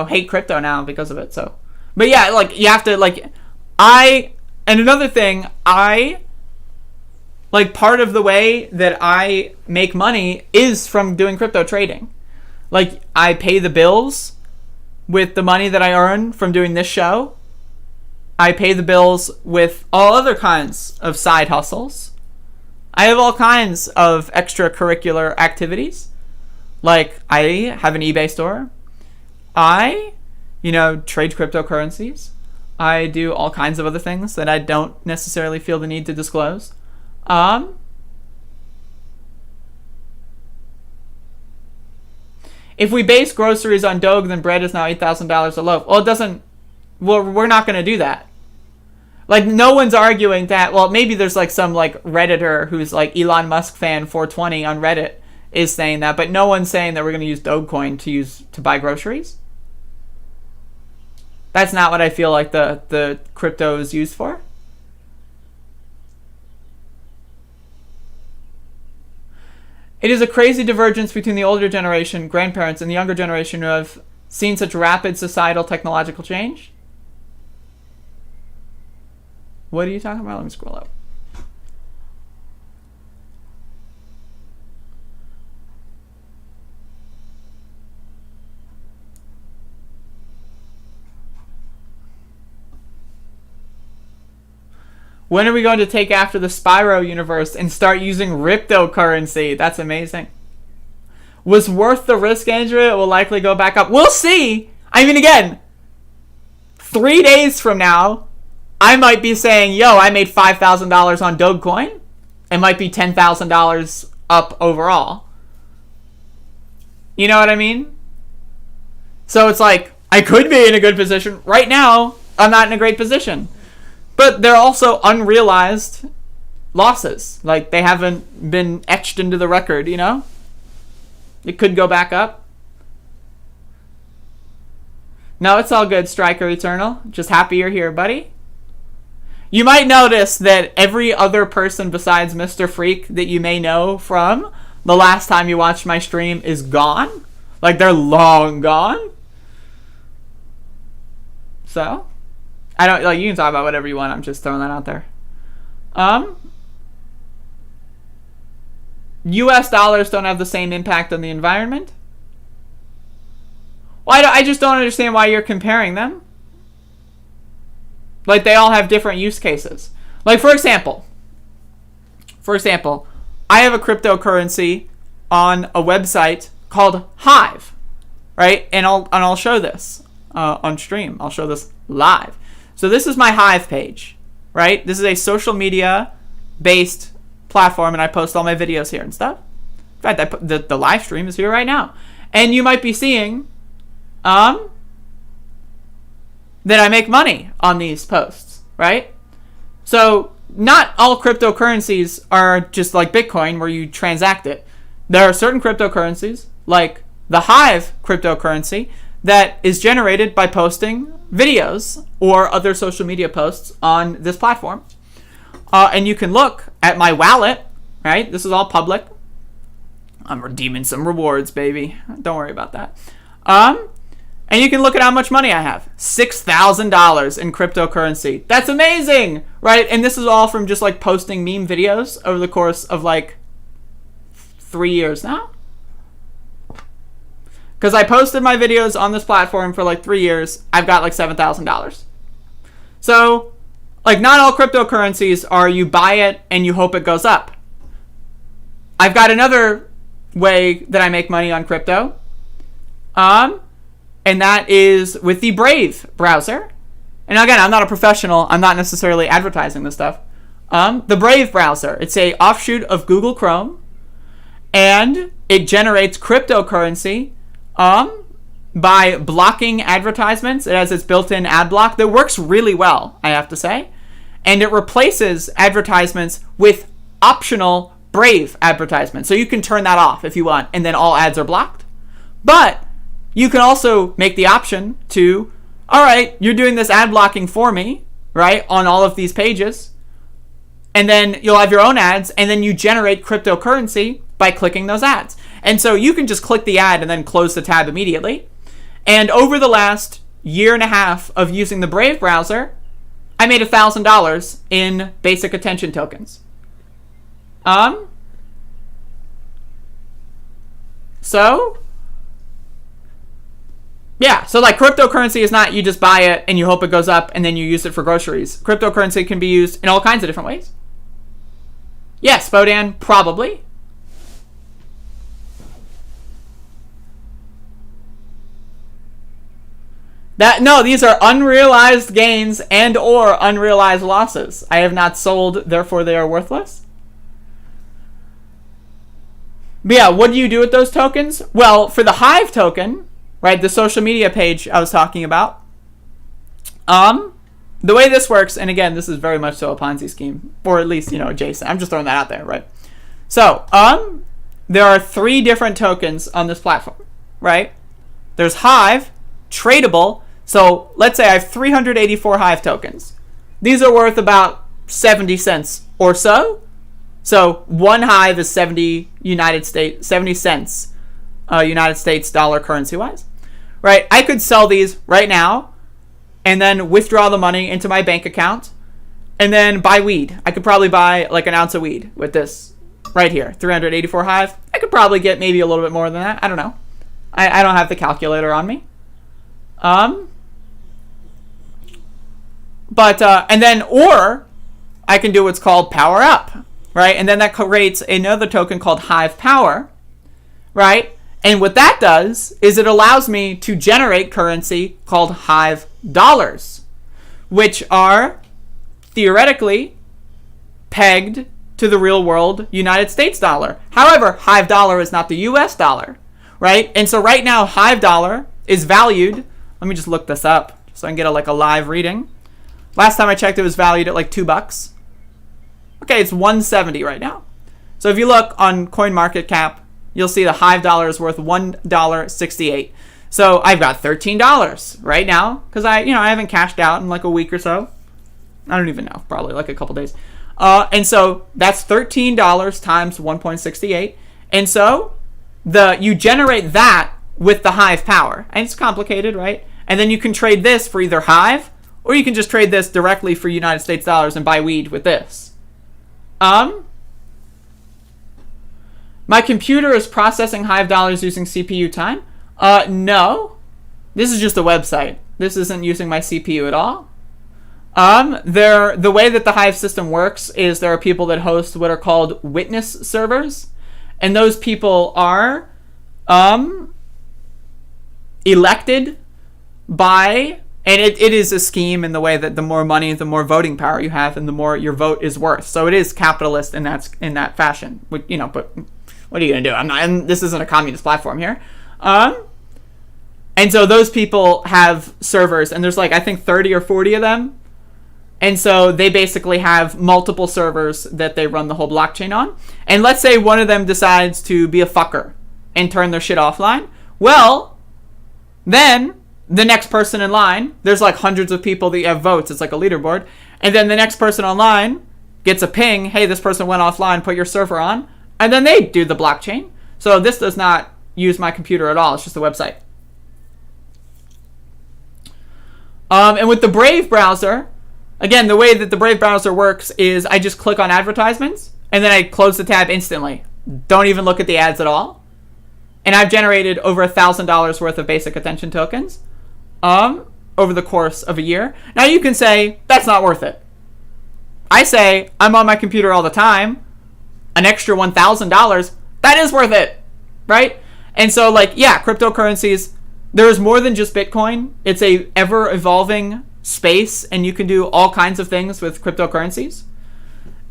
Speaker 7: hate crypto now because of it. So, but yeah, like, you have to, like, and another thing, like, part of the way that I make money is from doing crypto trading. Like, I pay the bills with the money that I earn from doing this show. I pay the bills with all other kinds of side hustles. I have all kinds of extracurricular activities. Like, I have an eBay store. I, trade cryptocurrencies. I do all kinds of other things that I don't necessarily feel the need to disclose. If we base groceries on Doge, then bread is now $8,000 a loaf. Well, we're not going to do that. Like, no one's arguing that. Well, maybe there's like some like Redditor who's like Elon Musk fan 420 on Reddit is saying that, but no one's saying that we're going to use Dogecoin to buy groceries. That's not what I feel like the crypto is used for. It is a crazy divergence between the older generation, grandparents, and the younger generation who have seen such rapid societal technological change. What are you talking about? Let me scroll up. When are we going to take after the Spyro universe and start using cryptocurrency? That's amazing. was worth the risk, Andrea. It will likely go back up. We'll see. I mean, again, 3 days from now, I might be saying, yo, I made $5,000 on Dogecoin. It might be $10,000 up overall. You know what I mean? So it's like, I could be in a good position. Right now, I'm not in a great position. But they're also unrealized losses. Like, they haven't been etched into the record, you know? It could go back up. No, it's all good, Striker Eternal. Just happy you're here, buddy. You might notice that every other person besides Mr. Freak that you may know from the last time you watched my stream is gone. Like, they're long gone. So, I don't, like, you can talk about whatever you want. I'm just throwing that out there. US dollars don't have the same impact on the environment. Well, I just don't understand why you're comparing them. Like, they all have different use cases. Like, for example, I have a cryptocurrency on a website called Hive, right? And I'll show this on stream. I'll show this live. So this is my Hive page, right? This is a social media based platform, and I post all my videos here and stuff. In fact, the live stream is here right now, and you might be seeing that I make money on these posts, right? So not all cryptocurrencies are just like Bitcoin where you transact it. There are certain cryptocurrencies, like the Hive cryptocurrency, that is generated by posting videos or other social media posts on this platform. And you can look at my wallet, right? This is all public. I'm redeeming some rewards, baby. Don't worry about that. And you can look at how much money I have. $6,000 in cryptocurrency. That's amazing, right? And this is all from just like posting meme videos over the course of like 3 years now. Because I posted my videos on this platform for like 3 years. I've got like $7,000. So, like, not all cryptocurrencies are you buy it and you hope it goes up. I've got another way that I make money on crypto. And that is with the Brave browser. And again, I'm not a professional. I'm not necessarily advertising this stuff. The Brave browser. It's a offshoot of Google Chrome. And it generates cryptocurrency by blocking advertisements. It has its built-in ad block that works really well, I have to say. And it replaces advertisements with optional Brave advertisements. So you can turn that off if you want, and then all ads are blocked. But you can also make the option to, all right, you're doing this ad blocking for me, right, on all of these pages. And then you'll have your own ads, and then you generate cryptocurrency by clicking those ads. And so you can just click the ad and then close the tab immediately. And over the last year and a half of using the Brave browser, I made $1,000 in basic attention tokens. So, yeah, so like cryptocurrency is not you just buy it and you hope it goes up and then you use it for groceries. Cryptocurrency can be used in all kinds of different ways. Yes, Bodan, probably. No, these are unrealized gains and or unrealized losses. I have not sold, therefore they are worthless. But yeah, what do you do with those tokens? Well, for the Hive token, right, the social media page I was talking about, the way this works, and again, this is very much so a Ponzi scheme, or at least, adjacent. I'm just throwing that out there, right? So, there are 3 different tokens on this platform, right? There's Hive, tradable. So let's say I have 384 Hive tokens. These are worth about 70 cents or so. So one Hive is 70 cents United States dollar currency wise, right? I could sell these right now and then withdraw the money into my bank account and then buy weed. I could probably buy like an ounce of weed with this right here, 384 Hive. I could probably get maybe a little bit more than that. I don't know. I don't have the calculator on me. And then, or I can do what's called power up, right? And then that creates another token called Hive Power, right? And what that does is it allows me to generate currency called Hive dollars, which are theoretically pegged to the real world United States dollar. However, Hive dollar is not the US dollar, right? And so right now, Hive dollar is valued. Let me just look this up so I can get a live reading. Last time I checked, it was valued at like $2. Okay, it's $1.70 right now. So if you look on CoinMarketCap, you'll see the Hive dollar is worth $1.68. So I've got $13 right now because I haven't cashed out in like a week or so. I don't even know, probably like a couple days. And so that's $13 times 1.68. And so you generate that with the Hive power. And it's complicated, right? And then you can trade this for either Hive, or you can just trade this directly for United States dollars and buy weed with this. My computer is processing Hive dollars using CPU time. No. This is just a website. This isn't using my CPU at all. The way that the Hive system works is there are people that host what are called witness servers, and those people are elected by, and it is a scheme in the way that the more money, the more voting power you have, and the more your vote is worth. So it is capitalist in that fashion. But what are you gonna do? And this isn't a communist platform here. And so those people have servers, and there's I think 30 or 40 of them. And so they basically have multiple servers that they run the whole blockchain on. And let's say one of them decides to be a fucker and turn their shit offline. Well, then the next person in line, there's hundreds of people that have votes. It's like a leaderboard. And then the next person online gets a ping, hey, this person went offline, put your server on. And then they do the blockchain. So this does not use my computer at all. It's just a website. And with the Brave browser, again, the way that the Brave browser works is I just click on advertisements, and then I close the tab instantly. Don't even look at the ads at all. And I've generated over $1,000 worth of basic attention tokens over the course of a year. Now you can say, that's not worth it. I say, I'm on my computer all the time. An extra $1,000, that is worth it, right? And so, cryptocurrencies, there's more than just Bitcoin. It's a ever-evolving space, and you can do all kinds of things with cryptocurrencies.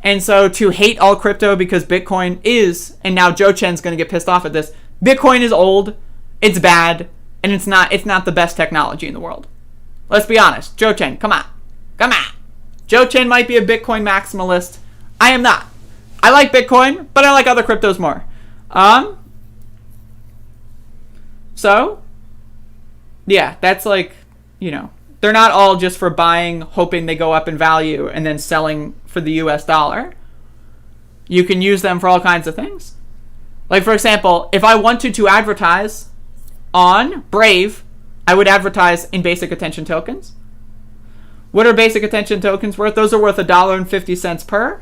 Speaker 7: And so to hate all crypto because Bitcoin is, and now Joe Chen's going to get pissed off at this, Bitcoin is old, it's bad, and it's not the best technology in the world. Let's be honest. Joe Chen, come on. Joe Chen might be a Bitcoin maximalist. I am not. I like Bitcoin, but I like other cryptos more. So, yeah, that's they're not all just for buying, hoping they go up in value, and then selling for the US dollar. You can use them for all kinds of things. For example, if I wanted to advertise on Brave, I would advertise in basic attention tokens. What are basic attention tokens worth? Those are worth $1.50 per.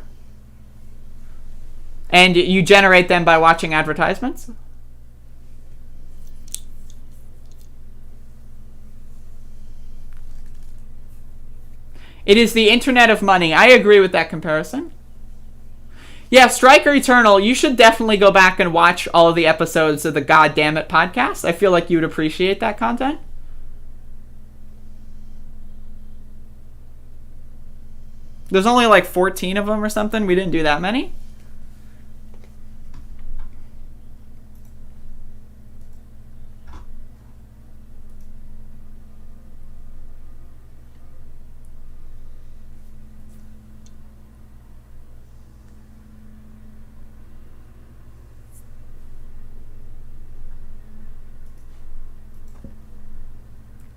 Speaker 7: And you generate them by watching advertisements. It is the internet of money. I agree with that comparison. Yeah, Striker Eternal, you should definitely go back and watch all of the episodes of the Goddammit podcast. I feel like you would appreciate that content. There's only 14 of them or something. We didn't do that many.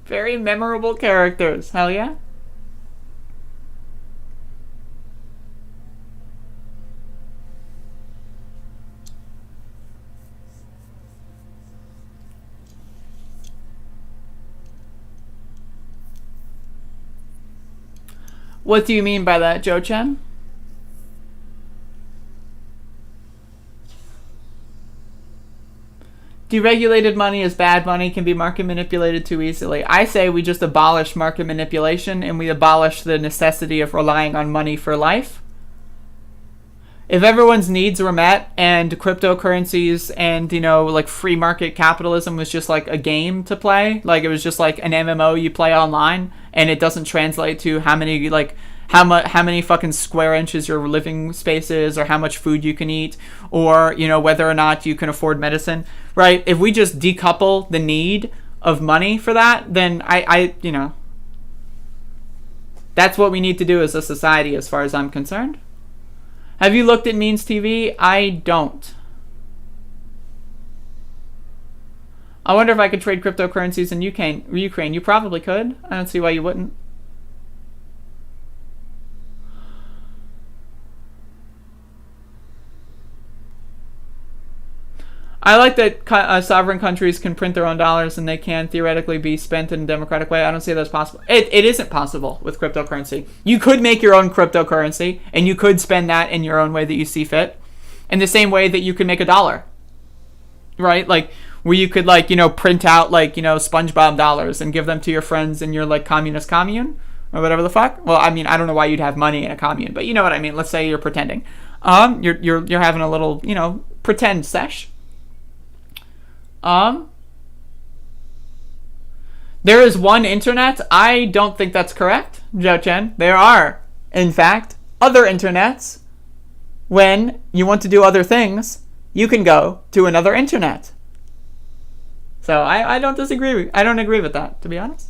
Speaker 7: Very memorable characters. Hell yeah. What do you mean by that, Joe Chen? Deregulated money is bad money, can be market manipulated too easily. I say we just abolish market manipulation and we abolish the necessity of relying on money for life. if everyone's needs were met and cryptocurrencies and, like free market capitalism was just like a game to play, like it was just like an MMO you play online and it doesn't translate to how many fucking square inches your living space is, or how much food you can eat, or, whether or not you can afford medicine, right? If we just decouple the need of money for that, then I that's what we need to do as a society as far as I'm concerned. Have you looked at Means TV? I don't. I wonder if I could trade cryptocurrencies in Ukraine. You probably could. I don't see why you wouldn't. I like that sovereign countries can print their own dollars and they can theoretically be spent in a democratic way. I don't see that as possible. It isn't possible with cryptocurrency. You could make your own cryptocurrency and you could spend that in your own way that you see fit. In the same way that you could make a dollar. Right? Like, where you could, print out, SpongeBob dollars and give them to your friends in your, communist commune or whatever the fuck. Well, I mean, I don't know why you'd have money in a commune, but you know what I mean. Let's say you're pretending. You're having a little, pretend sesh. There is one internet. I don't think that's correct, Joe Chen. There are, in fact, other internets. When you want to do other things, you can go to another internet. So I don't disagree. I don't agree with that, to be honest.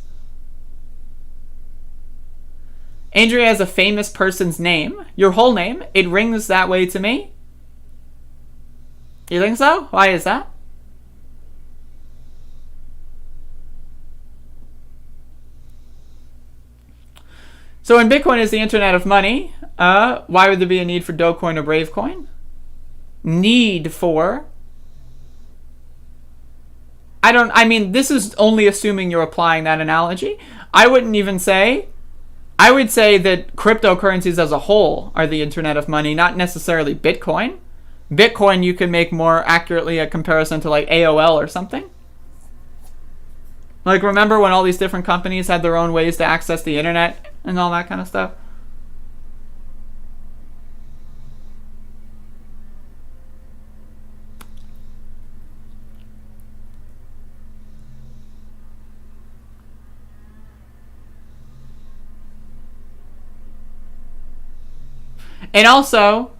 Speaker 7: Andrea has a famous person's name. Your whole name. It rings that way to me. You think so? Why is that? So when Bitcoin is the internet of money, why would there be a need for Dogecoin or Bravecoin? Need for? This is only assuming you're applying that analogy. I would say that cryptocurrencies as a whole are the internet of money, not necessarily Bitcoin. Bitcoin, you can make more accurately a comparison to AOL or something. Remember when all these different companies had their own ways to access the internet and all that kind of stuff? And also,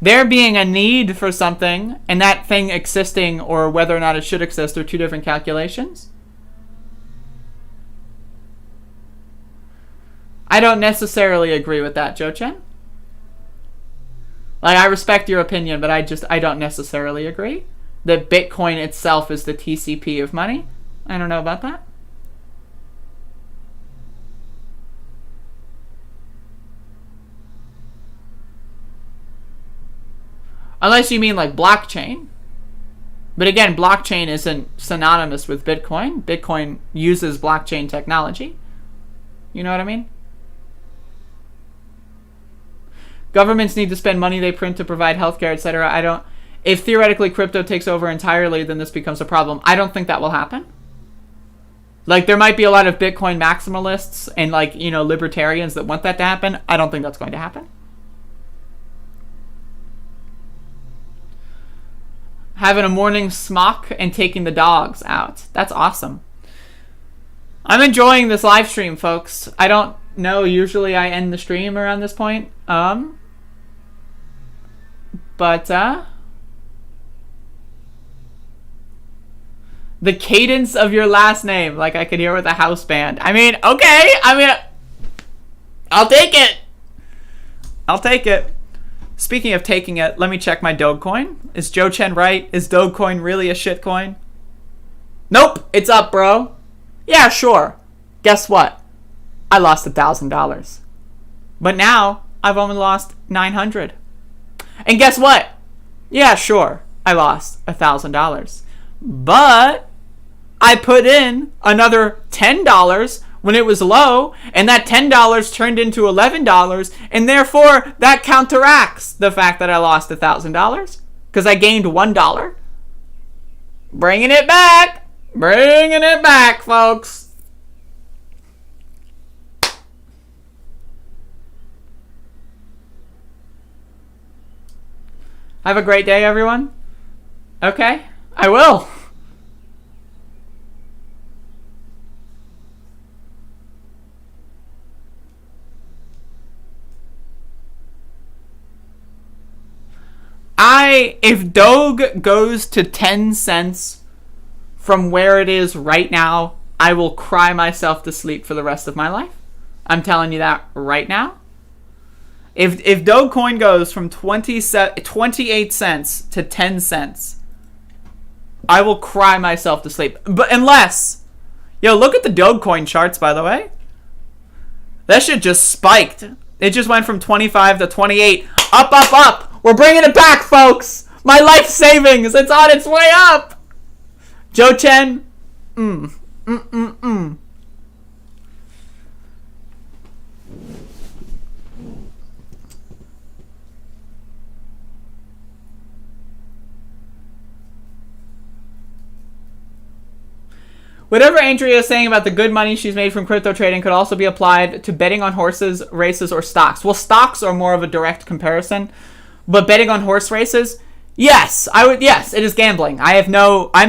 Speaker 7: there being a need for something and that thing existing or whether or not it should exist are two different calculations. I don't necessarily agree with that, Joe Chen. I respect your opinion, but I don't necessarily agree that Bitcoin itself is the TCP of money. I don't know about that. Unless you mean blockchain. But again, blockchain isn't synonymous with Bitcoin. Bitcoin uses blockchain technology. You know what I mean? Governments need to spend money they print to provide healthcare, etc. If theoretically crypto takes over entirely, then this becomes a problem. I don't think that will happen. There might be a lot of Bitcoin maximalists and libertarians that want that to happen. I don't think that's going to happen. Having a morning smock and taking the dogs out. That's awesome. I'm enjoying this live stream, folks. I don't know. Usually I end the stream around this point. But the cadence of your last name, I could hear with a house band. Okay. I'll take it. Speaking of taking it, let me check my Dogecoin. Is Joe Chen right? Is Dogecoin really a shitcoin? Nope, it's up, bro. Yeah, sure. Guess what? I lost $1,000. But now, I've only lost $900. And guess what? Yeah, sure. I lost $1,000. But I put in another $10 when it was low, and that $10 turned into $11, and therefore that counteracts the fact that I lost $1,000 because I gained $1. Bringing it back, folks. Have a great day, everyone. Okay, I will. If Doge goes to 10 cents from where it is right now, I will cry myself to sleep for the rest of my life. I'm telling you that right now. If Dogecoin goes from 28 cents to 10 cents, I will cry myself to sleep. But unless, look at the Dogecoin charts, by the way. That shit just spiked. It just went from 25 to 28. Up, up, up. We're bringing it back, folks. My life savings. It's on its way up. Joe Chen. Whatever Andrea is saying about the good money she's made from crypto trading could also be applied to betting on horses, races, or stocks. Well, stocks are more of a direct comparison, but betting on horse races, yes, yes, it is gambling. I'm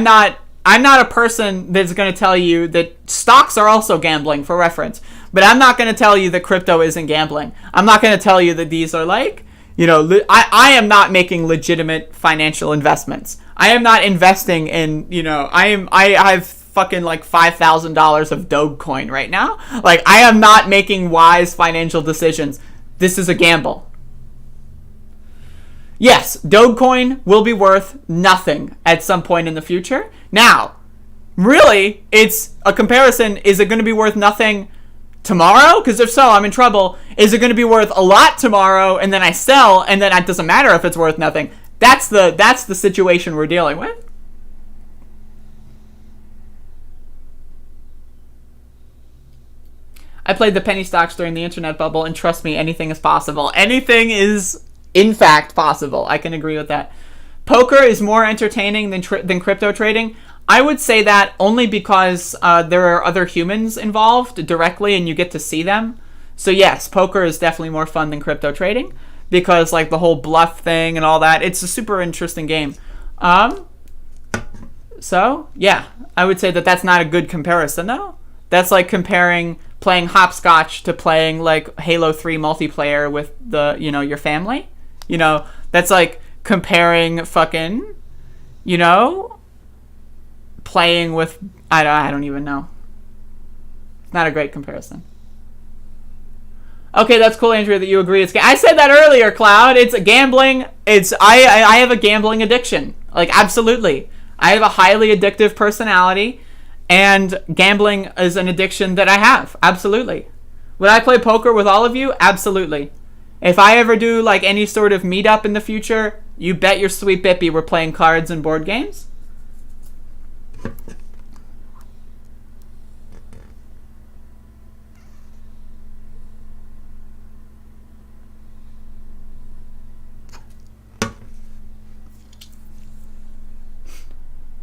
Speaker 7: not a person that's going to tell you that stocks are also gambling, for reference, but I'm not going to tell you that crypto isn't gambling. I'm not going to tell you that these are like, I am not making legitimate financial investments. I am not investing in, I have fucking like $5,000 of Dogecoin right now. Like, I am not making wise financial decisions. This is a gamble. Yes, Dogecoin will be worth nothing at some point in the future. Now, really, it's a comparison. Is it going to be worth nothing tomorrow? Because if so, I'm in trouble. Is it going to be worth a lot tomorrow and then I sell and then it doesn't matter if it's worth nothing? That's the situation we're dealing with. I played the penny stocks during the internet bubble, and trust me, anything is possible. Anything is, in fact, possible. I can agree with that. Poker is more entertaining than crypto trading. I would say that only because there are other humans involved directly, and you get to see them. So yes, poker is definitely more fun than crypto trading, because like the whole bluff thing and all that, it's a super interesting game. So yeah, I would say that that's not a good comparison though. That's like comparing playing hopscotch to playing like Halo 3 multiplayer with your family. That's like comparing fucking, playing with, I don't even know. It's not a great comparison. Okay, that's cool, Andrea, that you agree. I said that earlier, Cloud. It's gambling. I have a gambling addiction. Like, absolutely. I have a highly addictive personality, and gambling is an addiction that I have. Absolutely. Would I play poker with all of you? Absolutely. If I ever do like any sort of meetup in the future, you bet your sweet bippy we're playing cards and board games.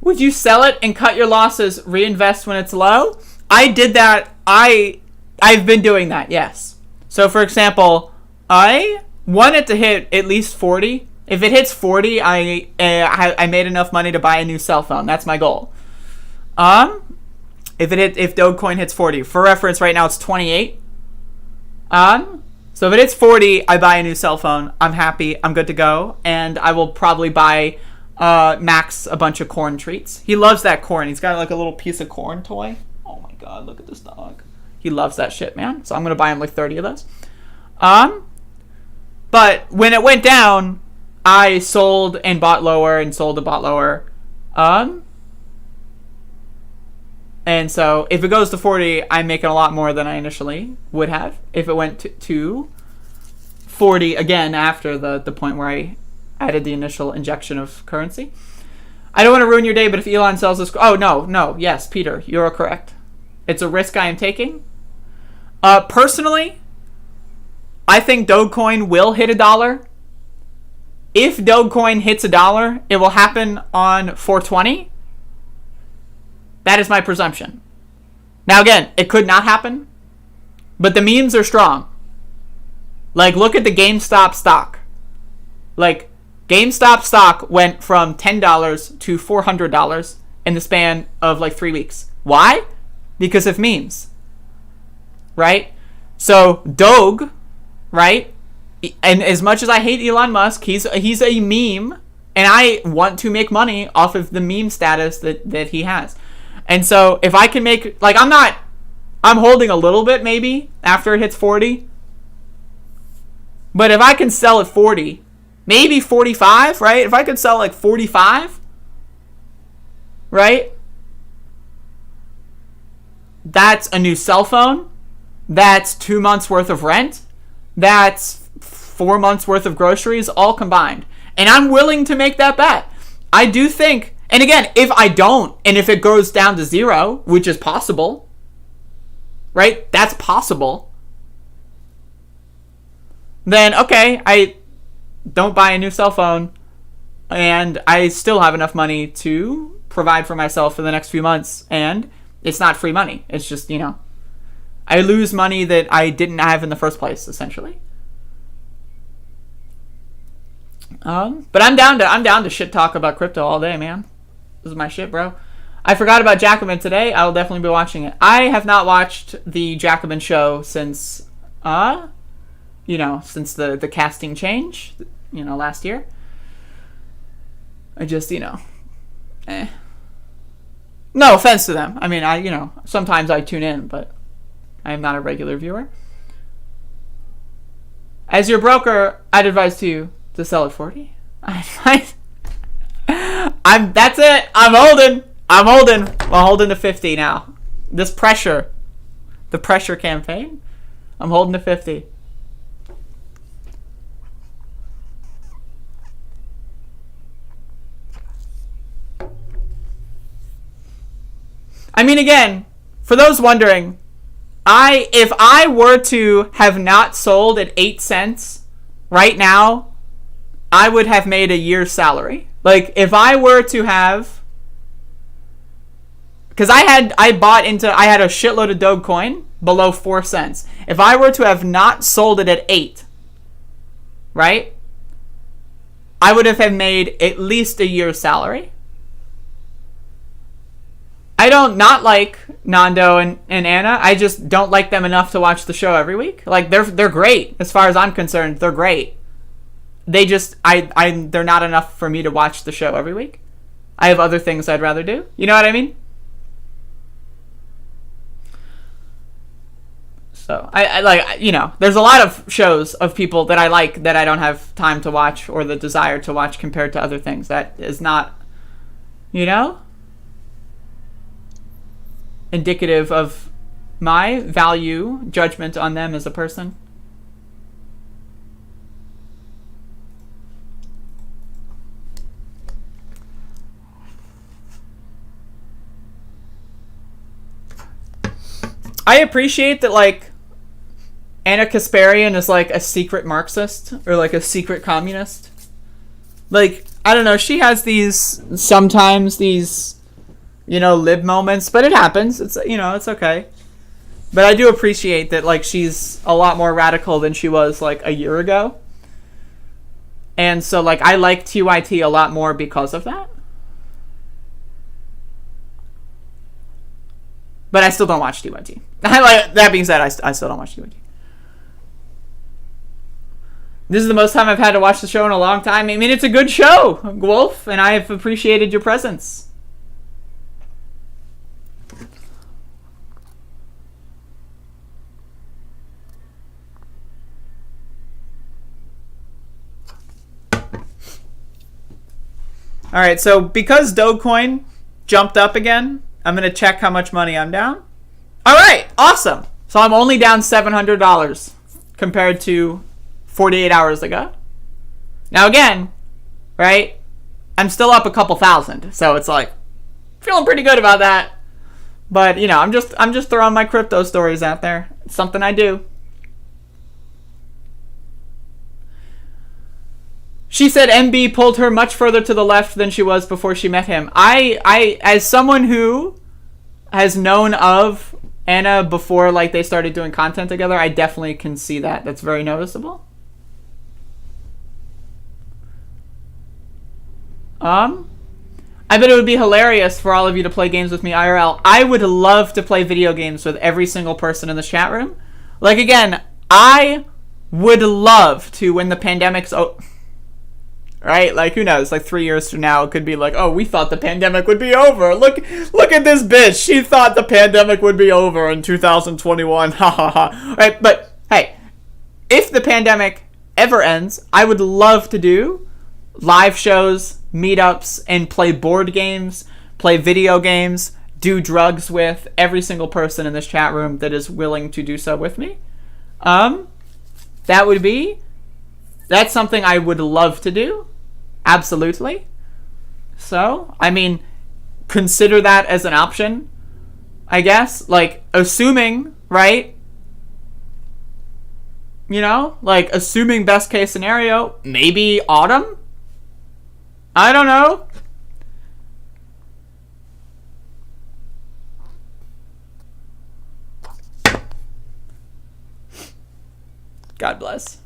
Speaker 7: Would you sell it and cut your losses, reinvest when it's low? I did that. I've been doing that, yes. So, for example, I want it to hit at least 40. If it hits 40, I made enough money to buy a new cell phone. That's my goal. If Dogecoin hits 40, for reference, right now it's 28. So if it hits 40, I buy a new cell phone. I'm happy. I'm good to go, and I will probably buy Max a bunch of corn treats. He loves that corn. He's got like a little piece of corn toy. Oh my god, look at this dog. He loves that shit, man. So I'm gonna buy him like 30 of those. But when it went down, I sold and bought lower and sold and bought lower. And so if it goes to 40, I'm making a lot more than I initially would have. If it went to 40 again after the point where I added the initial injection of currency. I don't want to ruin your day, but if Elon sells this... Oh, no. Yes, Peter, you're correct. It's a risk I am taking. Personally, I think Dogecoin will hit $1. If Dogecoin hits $1, it will happen on 420. That is my presumption. Now, again, it could not happen, but the memes are strong. Like, look at the GameStop stock. Like, GameStop stock went from $10 to $400 in the span of like 3 weeks. Why? Because of memes. Right? So Doge, right? And as much as I hate Elon Musk, he's a meme, and I want to make money off of the meme status that he has. And so if I can make, like, I'm holding a little bit maybe after it hits 40. But if I can sell at 40, maybe 45, right? If I could sell like 45, right? That's a new cell phone. That's 2 months worth of rent. That's 4 months worth of groceries all combined. And I'm willing to make that bet. I do think, and again, if I don't, and if it goes down to zero, which is possible, right? That's possible. Then, okay, I don't buy a new cell phone, and I still have enough money to provide for myself for the next few months, and it's not free money. It's just, I lose money that I didn't have in the first place, essentially. But I'm down to shit talk about crypto all day, man. This is my shit, bro. I forgot about Jacobin today. I will definitely be watching it. I have not watched the Jacobin show since, since the casting change, last year. I just, No offense to them. I mean, sometimes I tune in, but I am not a regular viewer. As your broker, I'd advise you to sell at 40. That's it. I'm holding. I'm holding to 50 now. The pressure campaign. I'm holding to 50. I mean, again, for those wondering, if I were to have not sold at 8 cents right now, I would have made a year's salary. Like, if I were to have, because I had a shitload of Dogecoin below 4 cents. If I were to have not sold it at 8, right, I would have made at least a year's salary. I don't not like Nando and Anna. I just don't like them enough to watch the show every week. Like, they're great as far as I'm concerned. They're great. They just they're not enough for me to watch the show every week. I have other things I'd rather do. You know what I mean? So I like, there's a lot of shows of people that I like that I don't have time to watch or the desire to watch compared to other things. That is not, indicative of my value judgment on them as a person. I appreciate that, like, Anna Kasparian is like a secret Marxist or like a secret communist. Like, I don't know, she has sometimes these lib moments, but it happens. It's, it's okay. But I do appreciate that, like, she's a lot more radical than she was like a year ago. And so, like, I like TYT a lot more because of that. But I still don't watch TYT. That being said, I still don't watch TYT. This is the most time I've had to watch the show in a long time. I mean, it's a good show, Wolf, and I have appreciated your presence. Alright, so because Dogecoin jumped up again, I'm going to check how much money I'm down. Alright, awesome. So I'm only down $700 compared to 48 hours ago. Now again, right, I'm still up a couple thousand. So it's like, feeling pretty good about that. But, I'm just throwing my crypto stories out there. It's something I do. She said MB pulled her much further to the left than she was before she met him. I as someone who has known of Anna before, like, they started doing content together, I definitely can see that. That's very noticeable. I bet it would be hilarious for all of you to play games with me IRL. I would love to play video games with every single person in this chat room. Like, again, I would love to, when the pandemic's right? Like, who knows? Like, 3 years from now, it could be like, oh, we thought the pandemic would be over. Look at this bitch. She thought the pandemic would be over in 2021. Ha ha ha. Right? But, hey, if the pandemic ever ends, I would love to do live shows, meetups, and play board games, play video games, do drugs with every single person in this chat room that is willing to do so with me. That's something I would love to do. Absolutely. So, I mean, consider that as an option, I guess. Like, assuming, right? You know, like, assuming best case scenario, maybe autumn? I don't know. God bless.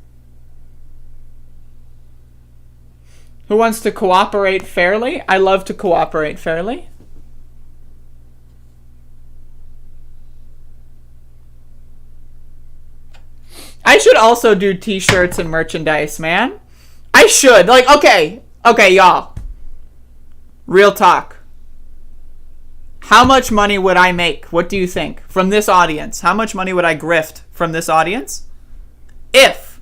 Speaker 7: Who wants to cooperate fairly? I love to cooperate fairly. I should also do t-shirts and merchandise, man. I should. Like, okay, y'all. Real talk. How much money would I make? What do you think? From this audience. How much money would I grift from this audience if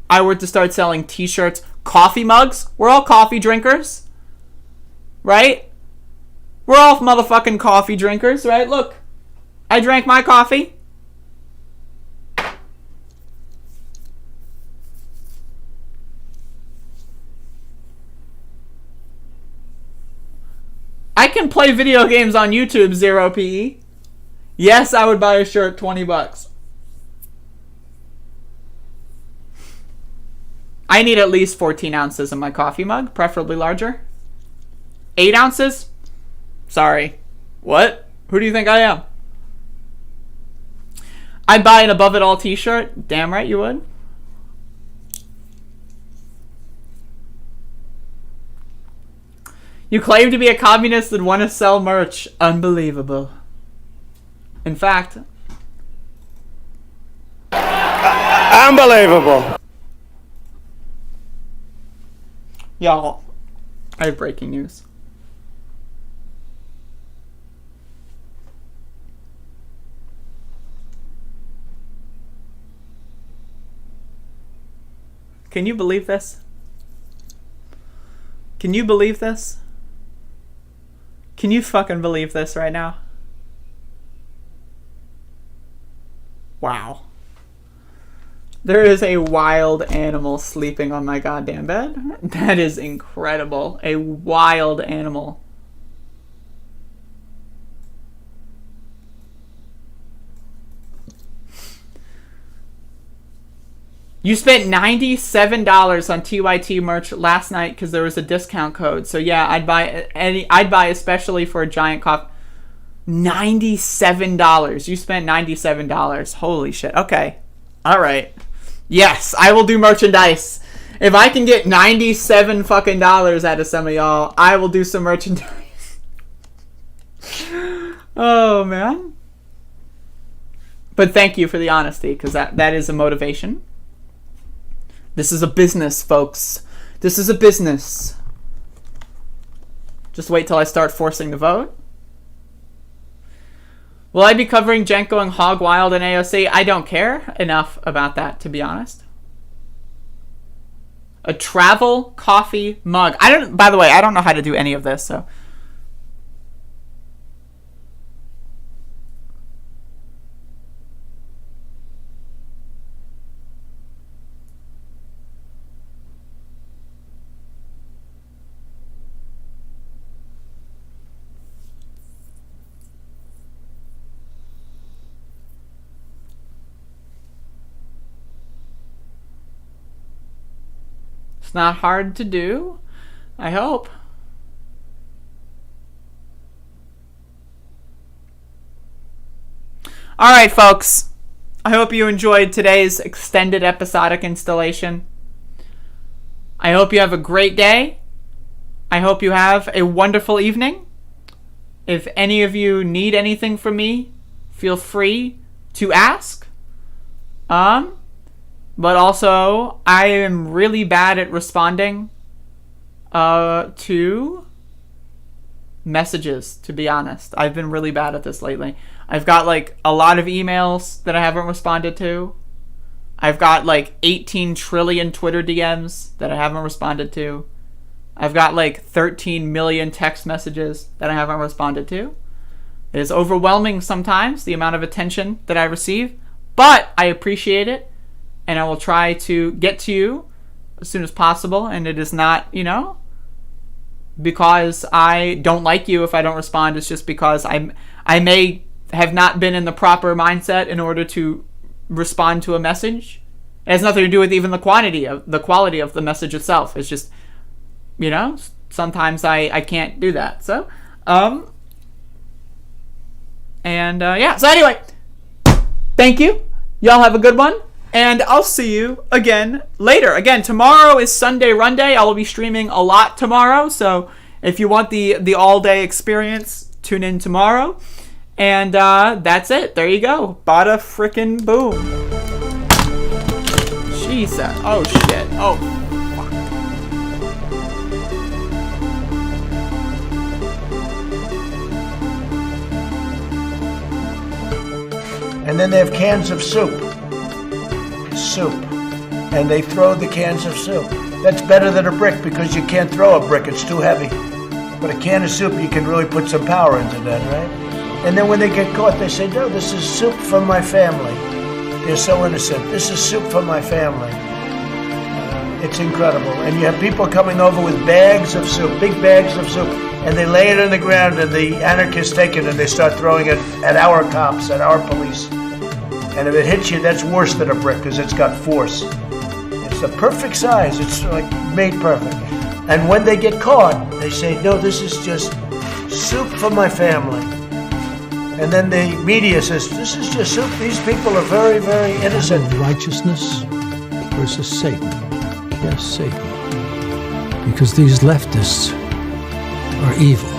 Speaker 7: I were to start selling t-shirts, coffee mugs? We're all coffee drinkers, right? We're all motherfucking coffee drinkers, right? Look, I drank my coffee. I can play video games on YouTube, 0 PE. Yes, I would buy a shirt, $20. I need at least 14 ounces in my coffee mug, preferably larger. 8 ounces? Sorry. What? Who do you think I am? I'd buy an Above It All t-shirt. Damn right you would. You claim to be a communist and want to sell merch. Unbelievable. In fact...
Speaker 2: Unbelievable.
Speaker 7: Y'all, I have breaking news. Can you believe this? Can you believe this? Can you fucking believe this right now? Wow. There is a wild animal sleeping on my goddamn bed. That is incredible. A wild animal. You spent $97 on TYT merch last night because there was a discount code. So yeah, I'd buy especially for a giant coffee. $97. You spent $97. Holy shit. Okay. All right. Yes, I will do merchandise. If I can get 97 fucking dollars out of some of y'all, I will do some merchandise. Oh, man. But thank you for the honesty, because that is a motivation. This is a business, folks. This is a business. Just wait till I start forcing the vote. Will I be covering Cenk going hog wild in AOC? I don't care enough about that, to be honest. A travel coffee mug. By the way, I don't know how to do any of this, so. It's not hard to do, I hope. Alright, folks. I hope you enjoyed today's extended episodic installation. I hope you have a great day. I hope you have a wonderful evening. If any of you need anything from me, feel free to ask. But also, I am really bad at responding to messages, to be honest. I've been really bad at this lately. I've got like a lot of emails that I haven't responded to. I've got like 18 trillion Twitter DMs that I haven't responded to. I've got like 13 million text messages that I haven't responded to. It is overwhelming sometimes, the amount of attention that I receive, but I appreciate it, and I will try to get to you as soon as possible, and it is not, because I don't like you if I don't respond. It's just because I may have not been in the proper mindset in order to respond to a message. It has nothing to do with even the quality of the message itself. It's just, sometimes I can't do that. So, so anyway, thank you. Y'all have a good one, and I'll see you again later. Again, tomorrow is Sunday Run Day. I will be streaming a lot tomorrow, so if you want the all-day experience, tune in tomorrow. And that's it. There you go. Bada frickin' boom. Jesus. Oh, shit. Oh, fuck.
Speaker 2: And then they have cans of soup. Soup. And they throw the cans of soup. That's better than a brick because you can't throw a brick. It's too heavy. But a can of soup, you can really put some power into that, right? And then when they get caught, they say, no, this is soup from my family. They're so innocent. This is soup from my family. It's incredible. And you have people coming over with bags of soup, big bags of soup, and they lay it on the ground, and the anarchists take it, and they start throwing it at our cops, at our police. And if it hits you, that's worse than a brick, because it's got force. It's the perfect size. It's like made perfect. And when they get caught, they say, no, this is just soup from my family. And then the media says, this is just soup. These people are very, very innocent.
Speaker 9: Righteousness versus Satan. Yes, Satan. Because these leftists are evil.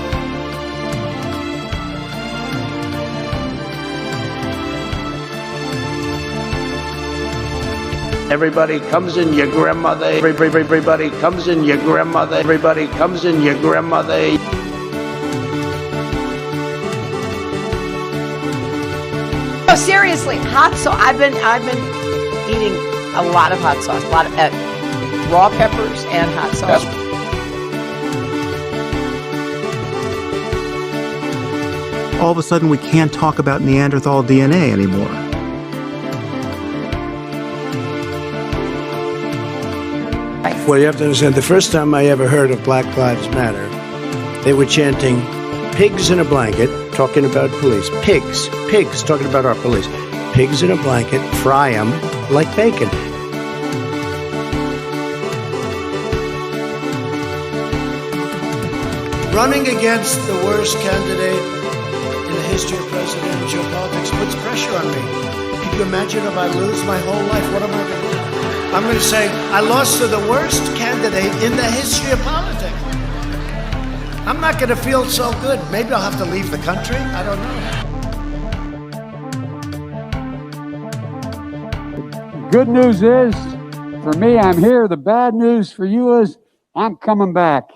Speaker 2: Everybody comes in your grandmother. Everybody comes in your grandmother. Everybody comes in your grandmother.
Speaker 3: No, seriously, hot sauce. I've been eating a lot of hot sauce, a lot of raw peppers and hot sauce.
Speaker 10: All of a sudden, we can't talk about Neanderthal DNA anymore.
Speaker 2: Well, you have to understand, the first time I ever heard of Black Lives Matter, they were chanting, pigs in a blanket, talking about police. Pigs, talking about our police. Pigs in a blanket, fry them like bacon. Running against the worst candidate in the history of presidential politics puts pressure on me. Can you imagine if I lose my whole life? What am I going to do? I'm going to say, I lost to the worst candidate in the history of politics. I'm not going to feel so good. Maybe I'll have to leave the country. I don't know.
Speaker 4: Good news is, for me, I'm here. The bad news for you is, I'm coming back.